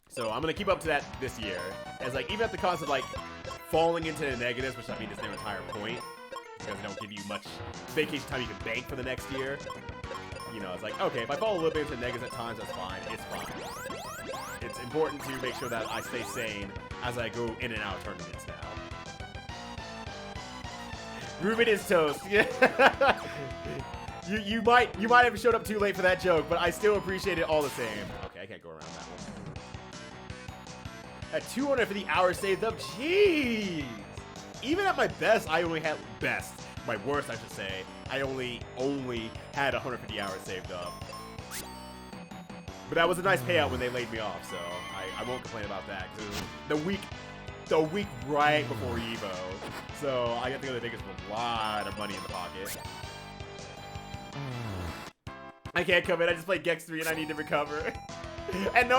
So I'm gonna keep up to that this year. As like, even at the cost of like falling into the negatives, which I mean is their entire point, because they don't give you much vacation time you can bank for the next year. You know, it's like, okay, if I fall a little bit into negatives at times, that's fine. It's fine. It's important to make sure that I stay sane as I go in and out of tournaments now. Ruben is toast. Yeah. you might have showed up too late for that joke, but I still appreciate it all the same. Okay, I can't go around that one. At 250 hours saved up, jeez. Even at my best, I only had my worst, I should say. I only had 150 hours saved up. But that was a nice payout when they laid me off, so I won't complain about that. Cause it was the week right before Evo, so I got to go to Vegas with a lot of money in the pocket. I can't come in. I just played Gex 3 and I need to recover. and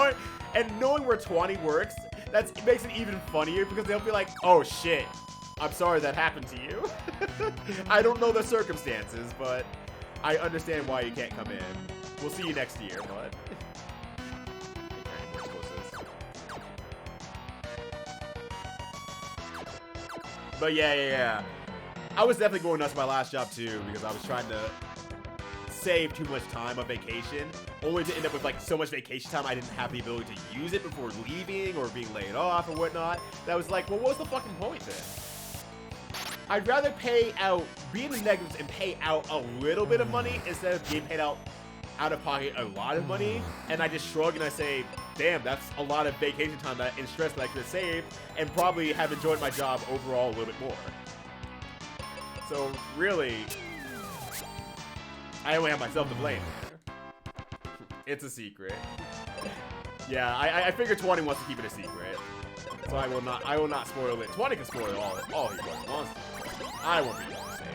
knowing where 20 works, it makes it even funnier because they'll be like, "Oh shit, I'm sorry that happened to you." I don't know the circumstances, but I understand why you can't come in. We'll see you next year, but. But yeah. I was definitely going nuts my last job too because I was trying to save too much time on vacation, only to end up with like so much vacation time I didn't have the ability to use it before leaving or being laid off or whatnot. That was like, well, what was the fucking point then? I'd rather be in the negatives and pay out a little bit of money instead of being paid out of pocket a lot of money. And I just shrug and I say, damn, that's a lot of vacation time and stress that I could have saved and probably have enjoyed my job overall a little bit more. So really, I only have myself to blame here. It's a secret. Yeah, I figure 20 wants to keep it a secret. So I will not spoil it. 20 can spoil all he wants to. I won't be able to say it.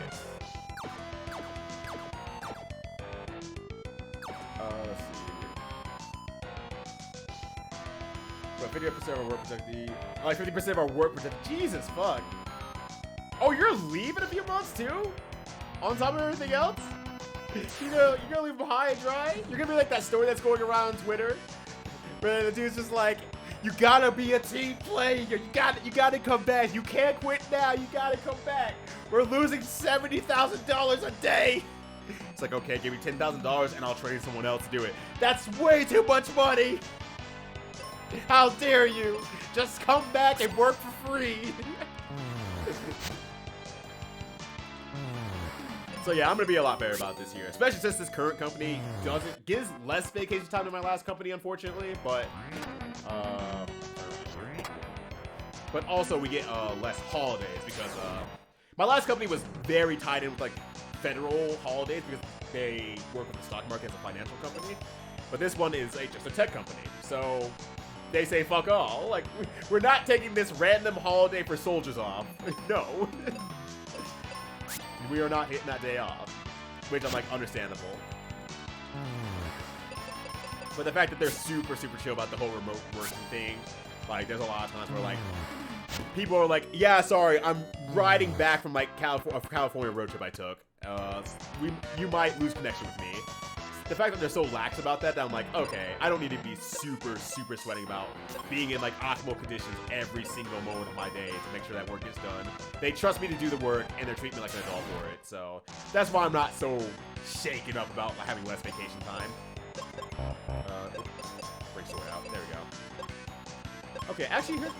Let's see. But 50% of our work protect like 50% of our work protect. Jesus fuck. Oh, you're leaving a few months too? On top of everything else? You're gonna leave them high and dry? You're gonna be like that story that's going around on Twitter, where the dude's just like, you gotta be a team player. You gotta come back. You can't quit now. You gotta come back. We're losing $70,000 a day. It's like, okay, give me $10,000 and I'll train someone else to do it. That's way too much money. How dare you? Just come back and work for free. So yeah, I'm gonna be a lot better about this year, especially since this current company gives less vacation time than my last company, unfortunately. But also we get less holidays because my last company was very tied in with like federal holidays because they work with the stock market as a financial company. But this one is just a tech company, so they say fuck all. Like, we're not taking this random holiday for soldiers off. No. We are not hitting that day off, which I'm like, understandable. But the fact that they're super chill about the whole remote working thing, like, there's a lot of times where, like, people are like, yeah, sorry, I'm riding back from, like, California road trip I took. You might lose connection with me. The fact that they're so lax about that I'm like, okay, I don't need to be super sweating about being in, like, optimal conditions every single moment of my day to make sure that work gets done. They trust me to do the work, and they're treating me like an adult for it. So that's why I'm not so shaken up about having less vacation time. Break sword out. There we go. Okay, actually, here.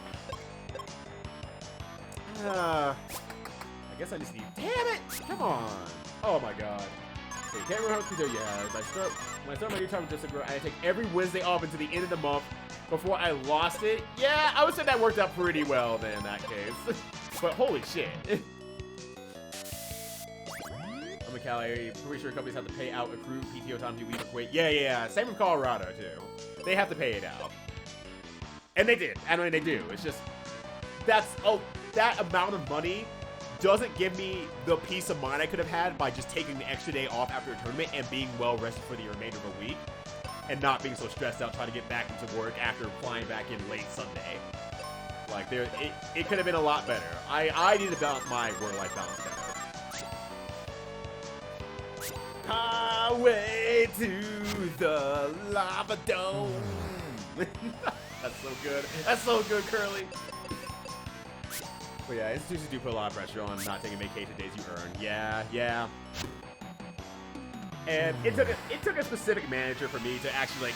I guess I just need. Damn it! Come on! Oh my god. Okay, can't remember how to do. Yeah, when I start my new time with just a girl, I take every Wednesday off until the end of the month before I lost it. Yeah, I would say that worked out pretty well then in that case. But holy shit. I'm in Cali. Pretty sure companies have to pay out accrued PTO time to leave or quit. Yeah. Same in Colorado, too. They have to pay it out. And they did. I mean, they do. It's just, that amount of money doesn't give me the peace of mind I could have had by just taking the extra day off after a tournament and being well rested for the remainder of the week. And not being so stressed out trying to get back into work after flying back in late Sunday. Like, it could have been a lot better. I need to balance my work-life balance better. Highway to the lava dome. That's so good. That's so good, Curly. But yeah, institutions do put a lot of pressure on not taking vacation days you earn. Yeah. And it took a specific manager for me to actually, like,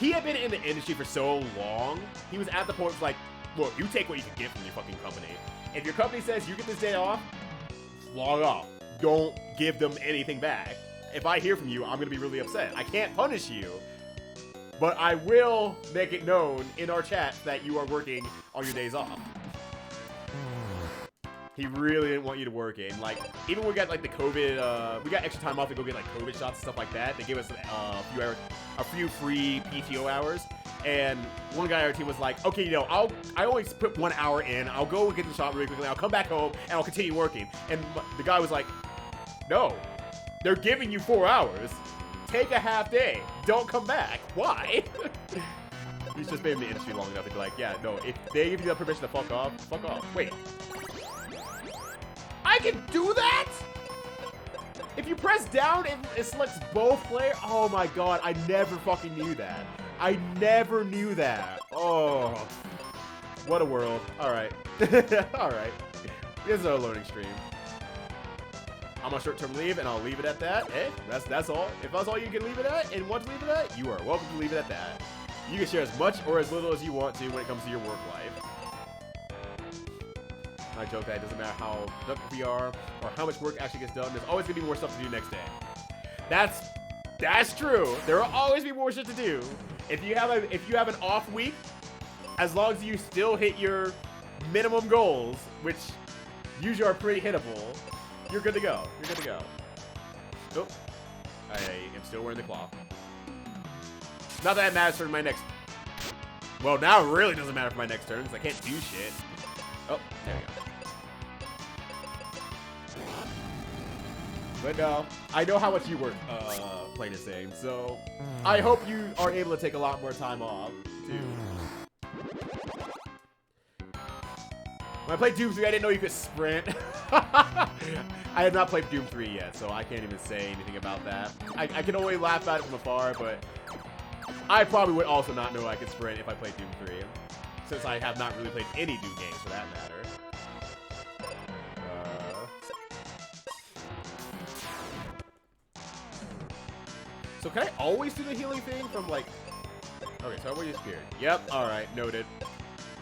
he had been in the industry for so long, he was at the point of like, look, you take what you can get from your fucking company. If your company says you get this day off, log off. Don't give them anything back. If I hear from you, I'm gonna be really upset. I can't punish you, but I will make it known in our chat that you are working on your days off. He really didn't want you to work in. Like, even when we got, like, the COVID, we got extra time off to go get, like, COVID shots and stuff like that. They gave us a few free PTO hours. And one guy on our team was like, okay, you know, I always put 1 hour in. I'll go get the shot really quickly. I'll come back home, and I'll continue working. And the guy was like, no, they're giving you 4 hours. Take a half day. Don't come back. Why? He's just been in the industry long enough to be like, yeah, no, if they give you the permission to fuck off, fuck off. Wait. I can do that? If you press down, it selects both players. Oh my god, I never fucking knew that. I never knew that. Oh, what a world. All right. All right. This is our learning stream. I'm on short-term leave, and I'll leave it at that. Hey, that's all. If that's all you can leave it at and want to leave it at, you are welcome to leave it at that. You can share as much or as little as you want to when it comes to your work life. I joke that it doesn't matter how productive we are or how much work actually gets done. There's always gonna be more stuff to do next day. That's true. There will always be more shit to do. If you have an off week, as long as you still hit your minimum goals, which usually are pretty hittable, you're good to go. You're good to go. Nope. I am still wearing the claw. Not that it matters for my next. Well, now it really doesn't matter for my next turn because I can't do shit. Oh, there we go. But no, I know how much you work, Plain is saying, so I hope you are able to take a lot more time off, too. When I played Doom 3, I didn't know you could sprint. I have not played Doom 3 yet, so I can't even say anything about that. I can only laugh at it from afar, but I probably would also not know I could sprint if I played Doom 3, since I have not really played any Doom games for that matter. So can I always do the healing thing from, like... Okay, so what are you scared? Yep, alright, noted.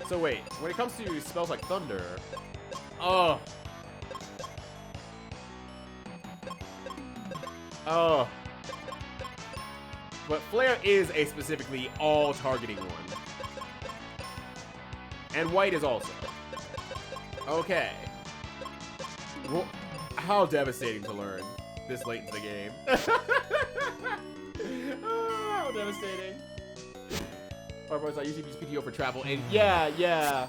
So wait, when it comes to spells like Thunder... Oh. Oh. But Flare is a specifically all-targeting one. And White is also. Okay. Well, how devastating to learn this late into the game. How devastating. I usually use PTO for travel, and yeah.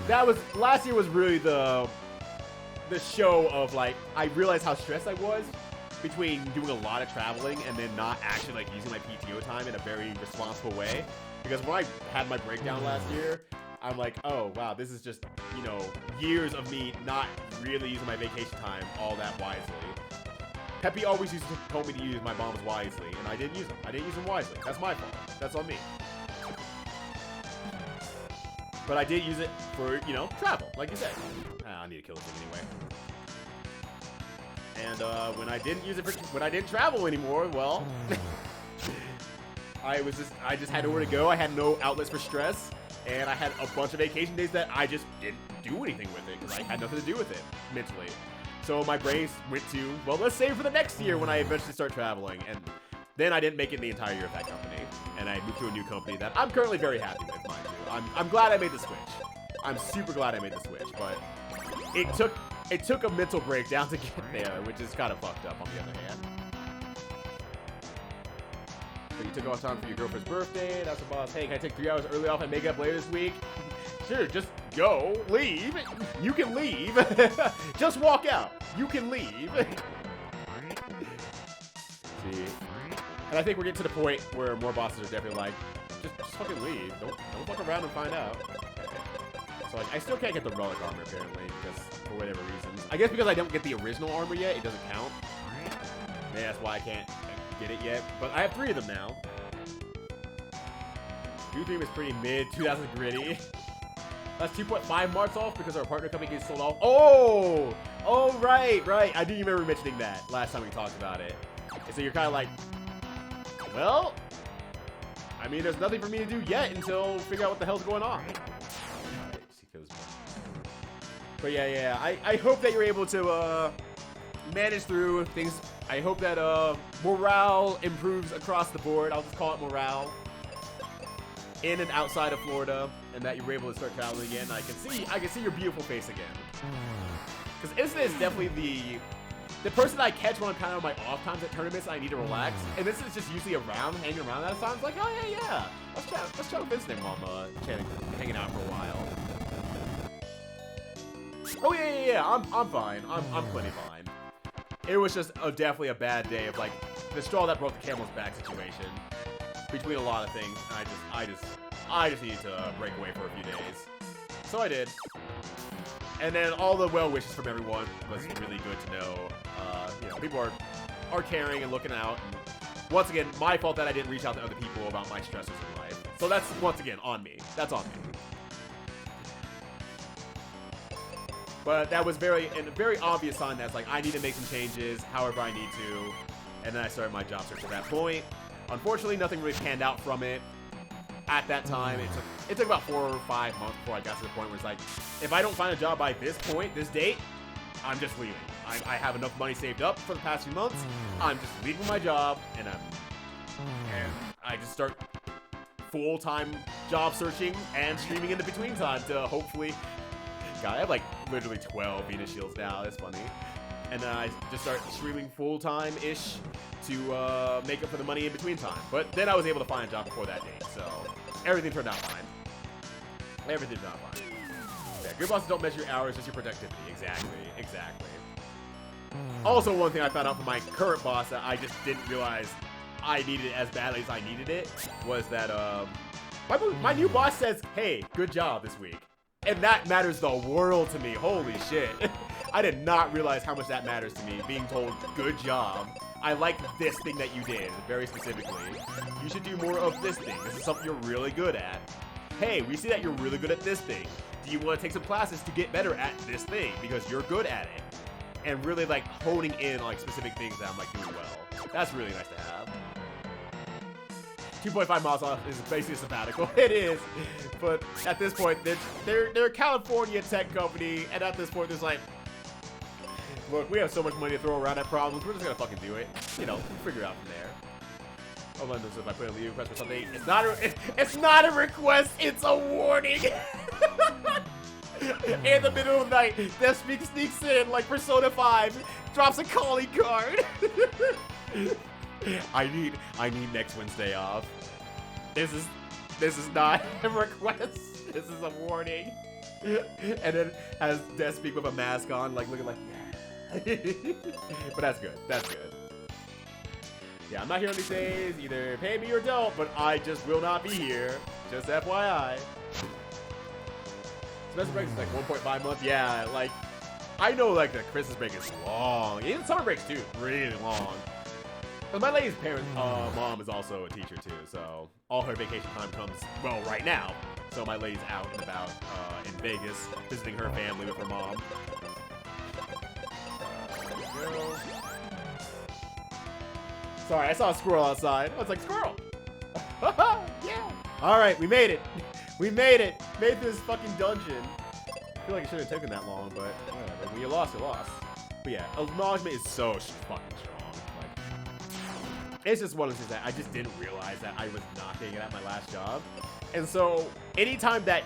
That was, last year was really the show of, like, I realized how stressed I was between doing a lot of traveling and then not actually, like, using my PTO time in a very responsible way. Because when I had my breakdown last year, I'm like, oh, wow, this is just, you know, years of me not really using my vacation time all that wisely. Peppy always used to tell me to use my bombs wisely, and I didn't use them. I didn't use them wisely. That's my fault. That's on me. But I did use it for, you know, travel, like you said. I need to kill this thing anyway. And when I didn't use it for, when I didn't travel anymore, well, I just had nowhere to go. I had no outlets for stress, and I had a bunch of vacation days that I just didn't do anything with it because I had nothing to do with it mentally. So my brain went to, well, let's save for the next year when I eventually start traveling. And then I didn't make it the entire year of that company. And I moved to a new company that I'm currently very happy with, mind you. I'm glad I made the switch. I'm super glad I made the switch, but it took a mental breakdown to get there, which is kind of fucked up on the other hand. So you took off time for your girlfriend's birthday. That's the boss. Hey, can I take 3 hours early off and make up later this week? Sure, just go, leave. You can leave. Just walk out. You can leave. See, and I think we're getting to the point where more bosses are definitely like, just fucking leave. Don't fuck around and find out. So like, I still can't get the relic armor apparently because for whatever reasons. I guess because I don't get the original armor yet, it doesn't count. Maybe that's why I can't get it yet. But I have 3 of them now. New theme is pretty mid. 2000 gritty. That's 2.5 marks off because our partner company gets sold off. Oh, right. I do remember mentioning that last time we talked about it. And so you're kind of like, well, I mean, there's nothing for me to do yet until figure out what the hell's going on. But yeah, I hope that you're able to manage through things. I hope that morale improves across the board. I'll just call it morale. In and outside of Florida, and that you're able to start traveling again. I can see your beautiful face again. Because Isna is definitely the person I catch when I'm kind of on my off times at tournaments and I need to relax. And this is just usually around, hanging around that time. It's like, oh yeah. Let's chat with Isna while I'm hanging out for a while. Oh yeah. I'm fine. I'm plenty fine. It was just definitely a bad day of like the straw that broke the camel's back situation. Between a lot of things, and I just needed to break away for a few days. So I did. And then all the well wishes from everyone was really good to know. You know, people are caring and looking out. And once again, my fault that I didn't reach out to other people about my stressors in life. So that's once again on me. That's on me. But that was a very obvious sign that's like I need to make some changes, however I need to. And then I started my job search at that point. Unfortunately, nothing really panned out from it at that time. It took about 4 or 5 months before I got to the point where it's like, if I don't find a job by this point, this date, I'm just leaving. I have enough money saved up for the past few months. I'm just leaving my job, and I just start full-time job searching and streaming in the between time to hopefully. God, I have like literally 12 Venus shields now. That's funny. And then I just start streaming full-time-ish to make up for the money in between time. But then I was able to find a job before that date, so everything turned out fine. Everything turned out fine. Yeah, good bosses don't measure your hours, just your productivity. Exactly. Also, one thing I found out from my current boss that I just didn't realize I needed it as badly as I needed it was that my new boss says, hey, good job this week. And that matters the world to me. Holy shit. I did not realize how much that matters to me, being told, good job. I like this thing that you did, very specifically. You should do more of this thing. This is something you're really good at. Hey, we see that you're really good at this thing. Do you want to take some classes to get better at this thing? Because you're good at it. And really, like, honing in on, like, specific things that I'm, like, doing well. That's really nice to have. 2.5 miles off is basically a sabbatical. It is. But at this point, they're a California tech company. And at this point, there's like, look, we have so much money to throw around at problems. We're just going to fucking do it. You know, we'll figure it out from there. Oh, London, so if I put a leave request for something, it's not a request, it's a warning. In the middle of the night, Death sneaks in like Persona 5, drops a calling card. I need next Wednesday off. This is not a request. This is a warning. And then has Des speak with a mask on, like looking like, but that's good. That's good. Yeah, I'm not here on these days. Either pay me or don't, but I just will not be here. Just FYI. Semester break is like 1.5 months. Yeah, like, I know like the Christmas break is long. Even summer breaks too, really long. But my lady's parents, mom is also a teacher too, so all her vacation time comes, well, right now. So my lady's out and about in Vegas, visiting her family with her mom. There we go. Sorry, I saw a squirrel outside. I was like, squirrel! Yeah! Alright, we made it. We made it. Made this fucking dungeon. I feel like it shouldn't have taken that long, but whatever. When you lost, you lost. But yeah, acknowledgement is so fucking strong. Like, it's just one of those things that I just didn't realize that I was not getting it at my last job. And so, anytime that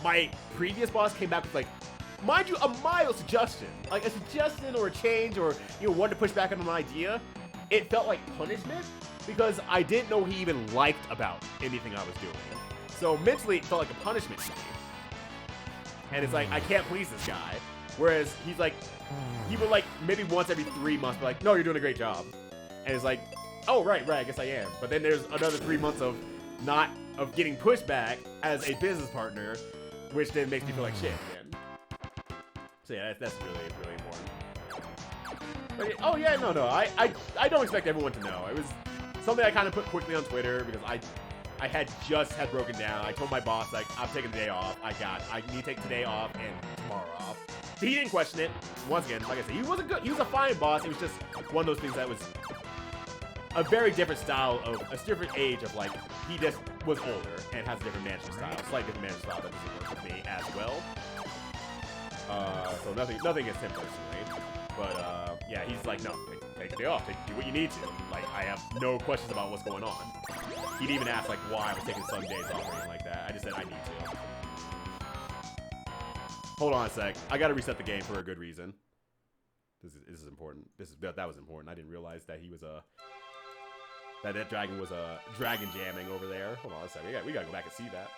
my previous boss came back with, like, mind you, a mild suggestion, like a suggestion or a change or, you know, wanted to push back on an idea, it felt like punishment because I didn't know what he even liked about anything I was doing. So mentally, it felt like a punishment to me. And it's like, I can't please this guy. Whereas he's like, he would like maybe once every 3 months be like, no, you're doing a great job. And it's like, oh, right, I guess I am. But then there's another 3 months of getting pushed back as a business partner, which then makes me feel like shit again. So yeah, that's really, really important. But oh yeah, no, I don't expect everyone to know. It was something I kind of put quickly on Twitter because I had just broken down. I told my boss, like, I'm taking the day off. I need to take today off and tomorrow off. He didn't question it. Once again, like I said, he was a fine boss. It was just one of those things that was a very different style of a different age of like, he just was older and has a different management style, slightly different management style that doesn't work with me as well. So nothing against him personally. But yeah, he's like, no, take the day off, do what you need to. Like, I have no questions about what's going on. He'd even ask like why I was taking some days off or anything like that. I just said I need to. Hold on a sec. I gotta reset the game for a good reason. This is important. That was important. I didn't realize that he was that dragon was dragon jamming over there. Hold on a sec. We gotta go back and see that.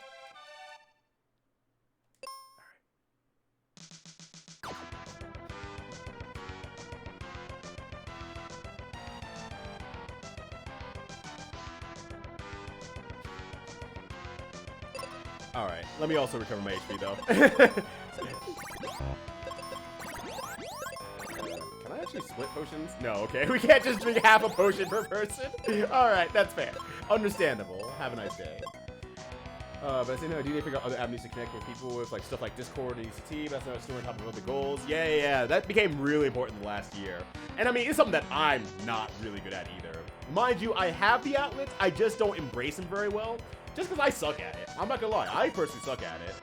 Alright, let me also recover my HP though. Can I actually split potions? No, okay. We can't just drink half a potion per person. Alright, that's fair. Understandable. Have a nice day. But I say no, do you need to figure out other avenues to connect with people with like stuff like Discord and ECT? That's not story on top of other goals. Yeah. That became really important in the last year. And I mean, it's something that I'm not really good at either. Mind you, I have the outlets, I just don't embrace them very well. Just because I suck at it. I'm not gonna lie, I personally suck at it.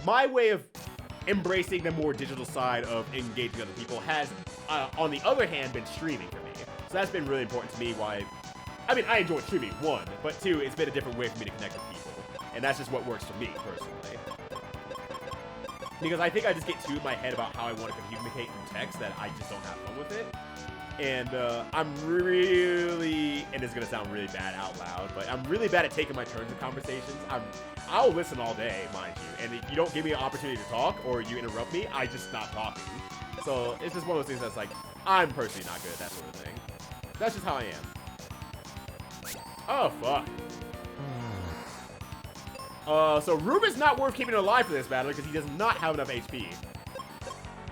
My way of embracing the more digital side of engaging other people has, on the other hand, been streaming for me. So that's been really important to me. I mean, I enjoy streaming, one, but two, it's been a different way for me to connect with people. And that's just what works for me, personally. Because I think I just get too in my head about how I want to communicate through text that I just don't have fun with it. And I'm really, and it's gonna sound really bad out loud, but I'm really bad at taking my turns in conversations. I'll listen all day, mind you, and if you don't give me an opportunity to talk or you interrupt me, I just stop talking. So it's just one of those things that's like, I'm personally not good at that sort of thing. That's just how I am. Oh, fuck. So Ruben's not worth keeping alive for this battle because he does not have enough HP.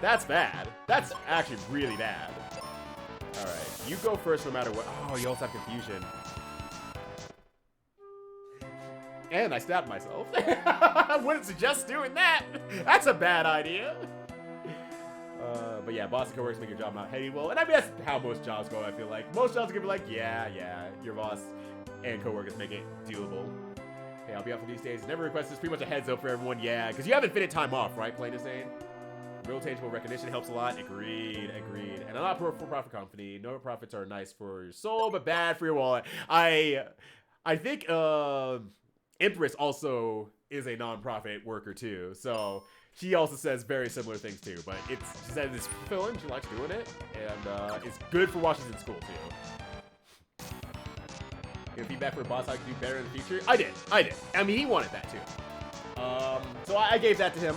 That's bad. That's actually really bad. Alright, you go first no matter what. Oh, you also have confusion. And I stabbed myself. I wouldn't suggest doing that. That's a bad idea. But yeah, boss and coworkers make your job not heavy. Well, and I mean, that's how most jobs go, I feel like. Most jobs are gonna be like, yeah, your boss and coworkers make it doable. Hey, I'll be up for these days. Never request this. Pretty much a heads up for everyone. Yeah, because you have infinite time off, right? Plain to say. Real tangible recognition helps a lot. Agreed. And I'm not a for-profit company. No profits are nice for your soul, but bad for your wallet. I think Empress also is a non-profit worker too. So she also says very similar things too. But she said it's fulfilling. She likes doing it, and it's good for Washington school too. Give feedback for a boss I could do better in the future. I did. I mean, he wanted that too. So I gave that to him.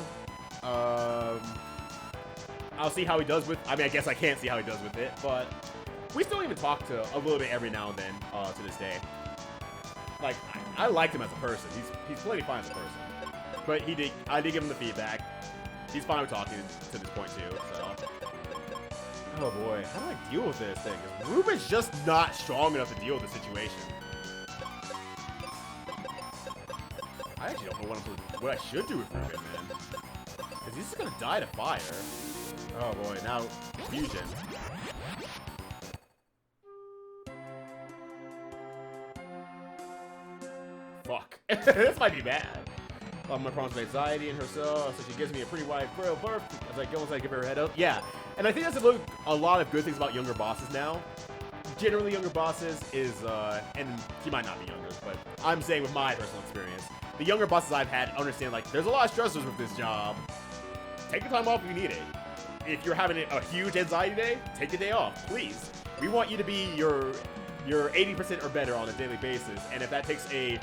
I'll see how he does with. I mean, I guess I can't see how he does with it, but we still even talk to a little bit every now and then to this day. Like, I liked him as a person. He's plenty fine as a person. But I did give him the feedback. He's fine with talking to this point too, so. Oh boy, how do I deal with this thing? Ruben's just not strong enough to deal with the situation. I actually don't know what I should do with Ruben, man. Because he's just gonna die to fire. Oh boy, now fusion. Fuck. This might be bad. My problems with anxiety and herself, so she gives me a pretty wide berth as I go once I give her a head up. Yeah, and I think that's a lot of good things about younger bosses now. Generally, younger bosses is, and she might not be younger, but I'm saying with my personal experience, the younger bosses I've had understand, like, there's a lot of stressors with this job. Take the time off if you need it. If you're having a huge anxiety day, take the day off, please. We want you to be your 80% or better on a daily basis, and if that takes a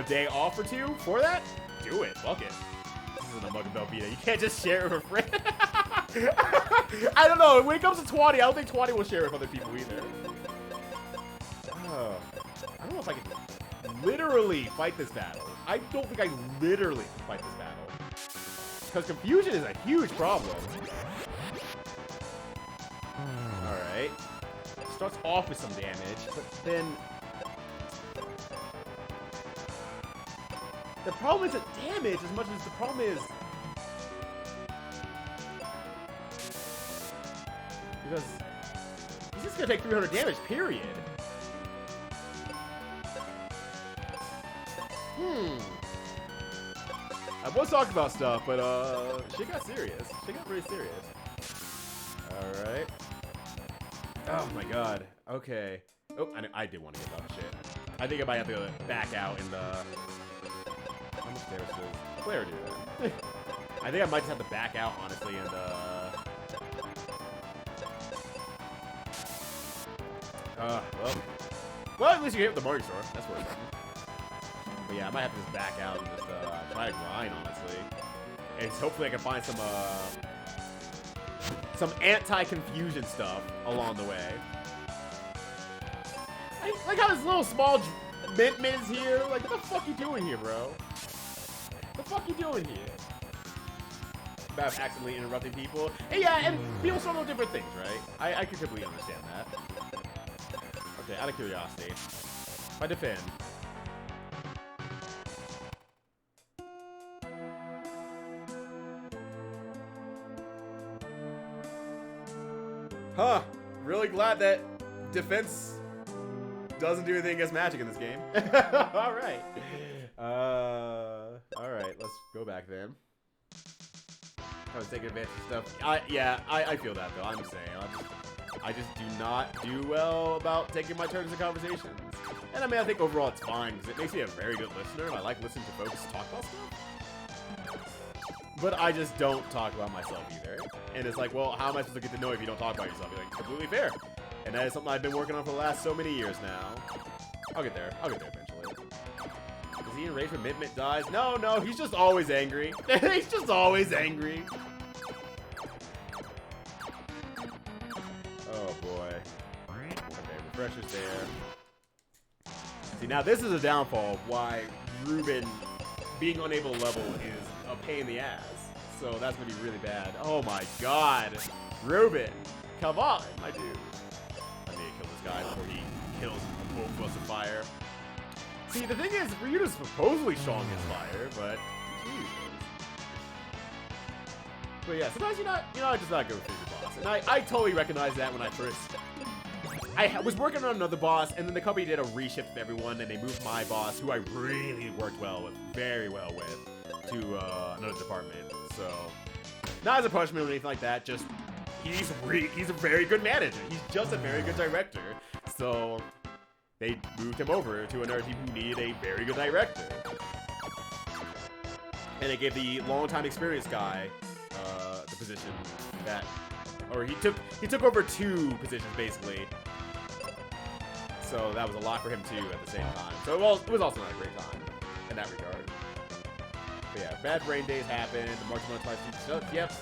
day off or two for that, do it. Fuck it. This isn't a Mug and Velveeta. You can't just share it with a friend. I don't know. When it comes to Twatty, I don't think Twatty will share it with other people either. I don't know if I can literally fight this battle. I don't think I literally can fight this battle. Because confusion is a huge problem. Alright. Starts off with some damage, but then... The problem isn't damage as much as the problem is... Because he's just gonna take 300 damage, period. I was talking about stuff, but shit got serious. Shit got pretty serious. Alright. Oh my god. Okay. Oh, I did want to get off shit. I think I might have to back out in the... How much damage does Claire do then? I think I might just have to back out, honestly, and well, at least you hit with the Morning Star. That's worth it. But yeah, I might have to just back out and just try to grind, honestly. And hopefully I can find some anti-confusion stuff along the way. I like how this little small mint is here. Like, what the fuck you doing here, bro? What the fuck you doing here? About accidentally interrupting people. Hey, yeah, and people sort of different things, right? I can completely understand that. Okay, out of curiosity, if I defend. Huh. Really glad that defense doesn't do anything against magic in this game. Alright. Alright, let's go back then. I was taking advantage of stuff. I feel that though. I'm just saying. I just do not do well about taking my turns in conversations. And I mean, I think overall it's fine because it makes me a very good listener. I like listening to folks talk about stuff. But I just don't talk about myself either. And it's like, well, how am I supposed to get to know if you don't talk about yourself? You're like, completely fair. And that is something I've been working on for the last so many years now. I'll get there. I'll get there eventually. Is he enraged when Mint dies? No, he's just always angry. He's just always angry. Oh, boy. Okay, refresher's there. See, now this is a downfall of why Ruben being unable to level is a pain in the ass. So that's gonna be really bad. Oh my god. Ruben, come on, my dude. I need to kill this guy before he kills both of us with fire. See, the thing is, Ryuta's supposedly strong as fire, but Jesus. But yeah, sometimes you're just not good with your boss. And I totally recognize that when I first... I was working on another boss, and then the company did a reshift of everyone, and they moved my boss, who I really worked very well with, to another department. So, not as a punishment or anything like that, just he's a very good manager. He's just a very good director. So, they moved him over to another team who needed a very good director. And they gave the long-time experienced guy the position that... Or he took over 2 positions, basically. So that was a lot for him too at the same time. So it was also not a great time in that regard. But yeah, bad brain days happen. The March of my so, yep.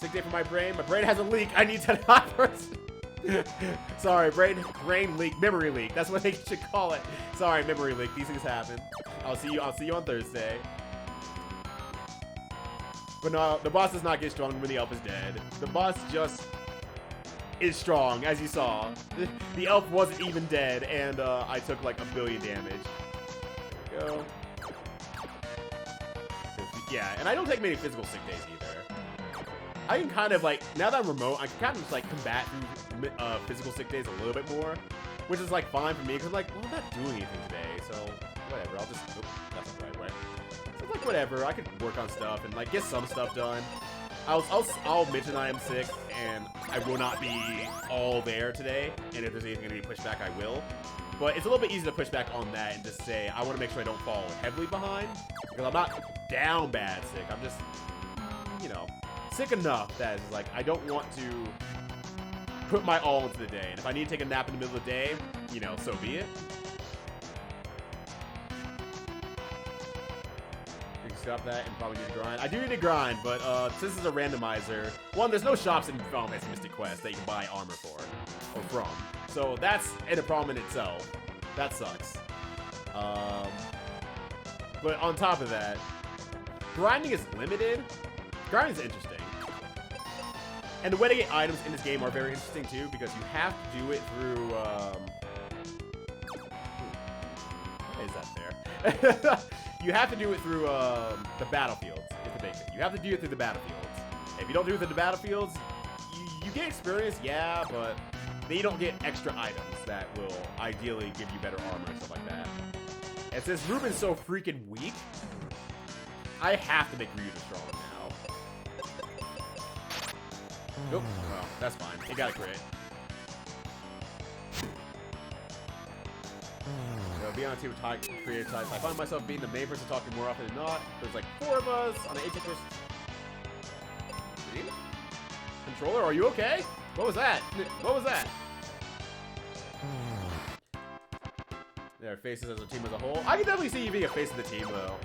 Sick day for my brain. My brain has a leak. I need to not first. Sorry, brain leak, memory leak. That's what they should call it. Sorry, memory leak. These things happen. I'll see you on Thursday. But no, the boss does not get strong when the elf is dead. The boss just is strong, as you saw. The elf wasn't even dead, and I took like 1 billion damage. There we go. Yeah, and I don't take many physical sick days either. I can kind of like, now that I'm remote, I can kind of just like combat through physical sick days a little bit more, which is like fine for me, because like, well, I'm not doing anything today, so whatever, I'll just, oops, that's not the right way. So like, whatever, I could work on stuff and like get some stuff done. I'll mention I am sick, and I will not be all there today, and if there's anything going to be pushed back, I will. But it's a little bit easy to push back on that and just say, I want to make sure I don't fall heavily behind, because I'm not down bad sick, I'm just, you know, sick enough that it's like, I don't want to put my all into the day, and if I need to take a nap in the middle of the day, you know, so be it. Stop that and probably need to grind. I do need to grind, but since this is a randomizer, one, there's no shops in Final Fantasy Mystic Quest that you can buy armor for, or from. So that's a problem in itself. That sucks. But on top of that, grinding is limited. Grinding is interesting. And the way to get items in this game are very interesting too, because you have to do it through, why is that there? You have to do it through the battlefields, is the big thing. You have to do it through the battlefields. If you don't do it through the battlefields, you get experience, yeah, but then you don't get extra items that will ideally give you better armor and stuff like that. And since Ruben's so freaking weak, I have to make Ryuta strong now. Nope, well, that's fine. He got a crit. Be on a team with creative types. I find myself being the main person talking more often than not. There's like 4 of us on an 8 person. Controller, are you okay? What was that? What was that? Their faces as a team as a whole. I can definitely see you being a face of the team though.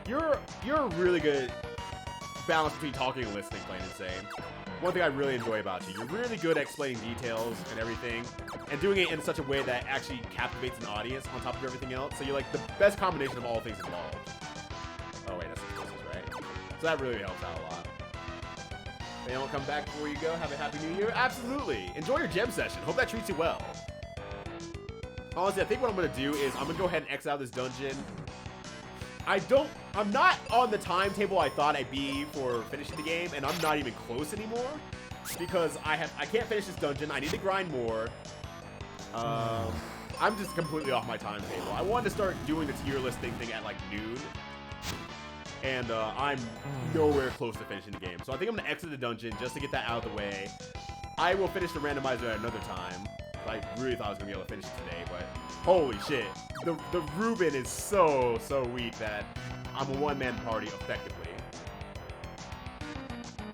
You're a really good balance between talking and listening, plain and saying. One thing I really enjoy about you, you're really good at explaining details and everything, and doing it in such a way that actually captivates an audience on top of everything else. So you're like the best combination of all things involved. Oh wait, that's explosives, right? So that really helps out a lot. They don't come back before you go. Have a happy new year. Absolutely. Enjoy your gem session. Hope that treats you well. Honestly, I think what I'm gonna do is I'm gonna go ahead and X out this dungeon. I'm not on the timetable I thought I'd be for finishing the game, and I'm not even close anymore, because I can't finish this dungeon. I need to grind more. I'm just completely off my timetable. I wanted to start doing the tier listing thing at like noon, and I'm nowhere close to finishing the game. So I think I'm gonna exit the dungeon just to get that out of the way. I will finish the randomizer at another time. I really thought I was gonna be able to finish it today, but holy shit. The Ruben is so weak that I'm a one-man party effectively.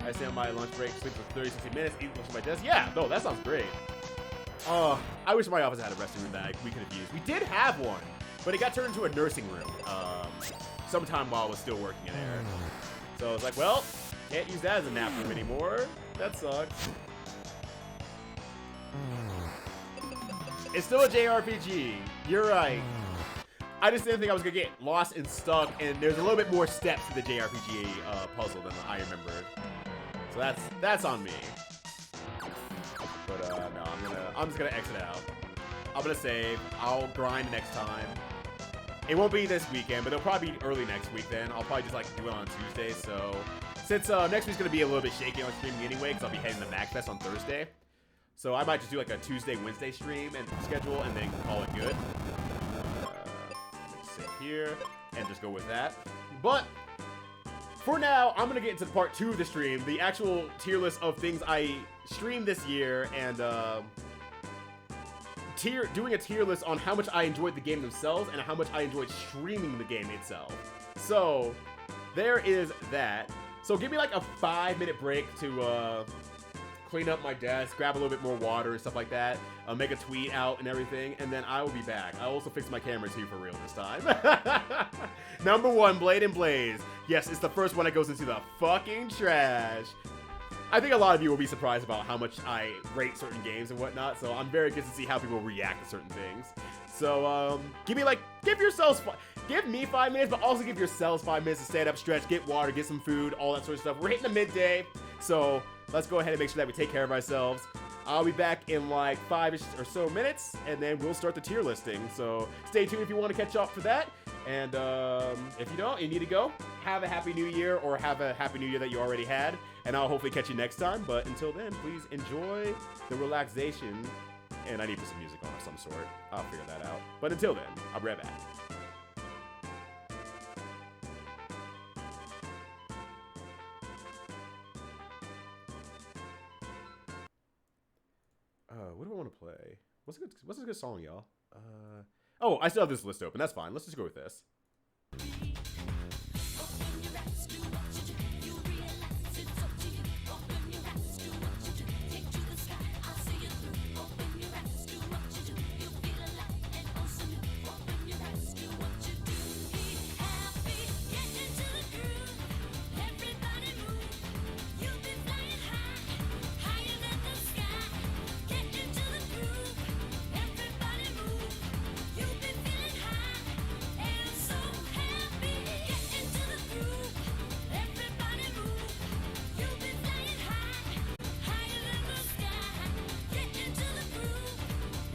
I stay on my lunch break, sleep for 30-60 minutes, eat lunch at my desk. Yeah, no, that sounds great. I wish my office had a resting room that we could have used. We did have one, but it got turned into a nursing room sometime while I was still working in there. So I was like, well, can't use that as a nap room anymore. That sucks. It's still a JRPG. You're right. I just didn't think I was gonna get lost and stuck, and there's a little bit more steps to the JRPG puzzle than I remembered. So that's on me. But no, I'm just gonna exit out. I'm gonna save. I'll grind next time. It won't be this weekend, but it'll probably be early next week then. I'll probably just like do it on Tuesday. So since next week's gonna be a little bit shaky on streaming anyway, because I'll be heading to MacFest on Thursday. So I might just do like a Tuesday, Wednesday stream and schedule, and then call it good. Sit here and just go with that. But for now, I'm gonna get into part 2 of the stream, the actual tier list of things I streamed this year, and doing a tier list on how much I enjoyed the game themselves and how much I enjoyed streaming the game itself. So there is that. So give me like a 5-minute break to clean up my desk, grab a little bit more water and stuff like that, make a tweet out and everything, and then I will be back. I'll also fix my camera too for real this time. Number 1, Blade and Blaze. Yes, it's the first one that goes into the fucking trash. I think a lot of you will be surprised about how much I rate certain games and whatnot, so I'm very curious to see how people react to certain things. So, give me 5 minutes, but also give yourselves 5 minutes to stand up, stretch, get water, get some food, all that sort of stuff. We're hitting the midday, so let's go ahead and make sure that we take care of ourselves. I'll be back in like 5-ish or so minutes, and then we'll start the tier listing. So stay tuned if you want to catch up for that. And if you don't, you need to go. Have a Happy New Year, or have a Happy New Year that you already had. And I'll hopefully catch you next time. But until then, please enjoy the relaxation. And I need to put some music on of some sort. I'll figure that out. But until then, I'll be right back. What do I want to play? What's a good song, y'all? Oh, I still have this list open. That's fine. Let's just go with this.